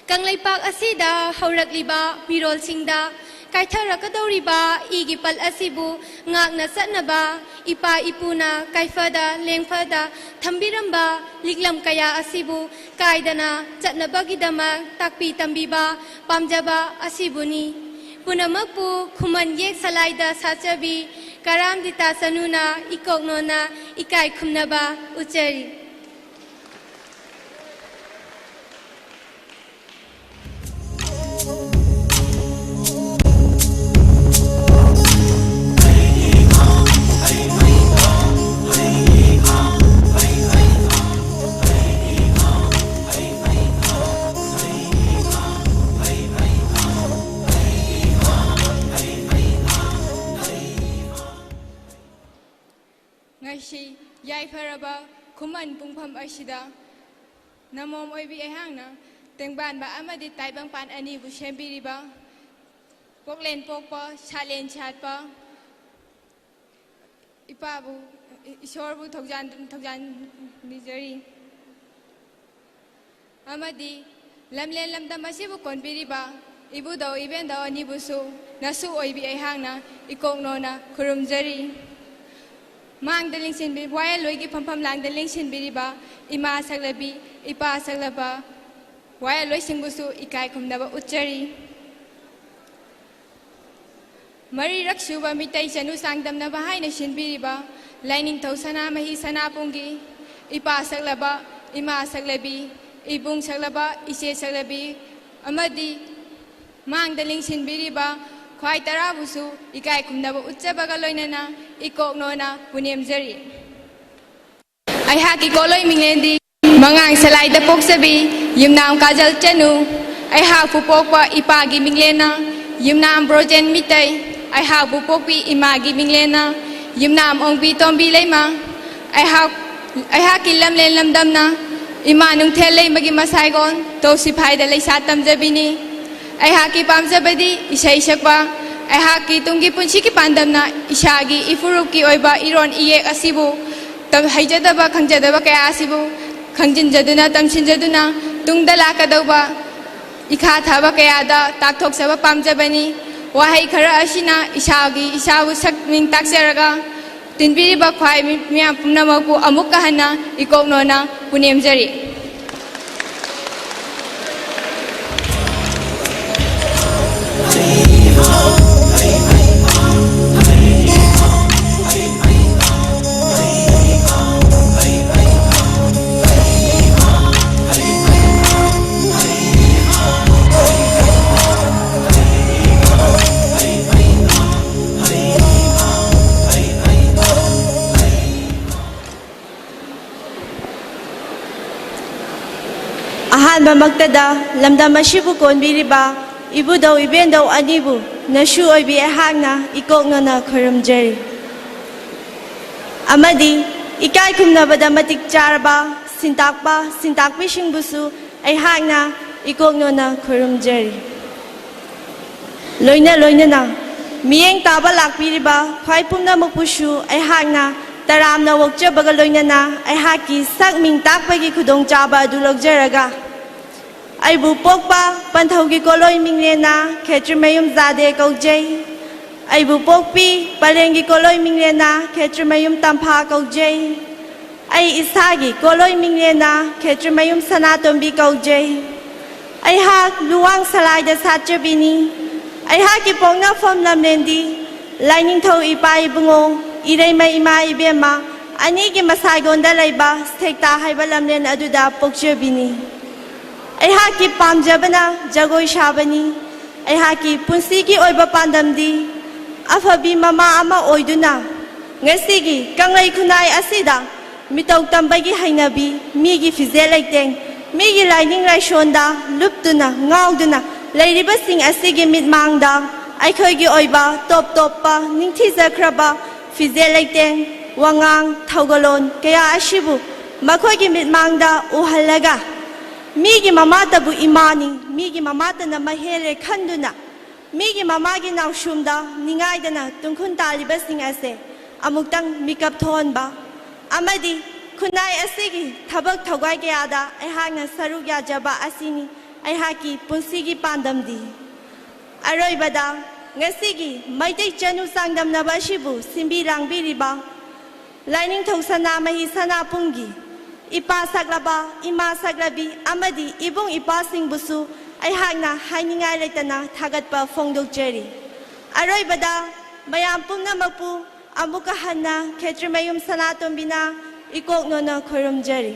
Speaker 10: kanglaipak asida haurakliba mirol singda kaitharakadoriba igi pal asibu ngakna chatnaba ipa ipuna kaifada lengfada thambiramba liklam kaya asibu kaidana chatnabagidama takpi tambiba pamjaba asibuni punamakpu khuman yek salaida sachabi karam dita sanuna ikoknona ikai khumnaba uchari
Speaker 7: ngasi yaifaraba khuman pungpham asida namom oibi ehangna tengban ba amadi taibang pan ani bu shembiriba poklen pokpa chalen chatpa ipabu ishorbu thogjan nijari amadi lamlen lamdam asibu konbiriba ibudo ibenda ani busu nasu oibi ehangna ikoknona khurumjari mang daling sin bi waya loigi phampam lang daling sin biriba ima saglabi ipa saglaba waya loi singbusu ikai khumnaba uchari mari rakshuba mitai chanu sangdamna bahaina sin biriba lining thau sana mahi sana pungi ipa saglaba ima saglabi ibung saglaba ise saglabi amadi mang daling sin biriba khwai tarabusu ikai khumnaba uchabaga loinana ikoknona punemjari aihaki koloi minglendi mangang salaida poksabi yumnam kajal chanu aihak pupokpa ipagi minglena yumnam brojen mitai aihak pupokpi imagi minglena yumnam ongbi tombi leima aihak lamlen lamdamna imanung thelei magi masaigon to siphaida leisa tamjabini ꯑꯩꯍꯥꯛꯀꯤ ꯄꯥꯝꯖꯕꯗꯤ ꯏꯁꯩ ꯁꯛꯄ ꯑꯩꯍꯥꯛꯀꯤ ꯇꯨꯡꯒꯤ ꯄꯨꯟꯁꯤꯒꯤ ꯄꯥꯟꯗꯝꯅ ꯏꯁꯥꯒꯤ ꯏꯐꯨꯔꯨꯞꯀꯤ ꯑꯣꯏꯕ ꯏꯔꯣꯟ ꯏꯌꯦꯛ ꯑꯁꯤꯕꯨ ꯍꯩꯖꯗꯕ ꯈꯪꯖꯗꯕ ꯀꯌꯥ ꯑꯁꯤꯕꯨ ꯈꯪꯖꯤꯟꯖꯗꯨꯅ ꯇꯝꯁꯤꯟꯖꯗꯨꯅ ꯇꯨꯡꯗ ꯂꯥꯛꯀꯗꯧꯕ इखा थाब कयादा ताकथोक्सब पामजबनी वहाई खरा असिना इसाबु सक्मिंग ताक्सरगा तिनबिरिबा ख्वाई मियाम पुनमकु अमुक हन्ना इकोकनोना पुनेमजरी
Speaker 12: ꯑꯍꯥꯟꯕꯃꯛꯇꯗ ꯂꯝꯗꯝ ꯑꯁꯤꯕꯨ ꯀꯣꯟꯕꯤꯔꯤꯕ ꯏꯕꯨꯙꯧ ꯏꯕꯦꯟꯙꯧ ꯑꯅꯤꯕꯨ ꯅꯁꯨ ꯑꯣꯏꯕꯤ ꯑꯩꯍꯥꯛꯅ ꯏꯀꯣꯛꯅꯅ ꯈꯨꯔꯨꯝꯖꯔꯤ ꯑꯃꯗꯤ ꯏꯀꯥꯏ ꯈꯨꯝꯅꯕꯗ ꯃꯇꯤꯛ ꯆꯥꯔꯕ ꯁꯤꯟꯇꯥꯛꯄ ꯁꯤꯟꯇꯥꯛꯄꯤꯁꯤꯡꯕꯨꯁꯨ ꯑꯩꯍꯥꯛꯅ ꯏꯀꯣꯛꯅꯅ ꯈꯨꯔꯨꯝꯖꯔꯤ ꯂꯣꯏꯅꯅ ꯃꯤꯠꯌꯦꯡ ꯇꯥꯕ ꯂꯥꯛꯄꯤꯔꯤꯕ ꯈ꯭ꯋꯥꯏ ꯄꯨꯝꯅꯃꯛꯄꯨꯁꯨ ꯑꯩꯍꯥꯛꯅ ꯇꯔꯥꯝꯅ ꯑꯣꯛꯆꯕꯒ ꯂꯣꯏꯅꯅ ꯑꯩꯍꯥꯛꯀꯤ ꯁꯛ ꯃꯤꯡ ꯇꯥꯛꯄꯒꯤ ꯈꯨꯗꯣꯡꯆꯥꯕ ꯑꯗꯨ ꯂꯧꯖꯔꯒ ꯑꯩꯕꯨ ꯄꯣꯛꯄ ꯄꯟꯊꯧꯒꯤ ꯀꯣꯂꯣꯏ ꯃꯤꯡꯂꯦꯟꯅ ꯈꯦꯇ꯭ꯔꯤꯃꯌꯨꯝ ꯖꯥꯗꯦ ꯀꯧꯖꯩ ꯑꯩꯕꯨ ꯄꯣꯛꯄꯤ ꯄꯔꯦꯡꯒꯤ ꯀꯣꯂꯣꯏ ꯃꯤꯡꯂꯦꯟꯅ ꯈꯦꯇ꯭ꯔꯤꯃꯌꯨꯝ ꯇꯝꯐꯥ ꯀꯧꯖꯩ ꯑꯩ ꯏꯁꯥꯒꯤ ꯀꯣꯂꯣꯏ ꯃꯤꯡꯂꯦꯟꯅ ꯈꯦꯇ꯭ꯔꯤꯃꯌꯨꯝ ꯁꯅꯥꯇꯣꯝꯕꯤ ꯀꯧꯖꯩ ꯑꯩꯍꯥꯛ ꯂꯨꯋꯥꯡ ꯁꯂꯥꯏꯗ ꯁꯥꯠꯆꯕꯤꯅꯤ ꯑꯩꯍꯥꯛꯀꯤ ꯄꯣꯛꯅꯐꯝ ꯂꯝꯂꯦꯟꯗꯤ ꯂꯥꯏꯅꯤꯡꯊꯧ ꯏꯄꯥ ꯏꯕꯨꯡꯉꯣ ꯏꯔꯩꯃ ꯏꯃꯥ ꯏꯕꯦꯝꯃ ꯑꯅꯤꯒꯤ ꯃꯁꯥꯏꯒꯣꯟꯗ ꯂꯩꯕ ꯁꯦꯛꯇꯥ ꯍꯥꯏꯕ ꯂꯝꯂꯦꯟ ꯑꯗꯨꯗ ꯄꯣꯛꯆꯕꯤꯅꯤ ꯑꯩꯍꯥꯛꯀꯤ ꯄꯥꯝꯖꯕꯅ ꯖꯒꯣꯏ ꯁꯥꯕꯅꯤ ꯑꯩꯍꯥꯛꯀꯤ ꯄꯨꯟꯁꯤꯒꯤ ꯑꯣꯏꯕ ꯄꯥꯟꯗꯝꯗꯤ ꯑꯐꯕꯤ ꯃꯃꯥ ꯑꯃ ꯑꯣꯏꯗꯨꯅ ꯉꯁꯤꯒꯤ ꯀꯪꯂꯩ ꯈꯨꯟꯅꯥꯏ ꯑꯁꯤꯗ ꯃꯤꯇꯧ ꯇꯝꯕꯒꯤ ꯍꯩꯅꯕꯤ ꯃꯤꯒꯤ ꯐꯤꯖꯦꯠ ꯂꯩꯇꯦꯡ ꯃꯤꯒꯤ ꯂꯥꯏꯅꯤꯡ ꯂꯥꯏꯁꯣꯟꯗ ꯂꯨꯞꯇꯨꯅ ꯉꯥꯎꯗꯨꯅ ꯂꯩꯔꯤꯕꯁꯤꯡ ꯑꯁꯤꯒꯤ ꯃꯤꯠꯃꯥꯡꯗ ꯑꯩꯈꯣꯏꯒꯤ ꯑꯣꯏꯕ ꯇꯣꯞ ꯇꯣꯞꯄ ꯅꯤꯡꯊꯤꯖꯈ꯭ꯔꯕ ꯐꯤꯖꯦꯠ ꯂꯩꯇꯦꯡ ꯋꯥꯉꯥꯡ ꯊꯧꯒꯜꯂꯣꯟ ꯀꯌꯥ ꯑꯁꯤꯕꯨ ꯃꯈꯣꯏꯒꯤ ꯃꯤꯠꯃꯥꯡꯗ ꯎꯍꯜꯂꯒ ꯃꯤꯒꯤ ꯃꯃꯥꯇꯕꯨ ꯏꯃꯥꯅꯤ ꯃꯤꯒꯤ ꯃꯃꯥꯇꯅ ꯃꯍꯦꯜꯂꯦ ꯈꯟꯗꯨꯅ ꯃꯤꯒꯤ ꯃꯃꯥꯒꯤ ꯅꯥꯎꯁꯨꯝꯗ ꯅꯤꯡꯉꯥꯏꯗꯅ ꯇꯨꯡꯈꯨꯟ ꯇꯥꯔꯤꯕꯁꯤꯡ ꯑꯁꯦ ꯑꯃꯨꯛꯇꯪ ꯃꯤꯀꯞ ꯊꯣꯛꯍꯟꯕ ꯑꯃꯗꯤ ꯈꯨꯟꯅꯥꯏ ꯑꯁꯤꯒꯤ ꯊꯕꯛ ꯊꯧꯒꯥꯏ ꯀꯌꯥꯗ ꯑꯩꯍꯥꯛꯅ ꯁꯔꯨꯛ ꯌꯥꯖꯕ ꯑꯁꯤꯅꯤ ꯑꯩꯍꯥꯛꯀꯤ ꯄꯨꯟꯁꯤꯒꯤ ꯄꯥꯟꯗꯝꯗꯤ ꯑꯔꯣꯏꯕꯗ ꯉꯁꯤꯒꯤ ꯃꯩꯇꯩ ꯆꯅꯨ ꯆꯥꯡꯗꯝꯅꯕ ꯑꯁꯤꯕꯨ ꯁꯤꯟꯕꯤ ꯂꯥꯡꯕꯤꯔꯤꯕ ꯂꯥꯏꯅꯤꯡꯊꯧ ꯁꯅꯥꯃꯍꯤ ꯁꯅꯥꯄꯨꯡꯒꯤ ꯏꯄꯥ ꯁꯛꯂꯕ ꯏꯃꯥ ꯁꯛꯂꯕꯤ ꯑꯃꯗꯤ ꯏꯕꯨꯡ ꯏꯄ꯭ꯋꯥꯁꯤꯡꯕꯨꯁꯨ ꯑꯩꯍꯥꯛꯅ ꯍꯥꯏꯅꯤꯡꯉꯥꯏ ꯂꯩꯇꯅ ꯊꯥꯒꯠꯄ ꯐꯣꯡꯗꯣꯛꯆꯔꯤ ꯑꯔꯣꯏꯕꯗ ꯃꯌꯥꯝ ꯄꯨꯝꯅꯃꯛꯄꯨ ꯑꯃꯨꯛꯀ ꯍꯟꯅ ꯈꯦꯇ꯭ꯔꯤꯃꯌꯨꯝ ꯁꯅꯥꯇꯣꯝꯕꯤꯅ ꯏꯀꯣꯛꯅꯅ ꯈꯨꯔꯨꯝꯖꯔꯤ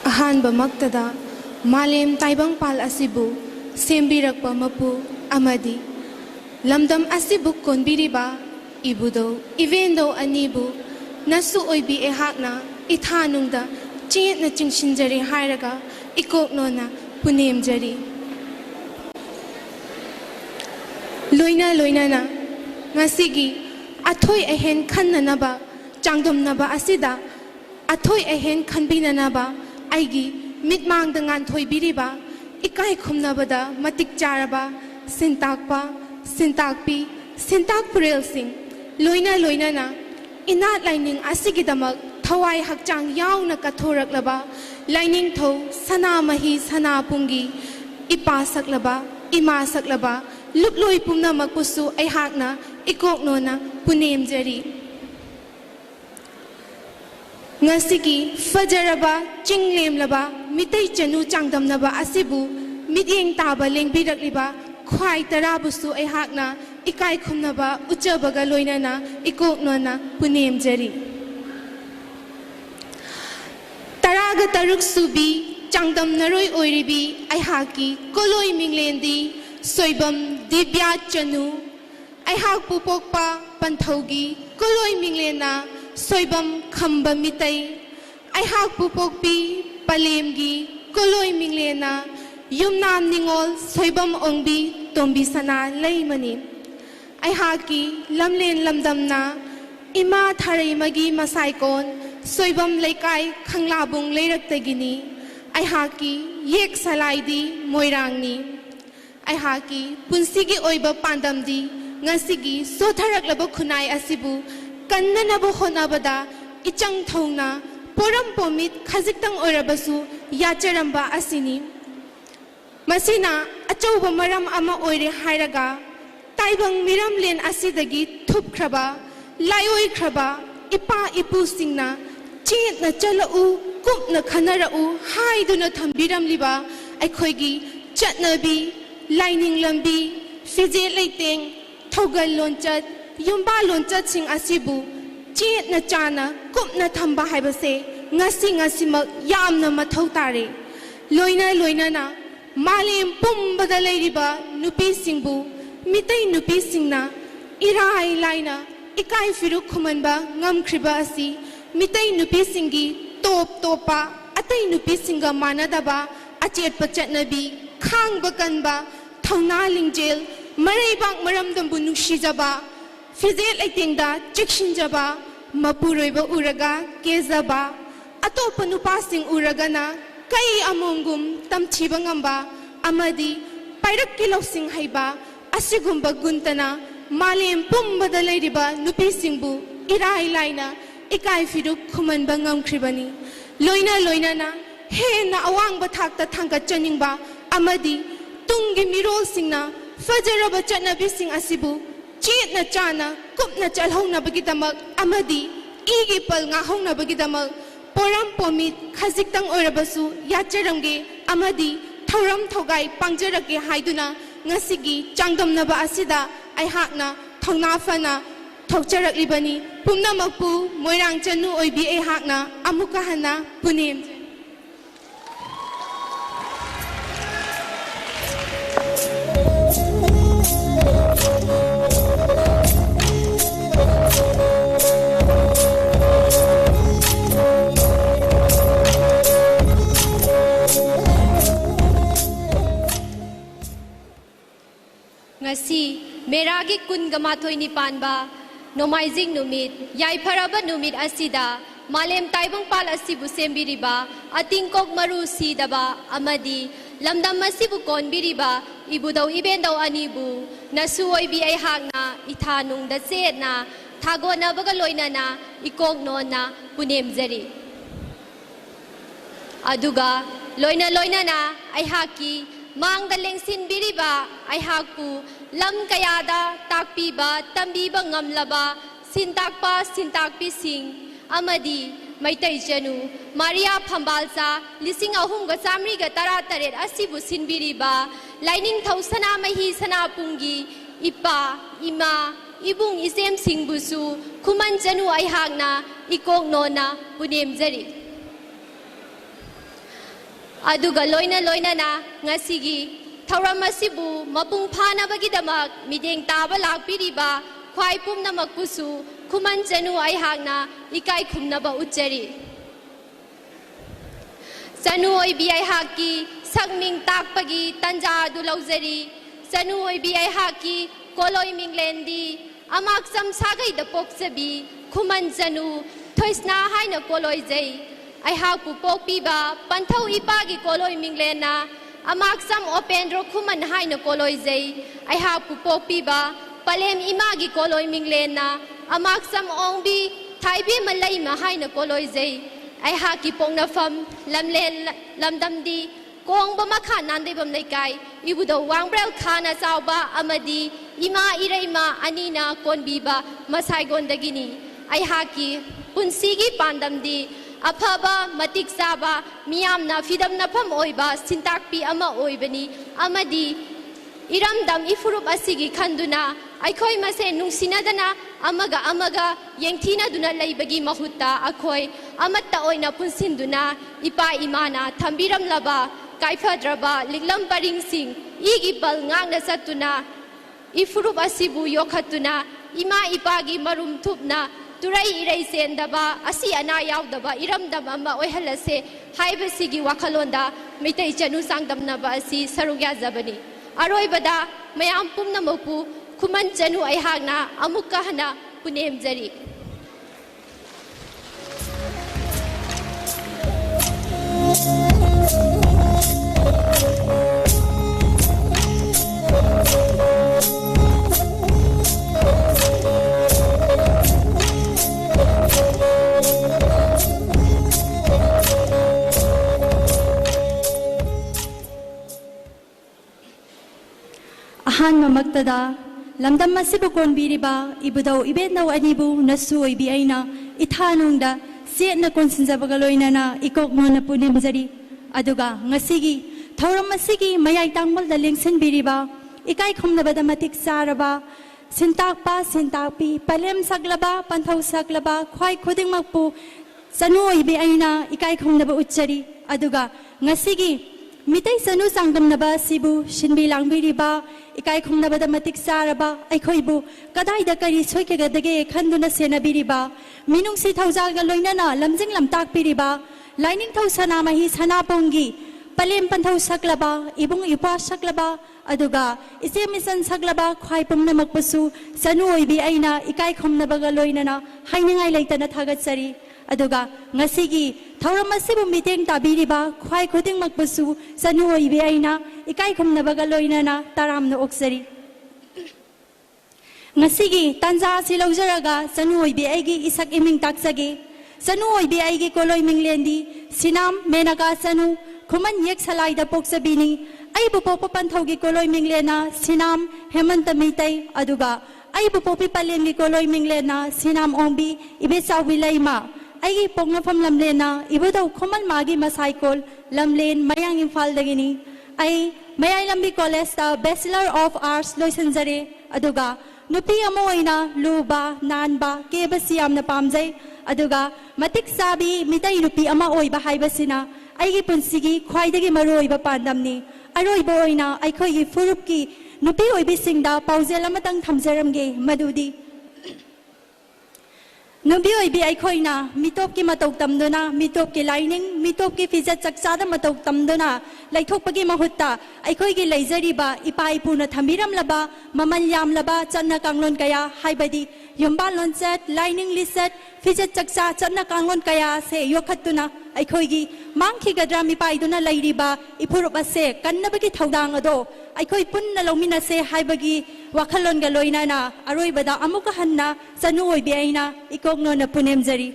Speaker 7: ꯑꯍꯥꯟꯕꯃꯛꯇꯗ ꯃꯥꯂꯦꯝ ꯇꯥꯏꯕꯪꯄꯥꯜ ꯑꯁꯤꯕꯨ ꯁꯦꯝꯕꯤꯔꯛꯄ ꯃꯄꯨ ꯑꯃꯗꯤ ꯂꯝꯗꯝ ꯑꯁꯤꯕꯨ ꯀꯣꯟꯕꯤꯔꯤꯕ ꯏꯕꯨꯙꯧ ꯏꯕꯦꯟꯙꯧ ꯑꯅꯤꯕꯨ ꯅꯁꯨ ꯑꯣꯏꯕꯤ ꯑꯩꯍꯥꯛꯅ ꯏꯊꯥꯅꯨꯡꯗ ꯆꯦꯠꯅ ꯆꯤꯡꯁꯤꯟꯖꯔꯤ ꯍꯥꯏꯔꯒ ꯏꯀꯣꯛꯅꯣꯅ ꯄꯨꯅꯦꯝꯖꯔꯤ ꯂꯣꯏꯅꯅ ꯉꯁꯤꯒꯤ ꯑꯊꯣꯏ ꯑꯍꯦꯟ ꯈꯟꯅꯅꯕ ꯆꯥꯡꯗꯝꯅꯕ ꯑꯁꯤꯗ ꯑꯊꯣꯏ ꯑꯍꯦꯟ ꯈꯟꯕꯤꯅꯅꯕ ꯑꯩꯒꯤ ꯃꯤꯠꯃꯥꯡꯗ ꯉꯥꯟꯊꯣꯏꯕꯤꯔꯤꯕ ꯏꯀꯥꯏ ꯈꯨꯝꯅꯕꯗ ꯃꯇꯤꯛ ꯆꯥꯔꯕ ꯁꯤꯟꯇꯥꯛꯄ ꯁꯤꯟꯇꯥꯛꯄꯤ ꯁꯤꯟꯇꯥꯛ ꯄꯨꯔꯦꯜꯁꯤꯡ ꯂꯣꯏꯅꯅ इनात लाइनिंग असिगिदमक थवाई हक्चांग यावना कथोरकलबा लाइनिंग थौ सनामही सनापुंगी इपा सकलबा इमा सकलबा लुपलोई पुमनमकपुसु ऐहाकना इकोकनोना पुनेमजरी ngasi fajaraba chinglemlaba mitai chanu changdamnaba asibu midyeng taba lengbirakliba khwai tarabusu aihakna ikai khumnaba uchabaga loinana ikoknona punemjari taraga taruk subi changdamnaroi oiribi aihaki koloi minglendi soibam dibya chanu aihak pupokpa panthogi koloi minglena soibam khamba mitai aihak pupokpi palemgi koloi minglena yumnam ningol soibam ongbi tombi sana leimani aihaki lamlen lamdamna ima tharai magi masaikon soibam laikai khanglabung leiraktagini aihaki yek salaidi moirangni aihaki punsigi oiba pandamdi ngasigi sotharaklaba khunai asibu kannanaba honabada ichang thongna poram pomit khajiktang oirabasu yacharamba asini masina achauba maram ama oire hairaga taibang miram len asidagi thupkhraba layoi khraba ipa ipu singna chetna chalau kupna khanarau haiduna thambiram liba aikhoigi chatnabi lining lambi fije leiteng thogal lonchat yumba lonchat sing asibu chetna chana kupna thamba haibase ngasi mak yamna mathau tare loina na malem pumbada leiriba nupi singbu mitai nupi singna irai laina ikai firu khumanba ngamkhriba asi mitai nupi singi topa atai nupi singa manadaba achet pachatnabi khangba kanba thongna lingjel maraibang maramdambu nushijaba fizel aitingda chikshinjaba mapuroiba uraga kezaba atopa nupasing uragana kai amongum tamchiba ngamba amadi pairak kilosing haiba asigumba guntana malem pumbada leiriba nupisingbu irai laina ikai firu khumanba ngamkhribani loina na he na awang bathakta thangka chaningba amadi tungi mirol singna fajaraba chanabi sing asibu chetna chana kupna chalhongna bagidamak amadi igi pal nga hongna bagidamak poram pomit khajiktang oirabasu yacharamge amadi thoram thogai pangjarake haiduna ngasigi changdamnaba asida aihakna thongna fana thokcharaklibani pumnamakpu moirang chanu oibi aihakna amuka hana punem
Speaker 10: ngasi meragi kun gamathoi ni panba nomaijing numit yaifaraba numit asida malem taibang pal asibu sembiriba atingkok maru sidaba amadi lamdam asibu konbiriba ibudau ibendau anibu nasuoi bi ai hakna ithanung da setna thagona baga loinana ikok nona punemjari aduga loina na ai haki mangda lengsin biriba ai hakpu lam kayada takpiba tambiba ngamlaba sintakpi sing amadi maitai janu maria phambalsa lising ahum ga chamri ga tara taret asibu sinbiriba lining thausana mahi sana pungi ipa ima ibung isem singbusu khuman janu ai hakna ikok nona punemjari aduga loina na ngasigi thauram asibu mapung phana bagidamak mideng taba lakpiriba khwai pumnamak pusu khuman janu ai hakna ikai khumnaba uchari sanu oi bi ai haki sakming takpagi tanja du laujari sanu oi bi ai haki koloi minglendi amak sam sagai da poksabi khuman janu thoisna haina koloi jai ai haku pokpiba panthau ipagi koloi minglena amak sam opendro khuman haina koloi jai ai haku pokpiba palem imagi koloi minglena amak sam ongbi थाइबे मलई महाइन कोलोइजै अहाकी पोंगनफम लमलेन लमदमदी Kong मखा नांदेबम लेकाई इबुदो वांगब्रेल खाना चावबा अमदी इमा इरेमा अनीना कोनबीबा मसाइगोंदगिनी अहाकी पुंसीगी पांदमदी अफबा मतिक चाबा मियामना फिदम नफम ओइबा सिंताकपी अमा ओइबनी अमदी इरमदम इफुरुप असिगी खंदुना अखोई मसे नुंसिनदना अमगा अमगा येंथीनदुना लैबगी महुत्ता अखोई अमत्ता ओइना पुंसिनदुना इपा इमाना थंबिरमलबा काइफद्रबा लिगलम परिंगसिंग इगी बल ngang सत्तुना इफुरुप असिबु योखत्तुना इमा इपागी मरुम थुपना तुरई इरई सेंदबा असि अना यावदबा इरमदम अमा ओइहलसे हाइबसिगी वाखलोंदा मितै चनु सांगदमनबा असि सरुग्या जबनी अरोइबदा मयाम पुमनमपु खुमन चनु अहागना अमुक्का हना पुनेमजरी
Speaker 13: अहान ममक्तदा लमदम मसिबु कोनबीरिबा इबुदौ इबेनौ अनिबु नसु ओइबी आइना इथानुंगदा सेटना कोनसिनजबगा लोइनाना इकोक नोना पुनेमजरी अदुगा ngasiगी थौरम मसिगी मयाइ तांगमलदा लेंसिनबीरिबा इकाइ खमनबदा मतिक सारबा सिंताकपा सिंताकपी पलेम सकलबा पंथौ सकलबा ख्वाइ खुदिंगमकपु सनु ओइबी आइना इकाइ खमनबा उच्चरी अदुगा ngasiगी मितै सनु सांगदमनबा सिबु शिनबी लांगबीरिबा इकाइ खुमनबदा मतिक सारबा अखोइबु कदाइदा करी सोइकेगदगे खंदुना सेनबीरिबा मिनुंगसि थौजालगा लोइनाना लमजिंग लमताकपीरिबा लाइनिंग थौ सनामहि सनापोंगी पलेम पंथौ सकलबा इबुंग इपा सकलबा अदुगा इसे मिसन सकलबा ख्वाइ पुमनमकपसु सनु ओइबी आइना इकाइ खुमनबगा लोइनाना हाइनिंगाइ लेतना थागतसरी अदुगा ngasiगी थौरम असिबु मिटेंग ताबीरिबा ख्वाइ खुदिंगमकपसु सनु ओइबी आइना इकाइ खुमनबगा लोइनाना तारामना ओक्सरी ngasiगी तंजा सि लौजरगा सनु ओइबी आइगी इsak इमिंग ताकसगे सनु ओइबी आइगी कोलोइ मिंगलेंदी सिनाम मेनका सनु खुमन येक सलाइदा पोक्सबीनी आइबु पोप पंथौगी कोलोइ मिंगलेना सिनाम हेमंत मितै अदुगा आइबु पोपी पलेंगी कोलोइ मिंगलेना सिनाम ओंबी इबे सावी लैमा आइगी पोंगनफम लमलेना इबुदौ खुमन मागी मसाइकोल लमलेन मयांग इम्फालदगिनी आई मयाइ लंबी कॉलेज ता बैचलर ऑफ आर्ट्स लोइसनजरे अदुगा नुपी अमा ओइना लुबा नानबा केबसि यामना पामजै अदुगा मतिक साबी मितै नुपी अमा ओइबा हाइबसिना आइगी पुंसिगी ख्वाइदगी मरुओइबा पांदमनी अरोइबा ओइना आइखोइगी फुरुपकी नुपी ओइबिसिंगदा पाउजेल अमतंग थमजरमगे मदुदी नुबी ओइबी आइखोइना मिटोप की मतौ तमदुना मिटोप की लाइनिंग मिटोप की फिजत चकचादा मतौ तमदुना लाइथोकपगी महुत्ता आइखोइगी लैजरिबा इपा इपुना थमिरमलबा ममल यामलबा चन्ना कांगलोन कया हाइबदी युम्बाल लोनचत लाइनिंग लिसत फिजत चकचा चन्ना कांगलोन कया से योखत्तुना आइखोइगी मांगखिगद्रा मिपाइदुना लैरिबा इफुरुप असे कन्नबगी थौदांग अदो आइखोइ पुन्ना लौमिनसे हाइबगी वाखलोनगा लोइनाना अरोइबदा अमुका हन्ना सनु ओइबी आइना इकोगनोना पुनेमजरी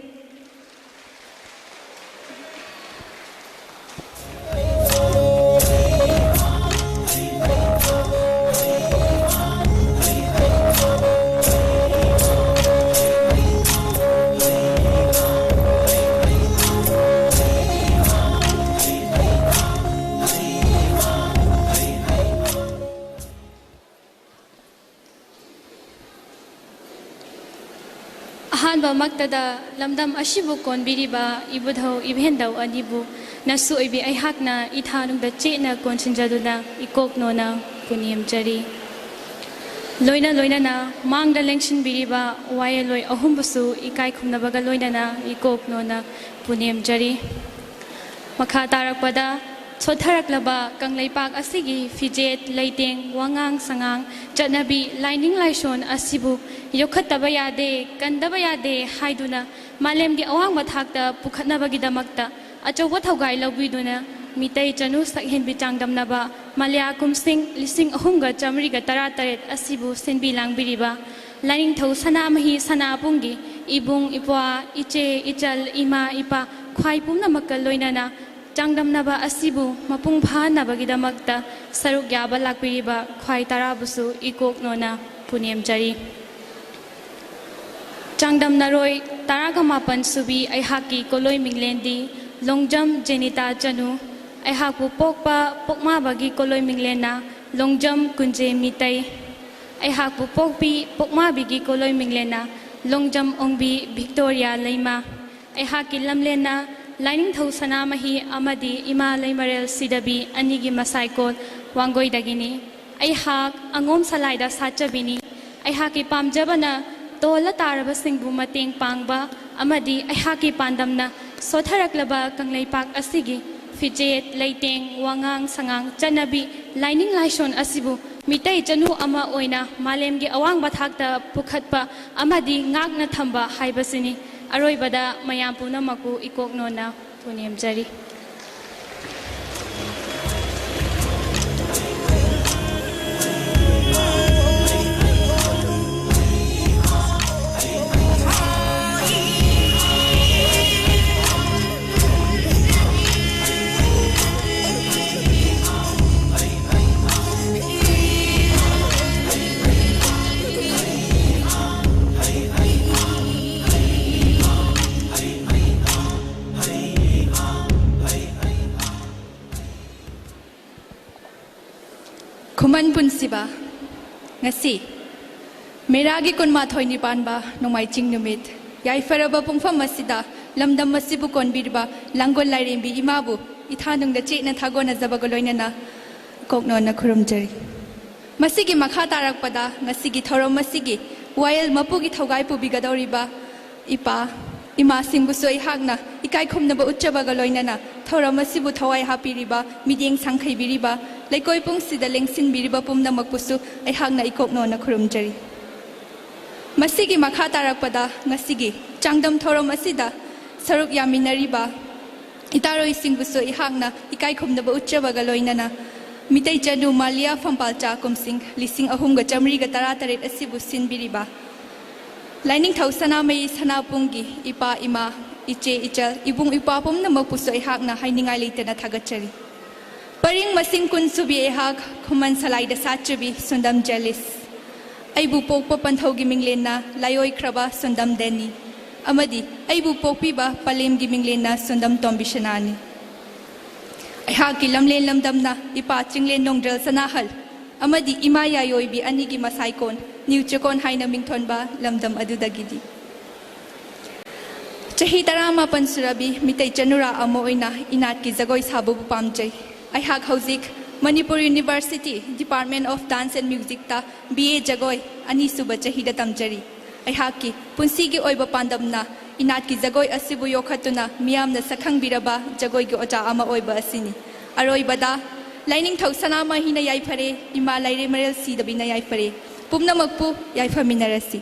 Speaker 7: अहानबा मक्तदा लमदम अशिबु कोनबीरिबा इबुधौ इबेंदौ अनिबु नसु ओइबी अहाकना इथानुंगदा चेना कोनसिनजदुना इकोकनोना पुनियमजरी लोइना लोइनाना मांगदा लेंसिनबीरिबा वायलोइ अहुमबुसु इकाइ खुमनबगा लोइनाना इकोकनोना पुनियमजरी मखा तारकपदा सोथरकलबा कंगलैपाक असिगी फिजेट लैतेंग वांगांग संगांग चटनबी लाइनिंग लाइसोन असिबु योखत्तबा यादे कंदबा यादे हाइदुना मालेमगी अवांग मथाक्ता पुखत्नबगीदमक्ता अचौबा थौगाइ लौबीदुना मितै चनु सकहेनबी चांगदमनबा माल्या कुमसिंग लिसिंग अहुमगा चमरीगा 13 असिबु सिनबी लांगबीरिबा लाइनिंग थौ Sanamahi सनापुंगी ibung ipwa iche ichal ima ipa khwai pumnamakka loinana changdamnaba asibu mapung phanabagidamagta saruk yaba lakpiriba khwai tarabusu ikok nona punyam jari changdam naroi taraga mapan subi aihaki koloi minglendi longjam jenita chanu aihaku pokpa pokma bagi koloi minglena longjam kunje mitai aihaku pokpi pokma bigi koloi minglena longjam ongbi Victoria leima aihaki lamlena lining thau sanamahi amadi ima leimarel sidabi anigi masaikol wangoi dagini aihak angom salaida sachabini aihaki pamjabana tola taraba singbu mateng pangba amadi aihaki pandamna sotharaklaba kanglaipak asigi fijet leiteng wangang sangang chanabi lining laishon asibu mitai chanu ama oina malemgi awang bathakta pukhatpa amadi ngakna thamba haibasini aroibada mayam punamaku ikoknona punemjari
Speaker 8: Kuman Punsiba Ngasi Meragi Kunma Thoini Panba Nomai Ching Numit Yai Faraba Pungfa Masida Lamdam Masibu Konbirba Langol Larimbi Imabu Ithanung the Chitna Thagona Zabagoloinana Koknona Kurumjari Masigi Makata Rakpada Nasigi Thoro Masigi While Mapugi Thogai Pubigadoriba Ipa Ima Singusoi Hagna Ikai Kumnaba Uchabagaloinana Thoro Masibu Thawai Hapiriba Miding Sankai Biriba Lekoi pung sida lengsin biriba pumna makpusu ay hagna ikok no na kurumjari. Masigi makatarakpada ngasigi changdam thorom asida saruk yaminariba itaro isingbusu ay hagna ikai kumnaba utchaba galoinana mitay janu malia fampalcha kumsing lising ahum ga chamri ga taratarit asibu sin biriba. Lining thausana may sanapungi ipa ima iche ichal ibung ipa pumna makpusu ay hagna hainingai leite na thagachari. Paring masing kun subi ehak kuman salai da sachabi sundam jealous. Aibu pokpa panthaw giminglena layoi kraba sundam deni. Amadi aibu pokpi ba palem giminglena sundam tombishanani. Ehak gilamlen lamdamna ipa chinglen nongdrel sanahal. Amadi imaya yoi bi anigi masaikon niuchakon haina mington ba lamdam adudagidi. Chahi tarama pansurabi mitay chanura amoina inat ki zagoy sabu pamjay. Aihak Hauzik, Manipur University, Department of Dance and Music ta BA Jagoy, ani suba chahida tamjari. Aihaki, punsigi oiba pandamna, inatki Jagoy asibu yokhatuna, miyam na sakhang biraba, Jagoy gi ocha ama oiba asini. Aroiba da, lining thausana mahina yai pare, ima laire marel si dabina yai pare. Pumna magpu yai faminarasi.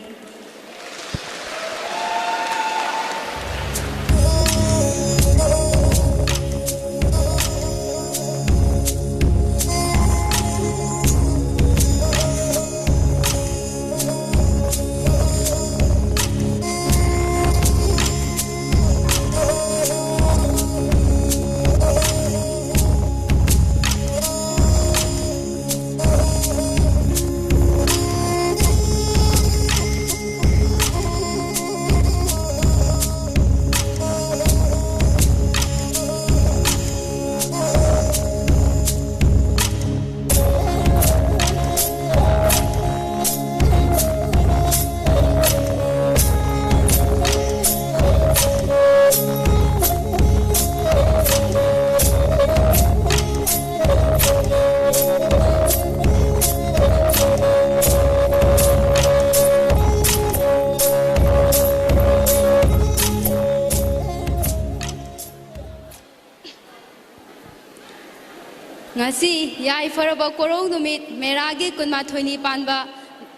Speaker 10: Ngasi yai faraba korong numit meragi kunma thoini panba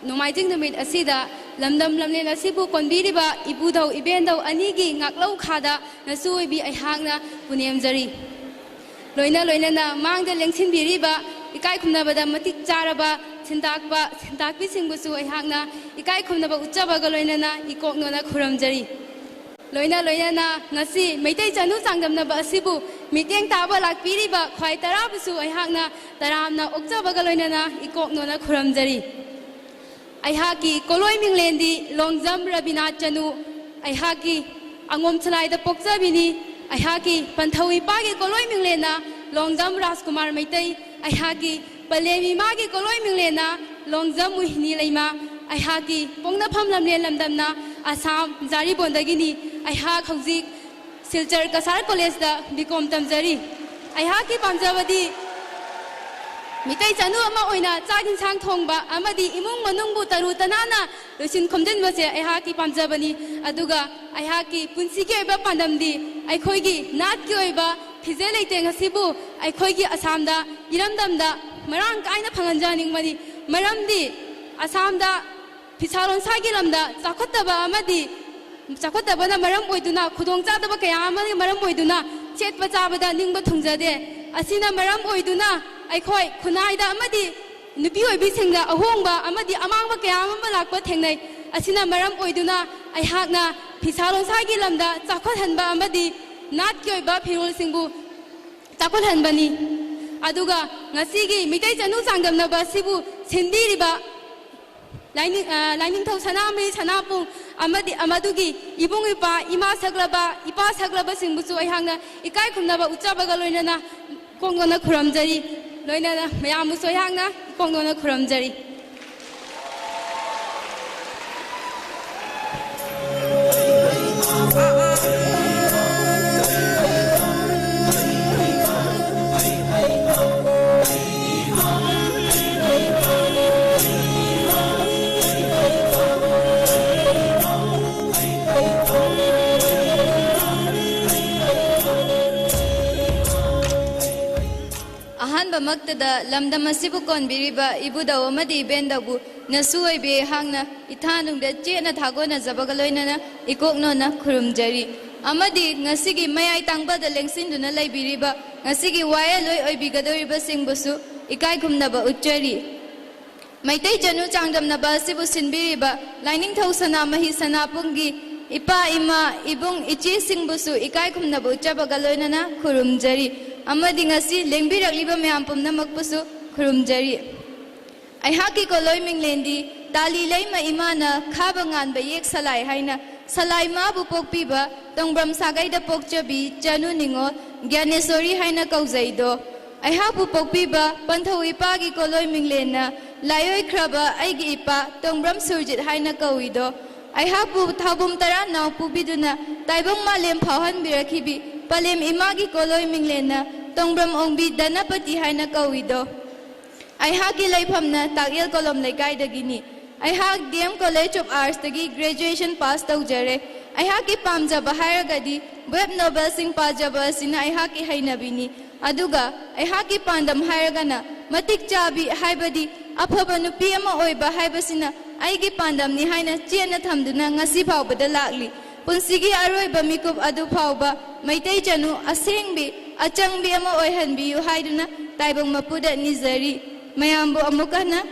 Speaker 10: nomaiting numit asida lamdam lamlen asibu konbiriba ibudau ibendau anigi ngaklau khada nasuibi aihangna punemjari loina na mangda lengsin biriba ikai khumnabada matik charaba
Speaker 7: सिंताक्पीसिंगबुसु अहांगना इकाई खुमनबा उच्चबगा लोइनना इकोकनोना खुरमजरी लोइना लोइना ngasi meitai chanu changdamnaba asibu miteng taba lakpiriba khwai tarabusu aihakna taramna okjabaga loinana ikoknona khuramjari aihaki koloi minglendi longjam rabina chanu aihaki angom chlai da pokjabini aihaki panthawi pagi koloi minglena longjam rajkumar meitai aihaki palemi magi koloi minglena longjam muhini leima aihaki pongna phamlamle lamdamna asam jari bondagini aihak hauzik silchar kasar college da bikom tamjari aihaki pamjabadi mitai chanu ama oina chakin sang thongba amadi imung manungbu taru tanana loisin khomjenba se aihaki pamjabani aduga aihaki punsige ba pandamdi aikhoigi nat ki oiba phije leite ngasibu aikhoigi asamda iramdamda marang kaina phanganjaning mani maramdi asamda phisalon sagi lamda chakhotaba amadi chakhotaba maram oiduna khudong chadaba kaya amani maram oiduna chetpa chabada ningba thungjade asina maram oiduna aikhoi khunaida amadi nupi oibi singla ahongba amadi amangba kaya amama lakpa thengnai asina maram oiduna aihakna phisalon sagi lamda chakhothanba amadi nat ki oiba phirol singbu chakhothanbani aduga ngasigi mitai chanu changdamnaba sibu sindiriba lining थौ सनामरी सनापुंग अमदी अमदुगी इबुंग इपा इमा सग्लबा सिंगबुसु अहांगना इकाई खुमनबा उच्चबगा लोइनना कोंगोना खुरमजरी लोइनना मयामुसु अहांगना कोंगोना खुरमजरी
Speaker 14: मक्तदा लमदम असिबु कोनबिरिबा इबुदाव अमदि बेंदाबु नसुय बे हांगना इथानुंगदा चेना थागोना Jabga लोइनना इकोकनोना खुरुमजरी अमदि ngasiगी मयाई तांगबादा लेंसिनदुना लाइबिरिबा ngasiगी via लोइ ओइबिगदोरिबा सिंगबुसु इकाई खुमनबा उच्चरी मैतै जनु चांगदमनबा सिबु सिनबिरिबा lining थौ सना महि सनापुंगी इपा इमा इबुंग इची सिंगबुसु इकाई खुमनबा उच्चबगा लोइनना खुरुमजरी अमदि ngasi lengbirakliba myam pumnamakpusu khurumjari aihaki koloi minglendi tali leima imana khaba nganba yek salai haina salai ma bu pokpiba tongbram sagai da pokchabi chanu ningo gyanesori haina kaujaido aiha bu pokpiba panthawi pa gi koloi minglena layoi khraba aigi ipa tongbram surjit haina kauido aiha bu thabum tara naw pubiduna taibong malem phauhan birakhibi palem imagi koloi minglena tongbram ongbi danapati haina kauido aiha ki laifamna tagyal kolom lekai dagini aiha DM College of Arts tagi graduation pass taujare aiha ki pamjaba hairagadi web novel sing pajaba sina aiha ki hainabini aduga aiha ki pandam hairagana matik chabi haibadi aphaba nupi ama oiba haibasina aigi pandam ni haina chena thamduna ngasi phawbada lakli punsigi aroiba mikup adu phawba maitai chanu asengbi achangbi ama oihanbi yu haiduna taibang mapuda nizari mayambu amukana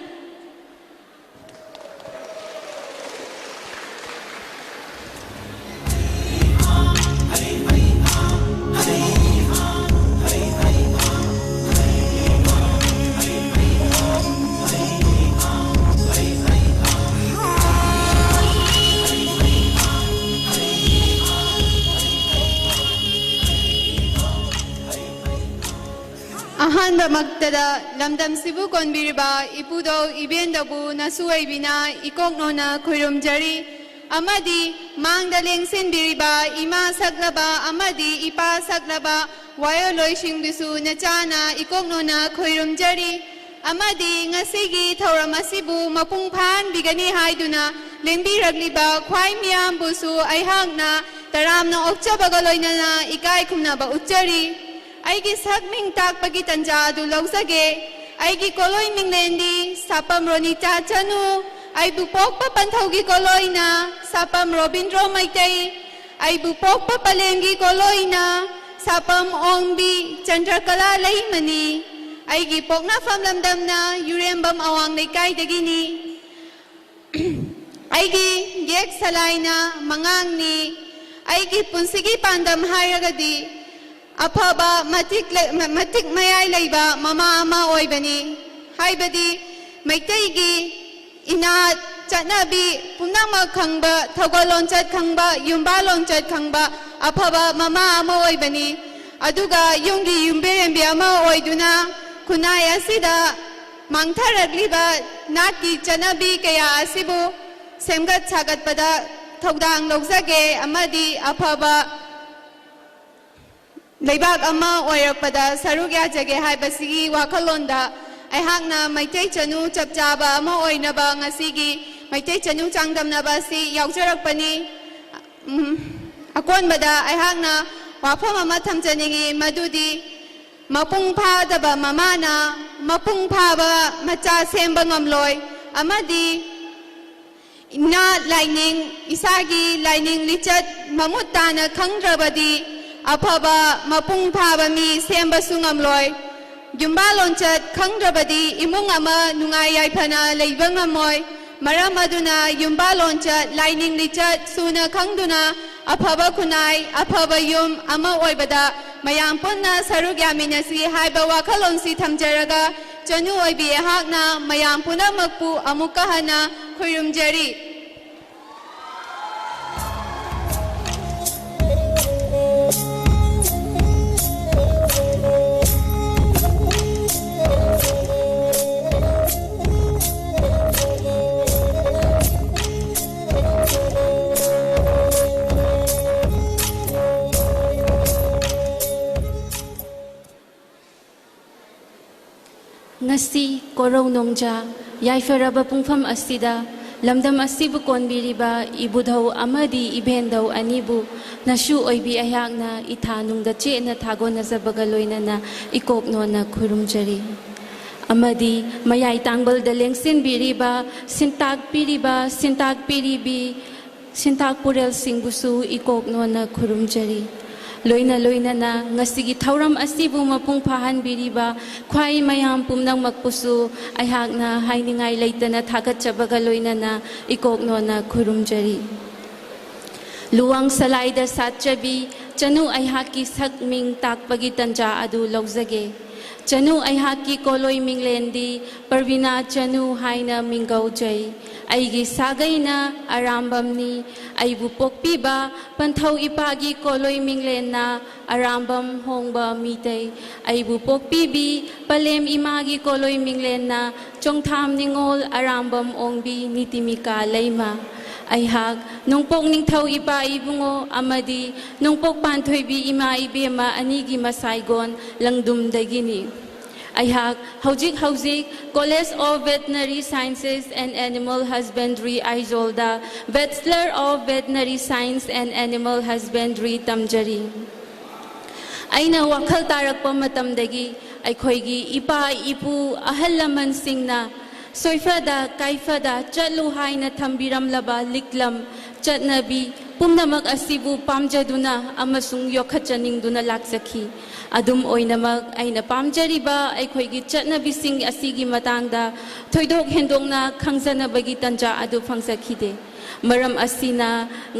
Speaker 15: अहानबा मक्तदा लमदम सिबु कोनबिरिबा इपुदो इबेंदबु नसुइबिना इकोकनोना खुरुमजरी अमदि मांगदा लेंसिनबिरिबा इमा सकलबा अमदि इपा सकलबा वायोलोइसिंगबिसु नचाना इकोकनोना खुरुमजरी अमदि ngasiगी थौरम असिबु मपुंग फान बिगनी हाइदुना लेंबिरगलिबा ख्वाइ मियामबुसु अइहांगना तरामना ओक्चबगा लोइनना इकाई खुमनाबा उच्चरी आइगी सकमिंग ताकपगी तंजादु लौसगे आइगी कोलोई मिंगलेंदी सापम रोनिता चनु आइबु पोकपा पंथौगी कोलोइना सापम रोबिंद्रो मैतै आइबु पोकपा पलेंगी कोलोइना सापम ओंबी चंद्रकला लैमनी ꯑꯩꯒꯤ ꯄꯣꯛꯅꯐꯝ ꯂꯝꯗꯝꯅ ꯌꯨꯔꯦꯝꯕꯝ ꯑꯋꯥꯡ ꯂꯩꯀꯥꯏꯗꯒꯤꯅꯤ ꯑꯩꯒꯤ ꯌꯦꯛ ꯁꯂꯥꯏꯅ ꯃꯉꯥꯡꯅꯤ ꯑꯩꯒꯤ ꯄꯨꯟꯁꯤꯒꯤ ꯄꯥꯟꯗꯝ ꯍꯥꯏꯔꯒꯗꯤ ꯑꯐꯕ ꯃꯇꯤꯛ ꯃꯌꯥꯏ ꯂꯩꯕ ꯃꯃꯥ ꯑꯃ ꯑꯣꯏꯕꯅꯤ ꯍꯥꯏꯕꯗꯤ ꯃꯩꯇꯩꯒꯤ ꯏꯅꯥꯠ ꯆꯠꯅꯕꯤ ꯄꯨꯝꯅꯃꯛ ꯈꯪꯕ ꯊꯧꯒꯜꯂꯣꯟꯆꯠ ꯈꯪꯕ ꯌꯨꯝꯕꯥꯜꯂꯣꯟꯆꯠ ꯈꯪꯕ ꯑꯐꯕ ꯃꯃꯥ ꯑꯃ ꯑꯣꯏꯕꯅꯤ ꯑꯗꯨꯒ ꯌꯨꯝꯒꯤ ꯌꯨꯝꯕꯤꯔꯦꯝꯕꯤ ꯑꯃ ꯑꯣꯏꯗꯨꯅ ꯈꯨꯟꯅꯥꯏ ꯑꯁꯤꯗ ꯃꯥꯡꯊꯔꯛꯂꯤꯕ ꯅꯥꯠꯀꯤ ꯆꯠꯅꯕꯤ ꯀꯌꯥ ꯑꯁꯤꯕꯨ ꯁꯦꯝꯒꯠ ꯁꯥꯒꯠꯄꯗ ꯊꯧꯗꯥꯡ ꯂꯧꯖꯒꯦ ꯑꯃꯗꯤ ꯑꯐꯕ ꯂꯩꯕꯥꯛ ꯑꯃ ꯑꯣꯏꯔꯛꯄꯗ ꯁꯔꯨꯛ ꯌꯥꯖꯒꯦ ꯍꯥꯏꯕꯁꯤꯒꯤ ꯋꯥꯈꯜꯂꯣꯟꯗ ꯑꯩꯍꯥꯛꯅ ꯃꯩꯇꯩ ꯆꯅꯨ ꯆꯞ ꯆꯥꯕ ꯑꯃ ꯑꯣꯏꯅꯕ ꯉꯁꯤꯒꯤ ꯃꯩꯇꯩ ꯆꯅꯨ ꯆꯥꯡꯗꯝꯅꯕ ꯑꯁꯤ ꯌꯥꯎꯖꯔꯛꯄꯅꯤ ꯑꯀꯣꯟꯕꯗ ꯑꯩꯍꯥꯛꯅ ꯋꯥꯐꯝ ꯑꯃ ꯊꯝꯖꯅꯤꯡꯏ ꯃꯗꯨꯗꯤ ꯃꯄꯨꯡ ꯐꯥꯗꯕ ꯃꯃꯥꯅ ꯃꯄꯨꯡ ꯐꯥꯕ ꯃꯆꯥ ꯁꯦꯝꯕ ꯉꯝꯂꯣꯏ ꯑꯃꯗꯤ ꯅꯥꯠ ꯂꯥꯏꯅꯤꯡ ꯏꯁꯥꯒꯤ ꯂꯥꯏꯅꯤꯡ ꯂꯤꯆꯠ ꯃꯃꯨꯠ ꯇꯥꯅ ꯈꯪꯗ꯭ꯔꯕꯗꯤ ꯑꯐꯕ ꯃꯄꯨꯡ ꯐꯥꯕ ꯃꯤ ꯁꯦꯝꯕꯁꯨ ꯉꯝꯂꯣꯏ ꯌꯨꯝꯕꯥꯜꯂꯣꯟꯆꯠ ꯈꯪꯗ꯭ꯔꯕꯗꯤ ꯏꯃꯨꯡ ꯑꯃ ꯅꯨꯡꯉꯥꯏ ꯌꯥꯏꯐꯅ ꯂꯩꯕ ꯉꯝꯃꯣꯏ ꯃꯔꯝ ꯑꯗꯨꯅ ꯌꯨꯝꯕꯥꯜꯂꯣꯟꯆꯠ ꯂꯥꯏꯅꯤꯡ ꯂꯤꯆꯠ ꯁꯨꯅ ꯈꯪꯗꯨꯅ ꯑꯐꯕ ꯈꯨꯟꯅꯥꯏ ꯑꯐꯕ ꯌꯨꯝ ꯑꯃ ꯑꯣꯏꯕꯗ ꯃꯌꯥꯝ ꯄꯨꯟꯅ ꯁꯔꯨꯛ ꯌꯥꯃꯤꯟꯅꯁꯤ ꯍꯥꯏꯕ ꯋꯥꯈꯜꯂꯣꯟꯁꯤ ꯊꯝꯖꯔꯒ ꯆꯅꯨ ꯑꯣꯏꯕꯤ ꯑꯩꯍꯥꯛꯅ ꯃꯌꯥꯝ ꯄꯨꯝꯅꯃꯛꯄꯨ ꯑꯃꯨꯛꯀ ꯍꯟꯅ ꯈꯨꯔꯨꯝꯖꯔꯤ
Speaker 16: ngasi korau nongja yaifara pungfam asida lamdam asibu konbiriba ibudhau amadi ibhendau anibu nasu oibi ayakna ithanungda chena thagona zabagaloina na ikokno na khurumjari amadi mayai tangbal da lengsin biriba sintak piribi sintak purel singbusu ikokno na khurumjari loina na ngasigi thauram asibu mapung phahan biriba khwai mayam pumnang makpusu aihakna hainingai leitana thagat chabaga loina na ikokno na khurumjari luwang salaida satchabi chanu aihaki sakming takpagi tanja adu lawjage chanu aihaki koloi minglendi parvina chanu haina mingaujai aigi sagaina arambamni aibu pokpiba panthau ipagi koloi minglena arambam hongba mitei aibu pokpibi palem imagi koloi minglena chongtham ningol arambam ongbi nitimika leima aihak nongpok ningthau ipa ibungo amadi nongpok panthoibi ima ibema anigi masaigon langdum dagini aihak haujik College of Veterinary Sciences and Animal Husbandry Aizolda Bachelor of Veterinary Science and Animal Husbandry tamjari aina wakhal tarakpa matamdagi aikhoigi ipa ipu ahal laman singna soifada kaifada chatlu haina thambiram laba liklam chatnabi pumnamak asibu pamjaduna amasung yokhachaningduna laksakhi adum oinamak aina pamjariba aikhoigi chatnabising asigi matangda thoidok hendongna khangjanabagi tanja adu phangsakhide maram asina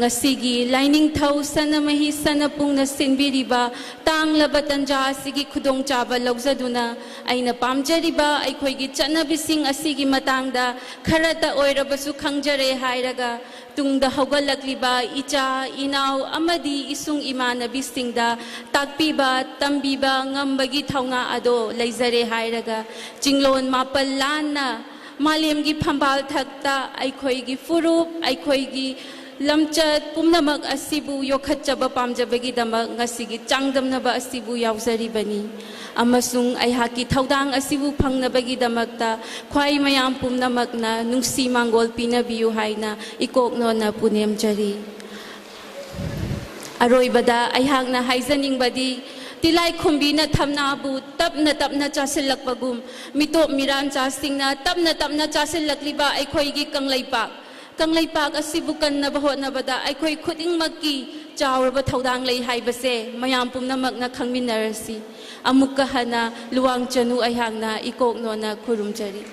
Speaker 16: ngasigi lining thau sanamahi sanapungna sinbiriba tanglaba tanja asigi khudong chaba lawjaduna aina pamjariba aikhoigi chatnabising asigi matangda kharata oirabasu khangjare hairaga tungda hogalakliba icha inau amadi isung imanabisingda takpiba tambiba ngambagi thauna ado leizare hairaga jinglon mapal lanna malemgi phambal thakta aikhoigi furup aikhoigi lamchat pumnamak asibu yokhachaba pamjabagi damak ngasigi changdamnaba asibu yauzaribani amasung aihaki thaudang asibu phangnabagi damakta khwai mayam pumnamakna nungsi mangol pinabiu haina ikokno na punemjari aroibada aihakna haizaningbadi tilai khumbina thamnabu tapna chasilakpagum mitop miran chasingna tapna chasilakliba aikhoigi kanglaipak asibu kanna bahotnabada aikhoi khudingmakki चावरबा थौदांग लई हाइबसे मयाम पुमनमकना खंगमिनरसी अमुक्का हना लुवांग चनु अहांगना इकोक नोना खुरुमजरी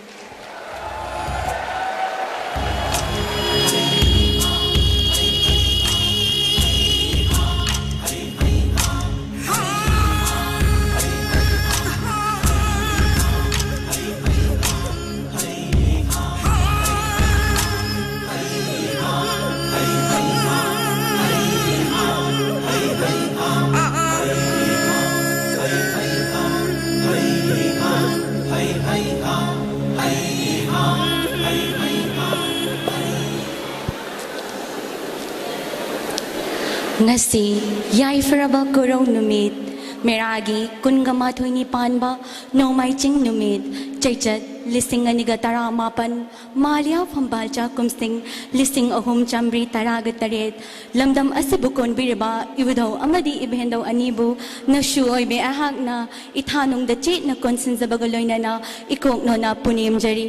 Speaker 17: ngasi yaifraba kurong numit meragi kungama thuini panba nomai ching numit chaichat lising aniga taramapan malia phambalcha kumsing lising ahum chamri taraga taret lamdam asibukon birba ibudho amadi ibhendo anibu nashu oibe ahakna ithanung da che na konsin zabagaloina na ikok nona punim jari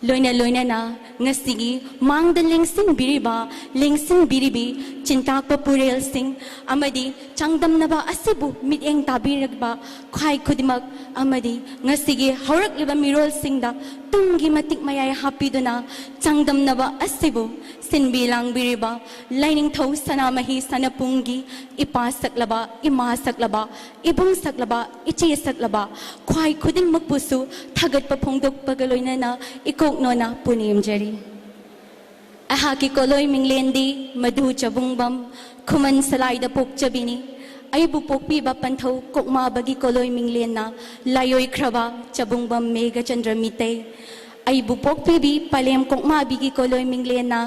Speaker 17: loina loina na ngasigi mangdan lengsing biriba lengsing biribi cintak pa purel sing amadi changdam naba asibu miteng tabiragba khai khudimak amadi ngasigi haurak liba mirol singda tungi matik mayay hapiduna changdam naba asibu sinbilang biriba lining thau sana mahi sana pungi ipa saklaba ima saklaba ibung saklaba ichi saklaba khai khuding makpusu thagat pa phongdok pagaloina na ikok nona punim jari ahaki koloi minglendi madhu chabungbam khuman salai da pok chabini aibu pokpi ba panthau kokma bagi koloi minglena layoi khraba chabungbam mega chandra mite aibu pokpi bi palem kokma bigi koloi minglena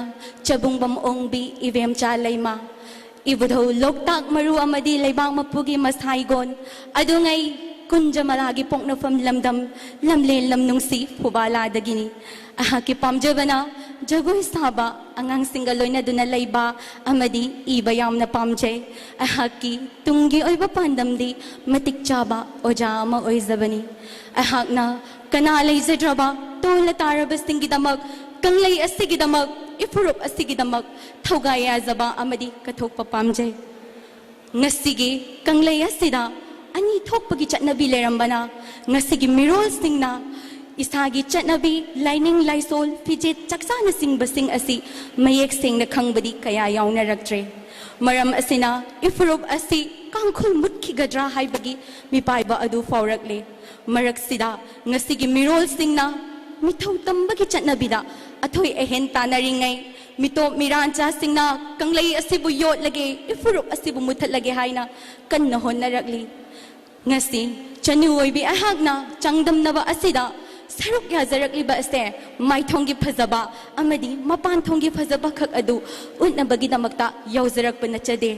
Speaker 17: chabungbam ongbi ivem cha laima ibudho loktak maru amadi leibang mapugi masaigon adungai kunja malagi poknafam lamdam lamle lamnungsi phubala dagini ahaki pamjabana jagoi saba angang singaloina duna laiba amadi iba yamna pamjay ahaki tungi oiba pandamdi matik chaba oja ama oizabani ahakna kana leizadraba tola tarabas tingidamak kanglei asigidamak ifurup asigidamak thogaya zaba amadi kathokpa pamjay ngasigi kanglei asida ani thokpagi chatnabi lerambana ngasigi mirol singna isagi chatnabi lining laisol fijit chaksana singbasing asi mayek singna khangbadi kaya yauna raktre maram asina ifurup asi kangkhul mutki gadra haibagi mipaiba adu faurakle marak sida ngasigi mirol singna mithau tambagi chatnabida athoi ehen tanaringai mito mirancha singna kanglei asibu yot lage ifurup asibu muthat lage haina kanna honnarakli ngasi chanu oibi ahagna changdam naba asida saruk ya zarakli ba ase mai thongi phazaba amadi mapan thongi phazaba khak adu unna bagi damakta yauzarak panachade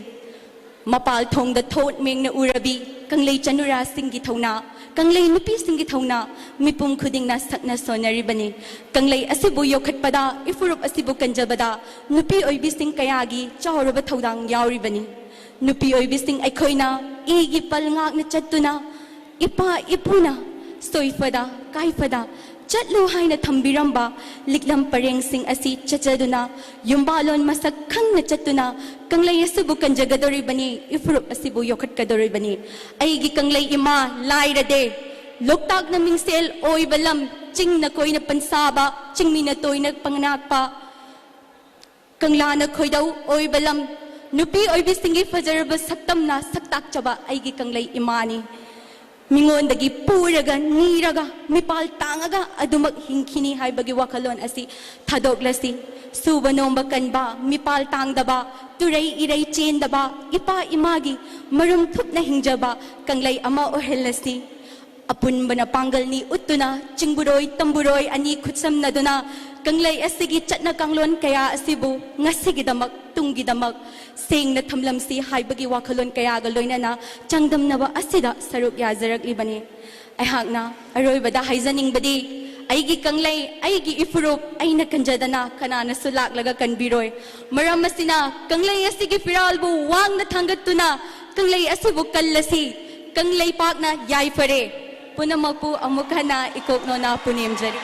Speaker 17: mapal thong da thot meng na urabi kanglei chanura singi thona kanglei nupi singi thona mipum khuding na sakna sonari bani kanglei asibu yokhat pada ifurup asibu kanjabada nupi oibi sing kayagi chawraba thodang yauri bani nupi oibi sing aikhoina igi palngak na chatuna ipa ipuna soifada kaifada chatlu haina thambiramba liklam pareng sing asi chachaduna yumbalon masak khangna chatuna kanglei asibu kanjagadori bani ifurup asibu yokhat kadori bani aigi kanglei ima lairade loktak na mingsel oi balam ching na koina pansaba chingmi na toina pangnakpa kangla na khoidau oi balam nupi oibi singi fajaraba saktam na saktak chaba aigi kanglei imani mingondagi puraga niraga mipal tangaga adumak hingkini haibagi wakalon asi thadoklasi suba nomba kanba mipal tangdaba turai irai chendaba ipa imagi marum thupna hingjaba kanglei ama ohelasi apun bana pangal ni utuna chingburoi tamburoi ani khutsam naduna kanglei asigi chatna kanglon kaya asibu ngasigi damak tungi damak sengna thamlamsi haibagi wakalon kaya galoina na changdam naba asida saruk ya zarak libani ahakna aroi bada haizaning badi aigi kanglei aigi ifurup aina kanjadana kanana sulak laga kanbiroi maram asina kanglei asigi firalbu wang na thangatuna kanglei asibu kallasi kanglei pakna yai fare punamapu amukhana ikokno na punim jari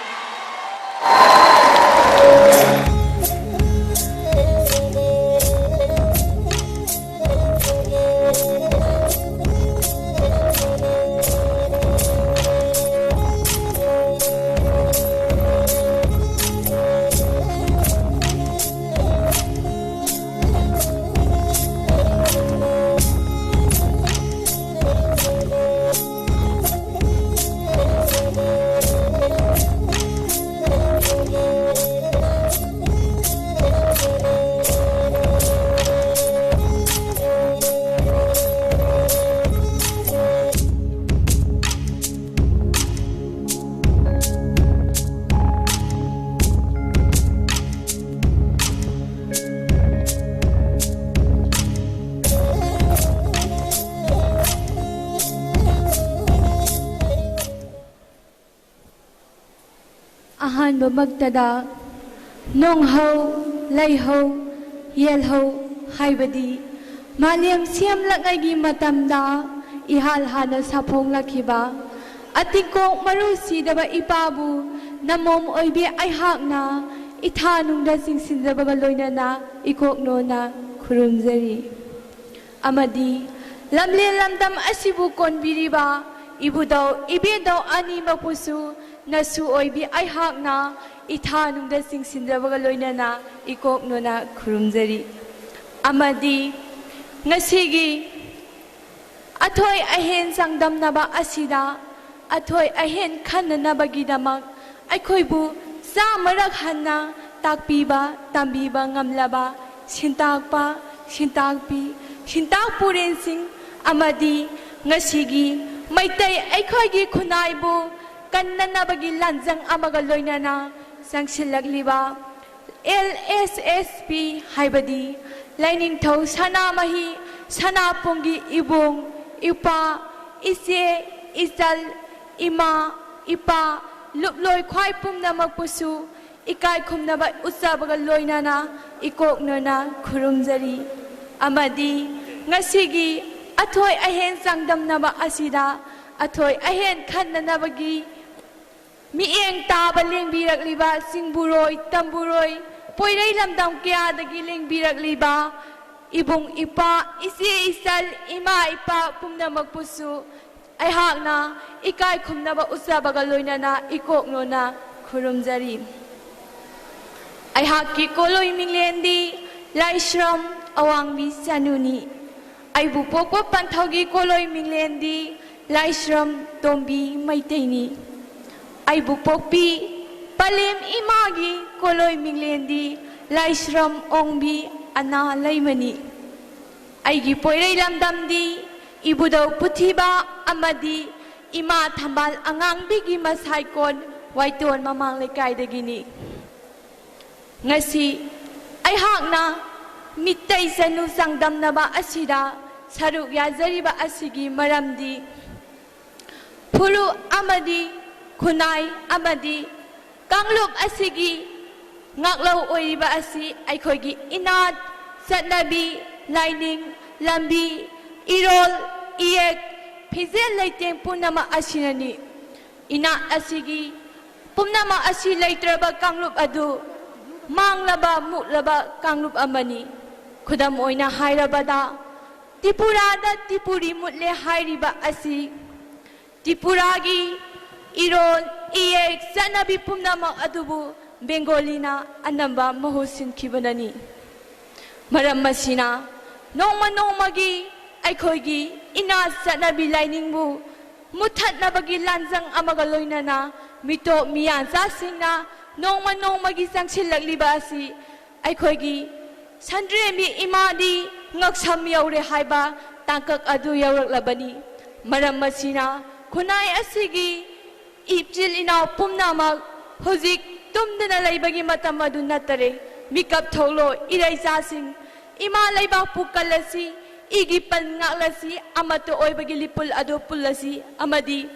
Speaker 7: ꯑꯍꯥꯟꯕꯃꯛꯇꯗ ꯅꯣꯡꯍꯧ ꯂꯩꯍꯧ ꯌꯦꯜꯍꯧ ꯍꯥꯏꯕꯗꯤ ꯃꯥꯂꯦꯝ ꯁꯦꯝꯂꯛꯉꯩꯒꯤ ꯃꯇꯝꯗ ꯏꯍꯥꯟ ꯍꯥꯟꯅ ꯁꯥꯐꯣꯡꯂꯛꯈꯤꯕ ꯑꯇꯤꯡꯀꯣꯛ ꯃꯔꯨ ꯁꯤꯗꯕ ꯏꯄꯥꯕꯨ ꯅꯃꯣꯝ ꯑꯣꯏꯕꯤ ꯑꯩꯍꯥꯛꯅ ꯏꯊꯥꯅꯨꯡꯗ ꯆꯤꯡꯁꯤꯟꯖꯕꯒ ꯂꯣꯏꯅꯅ ꯏꯀꯣꯛꯅꯣꯅ ꯈꯨꯔꯨꯝꯖꯔꯤ ꯑꯃꯗꯤ ꯂꯝꯂꯦꯟ ꯂꯝꯗꯝ ꯑꯁꯤꯕꯨ ꯀꯣꯟꯕꯤꯔꯤꯕ 이부도 이베도 아니마부수 나수 오이비 아이학나 이타능다 싱신자바가 로이나나 이곡 노나 구름자리 아마디 ngasi기 아토이 아헨 상담나바 아시다 아토이 아헨 칸나나바기다막 아이코이부 싸마락 하나 딱비바 담비바 ngamlaba 신탁바 신탁비 신탁부렌싱 아마디 ngasigi Maitai aikhoigi khunaibu kannanabagi lanjang amaga loinana sangsilagliba LSSP haibadi laining thau sanamahi sanapungi ibung ipa ise isal ima ipa luploi khwai pumnamak pusu ikai khumnaba usabaga loinana ikoknona khurumjari amadi ngasigi Atoy ahen sangdam naba asida atoy ahen khanna nabagi mieng taba lengbirak liba singburoi tamburoi poirai lamdam kya dagi lengbirak liba ibung ipa isi isal ima ipa pumna magpusu aihakna ikai khumnaba usabaga loinana ikoknona khurumjari aihakki koloi minglendi laishram awangbi sanuni Aibu pokwa panthogi koloi minglendi laishram tombi maitaini Aibu pokpi palem imagi koloi minglendi laishram ongbi ana laimani Aigi poirei lamdamdi ibudau puthiba amadi ima thambal angangbigi masaikon waiton mamang lekaidagini Ngasi aihakna mittai sanu sangdamnaba asida saruk yazariba asigi maramdi Pulu amadi kunai amadi kangluk asigi ngaklau oiriba asi aikhogi inat satnabi lining lambi irol iek phizel leiteng punama asinani ina asigi pumnama asi leitraba kangluk adu manglaba mutlaba kangluk amani khudam oina hairabada Tripurada Tripuri mutle hairiba asi Tripuragi irol iek sanabi pumnama adubu Bengolina anamba mahusin kibanani Maram masina nongma nongmagi aikhoigi ina sanabi lainingbu muthat nabagi lanjang amaga loinana mito miyan sasingna nongma nongmagi sangsilagliba asi aikhoigi Sandremi imadi ngaksam yaure haiba tangkak adu yauraklabani maram masina khunai asigi ipjil ina pumnamak hojik tumdana laibagi matam adu natare mikap tholo iraisasing ima laiba pukalasi igi pan ngaklasi amato oibagi lipul adu pulasi amadi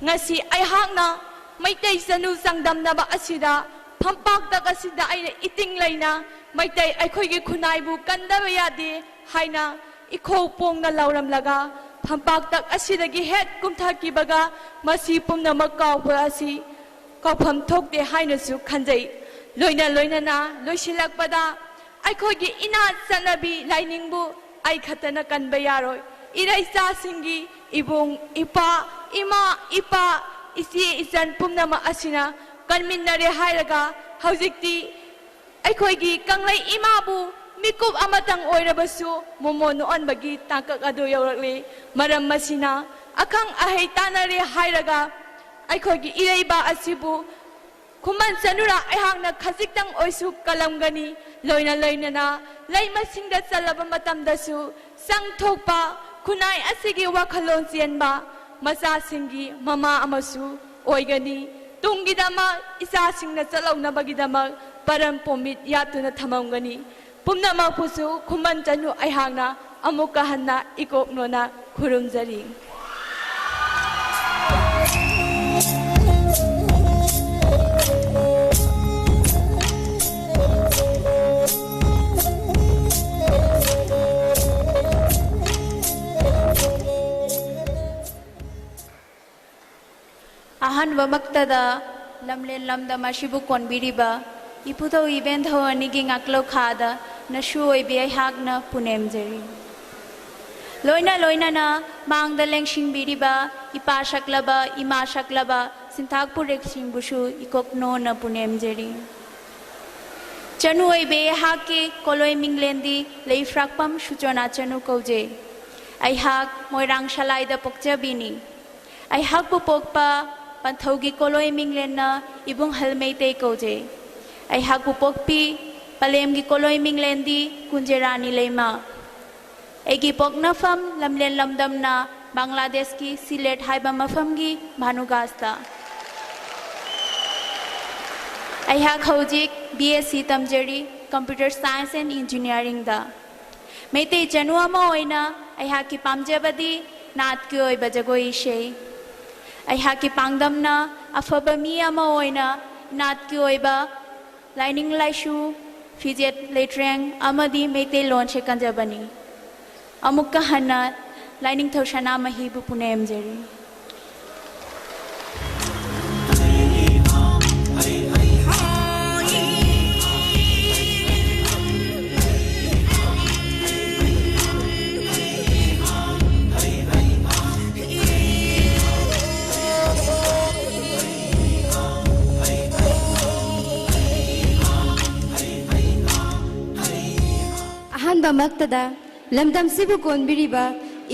Speaker 7: ngasi aihakna maitai sanu sangdamnaba asida phampak takasida aina iting laina Maitai aikhoigi khunaibu kandaba yade haina ikho pongna lauramlaga phampak tak asidagi het kumthakibaga masi pumna makawpa asi kawpham thokde haina su khanjai loina na loisilakpada aikhoigi ina sanabi lainingbu ai khatana kanba yaroi iraisa singi ibung ipa ima ipa isi isan pumna ma asina kanminnare hairaga haujikti Aikhoigi kanglai imabu mikup amatang oirabasu momono onbagi tangkak adu yaurakli maram masina akang ahai tanare hairaga aikhoigi iraiba asibu kuman sanura aihangna khajiktang oisu kalamgani loina na laimasingda chalaba matamdasu sangthokpa kunai asigi wakhalon chienba macha singi mama amasu oigani tungidama isa singna chalaunabagidama Param pomit yatuna thamamgani pumnama pusu khuman chanu aihangna amuka hanna ikoknona khurumjari ꯑꯍꯥꯟꯕꯃꯛꯇꯗ ꯂꯝꯂꯦꯟ ꯂꯝꯗꯝ ꯑꯁꯤꯕꯨ ꯀꯣꯟꯕꯤꯔꯤꯕ ꯏꯄꯨꯙꯧ ꯏꯕꯦꯟꯙꯧ ꯑꯅꯤꯒꯤ ꯉꯥꯛꯂꯧꯈꯥꯗ ꯅꯁꯨ ꯑꯣꯏꯕꯤ ꯑꯩꯍꯥꯛꯅ ꯄꯨꯅꯦꯝꯖꯔꯤ ꯂꯣꯏꯅ ꯂꯣꯏꯅꯅ ꯃꯥꯡꯗ ꯂꯦꯡꯁꯤꯟꯕꯤꯔꯤꯕ ꯏꯄꯥ ꯁꯛꯂꯕ ꯏꯃꯥ ꯁꯛꯂꯕ ꯁꯤꯟꯊꯥꯛꯄꯨꯔꯦꯛꯁꯤꯡꯕꯨꯁꯨ ꯏꯀꯣꯛꯅꯣꯅ ꯄꯨꯅꯦꯝꯖꯔꯤ ꯆꯅꯨ ꯑꯣꯏꯕꯤ ꯑꯩꯍꯥꯛꯀꯤ ꯀꯣꯂꯣꯏ ꯃꯤꯡꯂꯦꯟꯗꯤ ꯂꯩꯐ꯭ꯔꯥꯛꯄꯝ ꯁꯨꯆꯣꯅꯥ ꯆꯅꯨ ꯀꯧꯖꯩ ꯑꯩꯍꯥꯛ ꯃꯣꯏꯔꯥꯡ ꯁꯂꯥꯏꯗ ꯄꯣꯛꯆꯕꯤꯅꯤ ꯑꯩꯍꯥꯛꯄꯨ ꯄꯣꯛꯄ ꯄꯟꯊꯧꯒꯤ ꯀꯣꯂꯣꯏ ꯃꯤꯡꯂꯦꯟꯅ ꯏꯕꯨꯡ ꯍꯜꯃꯩꯇꯩ ꯀꯧꯖꯩ ꯑꯩꯍꯥꯛꯄꯨ ꯄꯣꯛꯄꯤ ꯄꯂꯦꯝꯒꯤ ꯀꯣꯂꯣꯏ ꯃꯤꯡꯂꯦꯟꯗꯤ ꯀꯨꯟꯖꯦꯔꯥꯅꯤ ꯂꯩꯃ ꯑꯩꯒꯤ ꯄꯣꯛꯅꯐꯝ ꯂꯝꯂꯦꯟ ꯂꯝꯗꯝꯅ ꯕꯪꯒ꯭ꯂꯥꯗꯦꯁꯀꯤ ꯁꯤꯂꯦꯠ ꯍꯥꯏꯕ ꯃꯐꯝꯒꯤ ꯚꯥꯅꯨꯒꯥꯁꯇ ꯑꯩꯍꯥꯛ ꯍꯧꯖꯤꯛ BSc ꯇꯝꯖꯔꯤ computer science ꯑꯦꯟड ꯏꯟꯖꯤꯅꯤꯌꯥꯔꯤꯡꯗ Meitei Chanu ꯑꯃ ꯑꯣꯏꯅ ꯑꯩꯍꯥꯛꯀꯤ ꯄꯥꯝꯖꯕꯗꯤ ꯅꯥꯠꯀꯤ ꯑꯣꯏꯕ ꯖꯒꯣꯏ ꯏꯁꯩ ꯑꯩꯍꯥꯛꯀꯤ ꯄꯥꯡꯗꯝꯅ ꯑꯐꯕ ꯃꯤ ꯑꯃ ꯑꯣꯏꯅ ꯅꯥꯠꯀꯤ ꯑꯣꯏꯕ ꯂꯥꯏꯅꯤꯡ ꯂꯥꯏꯁꯨ ꯐꯤꯖꯦꯠ ꯂꯩꯇ꯭ꯔꯦꯡ ꯑꯃꯗꯤ ꯃꯩꯇꯩꯂꯣꯟꯁꯦ ꯀꯟꯖꯕꯅꯤ ꯑꯃꯨꯛꯀ ꯍꯟꯅ ꯂꯥꯏꯅꯤꯡꯊꯧ ꯁꯅꯥꯃꯍꯤꯕꯨ ꯄꯨꯅꯦꯝꯖꯔꯤ
Speaker 18: ꯑꯍꯥꯟꯕꯃꯛꯇꯗ ꯂꯝꯗꯝꯁꯤꯕꯨ ꯀꯣꯟꯕꯤꯔꯤꯕ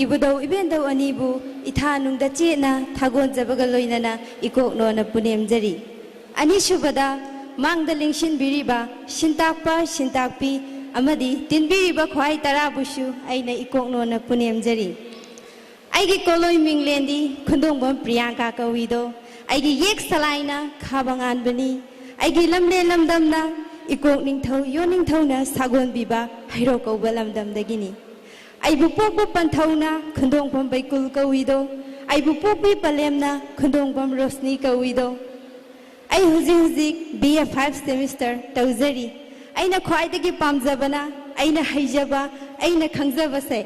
Speaker 18: ꯏꯕꯨꯙꯧ ꯏꯕꯦꯟꯙꯧ ꯑꯅꯤꯕꯨ ꯏꯊꯥꯅꯨꯡꯗ ꯆꯦꯠꯅ ꯊꯥꯒꯣꯟꯖꯕꯒ ꯂꯣꯏꯅꯅ ꯏꯀꯣꯛꯅꯣꯅ ꯄꯨꯅꯦꯝꯖꯔꯤ ꯑꯅꯤꯁꯨꯕꯗ ꯃꯥꯡꯗ ꯂꯦꯡꯁꯤꯟꯕꯤꯔꯤꯕ ꯁꯤꯟꯇꯥꯛꯄ ꯁꯤꯟꯇꯥꯛꯄꯤ ꯑꯃꯗꯤ ꯇꯤꯟꯕꯤꯔꯤꯕ ꯈ꯭ꯋꯥꯏ ꯇꯔꯥꯕꯨꯁꯨ ꯑꯩꯅ ꯏꯀꯣꯛꯅꯣꯅ ꯄꯨꯅꯦꯝꯖꯔꯤ ꯑꯩꯒꯤ ꯀꯣꯂꯣꯏ ꯃꯤꯡꯂꯦꯟꯗꯤ ꯈꯨꯟꯗꯣꯡꯕꯝ ꯄ꯭ꯔꯤꯌꯥꯡꯀꯥ ꯀꯧꯏꯗꯣ ꯑꯩꯒꯤ ꯌꯦꯛ ꯁꯂꯥꯏꯅ ꯈꯥꯕ ꯉꯥꯟꯕꯅꯤ ꯑꯩꯒꯤ ꯂꯝꯂꯦꯟ ꯂꯝꯗꯝꯅ ꯏꯀꯣꯛ ꯅꯤꯡꯊꯧ ꯌꯣꯟꯅꯤꯡꯊꯧꯅ ꯁꯥꯒꯣꯟꯕꯤꯕ ꯍꯩꯔꯣꯛ ꯀꯧꯕ ꯂꯝꯗꯝꯗꯒꯤꯅꯤ ꯑꯩꯕꯨ ꯄꯣꯛꯄ ꯄꯟꯊꯧꯅ ꯈꯨꯟꯗꯣꯡꯕꯝ ꯕꯩꯀꯨꯜ ꯀꯧꯏꯗꯣ ꯑꯩꯕꯨ ꯄꯣꯛꯄꯤ ꯄꯂꯦꯝꯅ ꯈꯨꯟꯗꯣꯡꯕꯝ ꯔꯣꯁꯅꯤ ꯀꯧꯏꯗꯣ ꯑꯩ ꯍꯧꯖꯤꯛ BA 5 ꯁꯦꯃꯤꯁꯇꯔ ꯇꯧꯖꯔꯤ ꯑꯩꯅ ꯈ꯭ꯋꯥꯏꯗꯒꯤ ꯄꯥꯝꯖꯕꯅ ꯑꯩꯅ ꯍꯩꯖꯕ ꯑꯩꯅ ꯈꯪꯖꯕꯁꯦ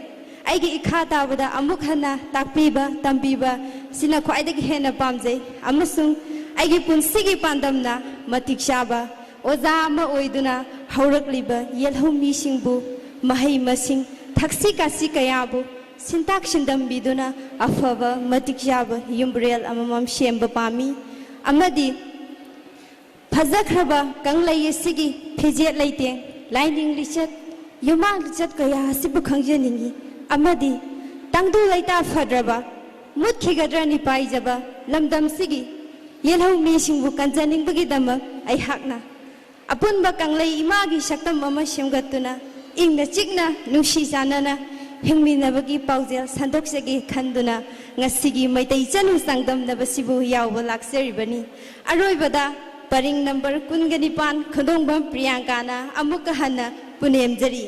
Speaker 18: ꯑꯩꯒꯤ ꯏꯈꯥ ꯇꯥꯕꯗ ꯑꯃꯨꯛ ꯍꯟꯅ ꯇꯥꯛꯄꯤꯕ ꯇꯝꯕꯤꯕ ꯁꯤꯅ ꯈ꯭ꯋꯥꯏꯗꯒꯤ ꯍꯦꯟꯅ ꯄꯥꯝꯖꯩ ꯑꯃꯁꯨꯡ ꯑꯩꯒꯤ ꯄꯨꯟꯁꯤꯒꯤ ꯄꯥꯟꯗꯝꯅ ꯃꯇꯤꯛ ꯆꯥꯕ ꯑꯣꯖꯥ ꯑꯃ ꯑꯣꯏꯗꯨꯅ ꯍꯧꯔꯛꯂꯤꯕ ꯌꯦꯜꯍꯧꯃꯤꯁꯤꯡꯕꯨ ꯃꯍꯩ ꯃꯁꯤꯡ ꯊꯛꯁꯤ ꯈꯥꯁꯤ ꯀꯌꯥꯕꯨ ꯁꯤꯟꯇꯥꯛ ꯁꯤꯟꯗꯝꯕꯤꯗꯨꯅ ꯑꯐꯕ ꯃꯇꯤꯛ ꯆꯥꯕ ꯌꯨꯝꯕ꯭ꯔꯦꯜ ꯑꯃꯃꯝ ꯁꯦꯝꯕ ꯄꯥꯝꯃꯤ ꯑꯃꯗꯤ ꯐꯖꯈ꯭ꯔꯕ ꯀꯪꯂꯩ ꯑꯁꯤꯒꯤ ꯐꯤꯖꯦꯠ ꯂꯩꯇꯦꯡ ꯂꯥꯏꯅꯤꯡ ꯂꯤꯆꯠ ꯌꯨꯃꯥꯡ ꯂꯤꯆꯠ ꯀꯌా ꯑꯁꯤꯕꯨ ꯈꯪꯖꯅꯤꯡꯏ ꯑꯃꯗꯤ ꯇꯪꯗꯨ ꯂꯩꯇꯥ ꯐꯗ꯭ꯔꯕ ꯃꯨꯠꯈꯤꯒꯗ꯭ꯔꯅꯤ ꯄꯥꯏꯖꯕ ꯂꯝꯗꯝꯁꯤꯒꯤ ꯌꯦꯜꯍꯧꯃꯤꯁꯤꯡꯕꯨ ꯀꯟꯖꯅꯤꯡꯕꯒꯤꯗꯃꯛ ꯑꯩꯍꯥꯛꯅ ꯑꯄꯨꯟꯕ ꯀꯪꯂꯩ ꯏꯃꯥꯒꯤ ꯁꯛꯇꯝ ꯑꯃ ꯁꯦꯝꯒꯠꯇꯨꯅ ꯏꯪꯅ ꯆꯤꯛꯅ ꯅꯨꯡꯁꯤ ꯆꯥꯟꯅꯅ ꯍꯤꯡꯃꯤꯟꯅꯕꯒꯤ ꯄꯥꯎꯖꯦꯜ ꯁꯟꯗꯣꯛꯆꯒꯦ ꯈꯟꯗꯨꯅ ꯉꯁꯤꯒꯤ ꯃꯩꯇꯩ ꯆꯅꯨ ꯆꯥꯡꯗꯝꯅꯕꯁꯤꯕꯨ ꯌꯥꯎꯕ ꯂꯥꯛꯆꯔꯤꯕꯅꯤ ꯑꯔꯣꯏꯕꯗ ꯄꯔꯤꯡ ꯅꯝꯕꯔ 29 ꯈꯨꯟꯗꯣꯡꯕꯝ ꯄ꯭ꯔꯤꯌꯥꯡꯀꯥꯅ ꯑꯃꯨꯛꯀ ꯍꯟꯅ ꯄꯨꯅꯦꯝꯖꯔꯤ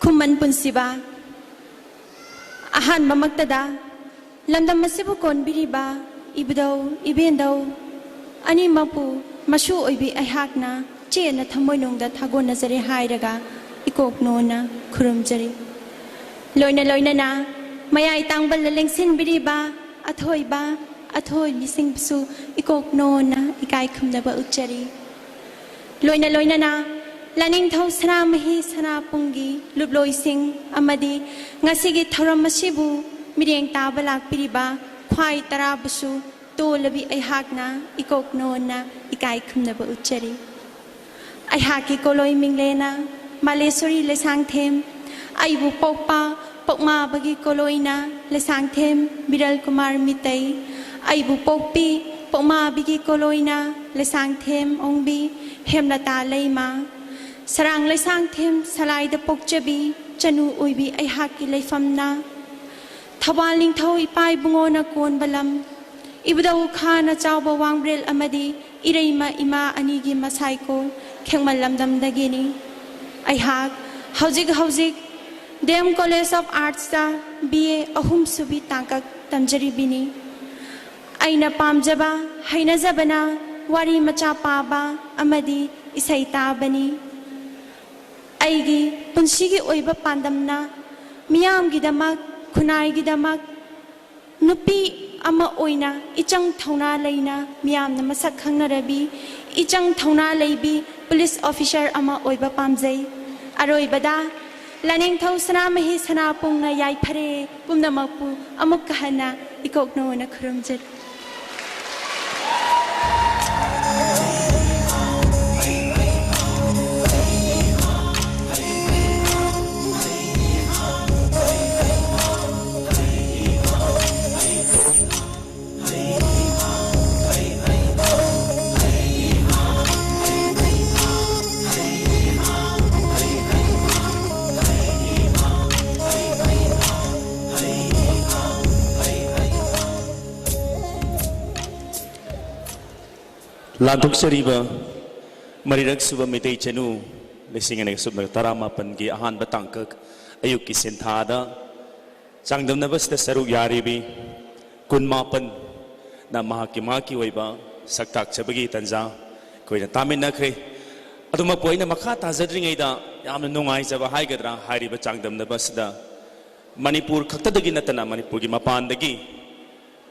Speaker 12: ꯈꯨꯃꯟ ꯄꯨꯟꯁꯤꯕ ꯑꯍꯥꯟꯕꯃꯛꯇꯗ ꯂꯝꯗꯝ ꯑꯁꯤꯕꯨ ꯀꯣꯟꯕꯤꯔꯤꯕ ꯏꯕꯨꯙꯧ ꯏꯕꯦꯟꯙꯧ ꯑꯅꯤꯃꯛꯄꯨ ꯃꯁꯨ ꯑꯣꯏꯕꯤ ꯑꯩꯍꯥꯛꯅ ꯆꯦꯠꯅ ꯊꯃꯣꯏꯅꯨꯡꯗ ꯊꯥꯒꯣꯟꯅꯖꯔꯤ ꯍꯥꯏꯔꯒ ꯏꯀꯣꯛꯅꯣꯅ ꯈꯨꯔꯨꯝꯖꯔꯤ ꯂꯣꯏꯅ ꯂꯣꯏꯅꯅ ꯃꯌꯥꯏ ꯇꯥꯡꯕꯜꯗ ꯂꯦꯡꯁꯤꯟꯕꯤꯔꯤꯕ ꯑꯊꯣꯏꯕ ꯑꯊꯣꯏꯕꯤꯁꯤꯡꯕꯨꯁꯨ ꯏꯀꯣꯛꯅꯣꯅ ꯏꯀꯥꯏ ꯈꯨꯝꯅꯕ ꯎꯠꯆꯔꯤ ꯂꯣꯏꯅ ꯂꯣꯏꯅꯅ ꯂꯥꯏꯅꯤꯡꯊꯧ ꯁꯅꯥꯃꯍꯤ ꯁꯅꯥꯄꯨꯡꯒꯤ ꯂꯨꯞꯂꯣꯏꯁꯤꯡ ꯑꯃꯗꯤ ꯉꯁꯤꯒꯤ ꯊꯧꯔꯝ ꯑꯁꯤꯕꯨ ꯃꯤꯠꯌꯦꯡ ꯇꯥꯕ ꯂꯥꯛꯄꯤꯔꯤꯕ ꯈ꯭ꯋꯥꯏ ꯇꯔꯥꯕꯨꯁꯨ ꯇꯣꯜꯂꯕꯤ ꯑꯩꯍꯥꯛꯅ ꯏꯀꯣꯛꯅꯣꯅ ꯏꯀꯥꯏ ꯈꯨꯝꯅꯕ ꯎꯠꯆꯔꯤ ꯑꯩꯍꯥꯛꯀꯤ ꯀꯣꯂꯣꯏ ꯃꯤꯡꯂꯦꯅ ꯃꯥꯂꯦꯁꯣꯔꯤ ꯂꯩꯁꯥꯡꯊꯦꯝ ꯑꯩꯕꯨ ꯄꯣꯛꯄ ꯄꯣꯛꯃꯥꯕꯒꯤ ꯀꯣꯂꯣꯏꯅ ꯂꯩꯁꯥꯡꯊꯦꯝ ꯕꯤꯔꯜ ꯀꯨꯃꯥꯔ ꯃꯤꯇꯩ ꯑꯩꯕꯨ ꯄꯣꯛꯄꯤ ꯄꯣꯛꯃꯥꯕꯤꯒꯤ ꯀꯣꯂꯣꯏꯅ ꯂꯩꯁꯥꯡꯊꯦꯝ ꯑꯣꯡꯕꯤ ꯍꯦꯝꯂꯇꯥ ꯂꯩꯃ ꯁꯔꯥꯡ ꯂꯩꯁꯥꯡꯊꯦꯝ ꯁꯂꯥꯏꯗ ꯄꯣꯛꯆꯕꯤ ꯆꯅꯨ ꯑꯣꯏꯕꯤ ꯑꯩꯍꯥꯛꯀꯤ ꯂꯩꯐꯝꯅ ꯊꯧꯕꯥꯜ ꯅꯤꯡꯊꯧ ꯏꯄꯥ ꯏꯕꯨꯡꯉꯣꯅ ꯀꯣꯟꯕ ꯂꯝ
Speaker 7: Ibudau khana chawba wangbrel amadi ireima ima anigi masaiko khengmal lamdam dagini aihak hauzik Dem College of Arts ta BA ahum subi tangkak tamjari bini aina pamjaba hainajabana wari macha paba amadi isai tabani aigi punsigi oiba pandamna miyamgi damak khunai gi damak nupi ama oina ichang thauna leina miyamna masak khangnarabi ichang thauna leibi police officer ama oiba pamjai aroibada Laning thau sana mahi sana pung na yai phare pumna makpu amuk kahana ikokno na khurumjat
Speaker 3: Lantuk seriba marirak suba mitei chenu lising anek subna tarama pangi ahan batangkak ayuk ki senthada changdam nabas ta saru yaribi kunmapan na mahaki waiba saktak chabagi tanja koina tamin nakre aduma poina makha tajadring aida yamna nungai jaba haigadra hairiba changdam nabas da Manipur khaktadagi natana Manipur gi mapandagi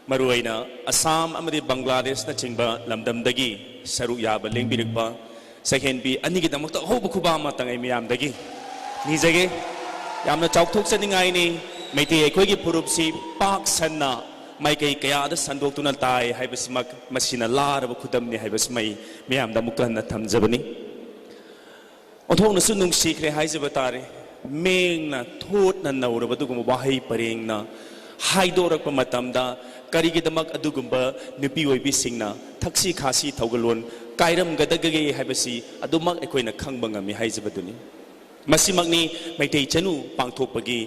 Speaker 3: Maruaina Assam amadi Bangladesh na chingba lamdamdagi saru yaba lengbirikba second bi anigi damakta hobu kuba matangai miyam dagi nijage yamna chawthok saningai ni meiti ekoi gi purupsi pak sanna mai kai kaya da sandok tuna tai haibasimak masina laraba khudam ni haibasmai miyam damukta na thamjabani othong na sunung sikre haijaba tare mengna thot na nauraba dugum wahai parengna haidorakpa matamda karigidamak adugumba nupi oibisingna thaksi khasi thaugalon kairam gadagage haibasi adumak ekoina khangba ngami haijabaduni masimakni maitei chanu pangthokpagi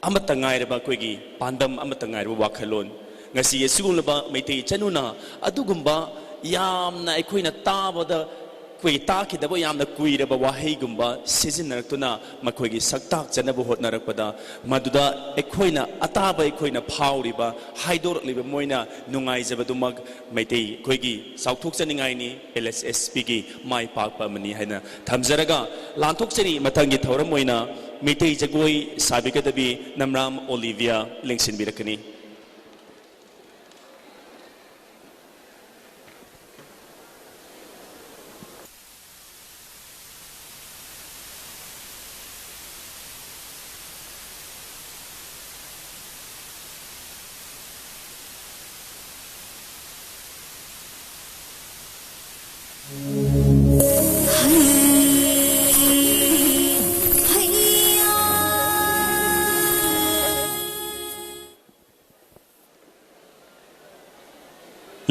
Speaker 3: amata ngairaba koigi pandam amata ngairaba wakhalon ngasi yesigulaba maitei chanuna adugumba yamna ekoina tabada koi takidaba yamna kuiraba wahaigumba sizinnaratuna makoigi saktak janabu hotnarakpada maduda ekoina ataba ekoina phauriba haidorliba moina nungaijabadumag maitei koigi sauthokchaningai ni LSSP gi mai pakpa mani haina thamjaraga lanthokchani matangi thoram moina maitei jagoi sabikadabi namram Olivia lengsinbirakani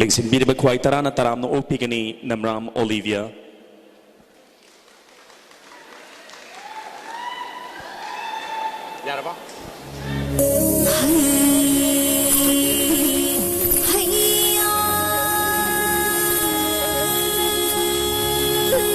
Speaker 3: Lengsin birba kuai tarana taramno opigani namram Olivia
Speaker 5: Yaraba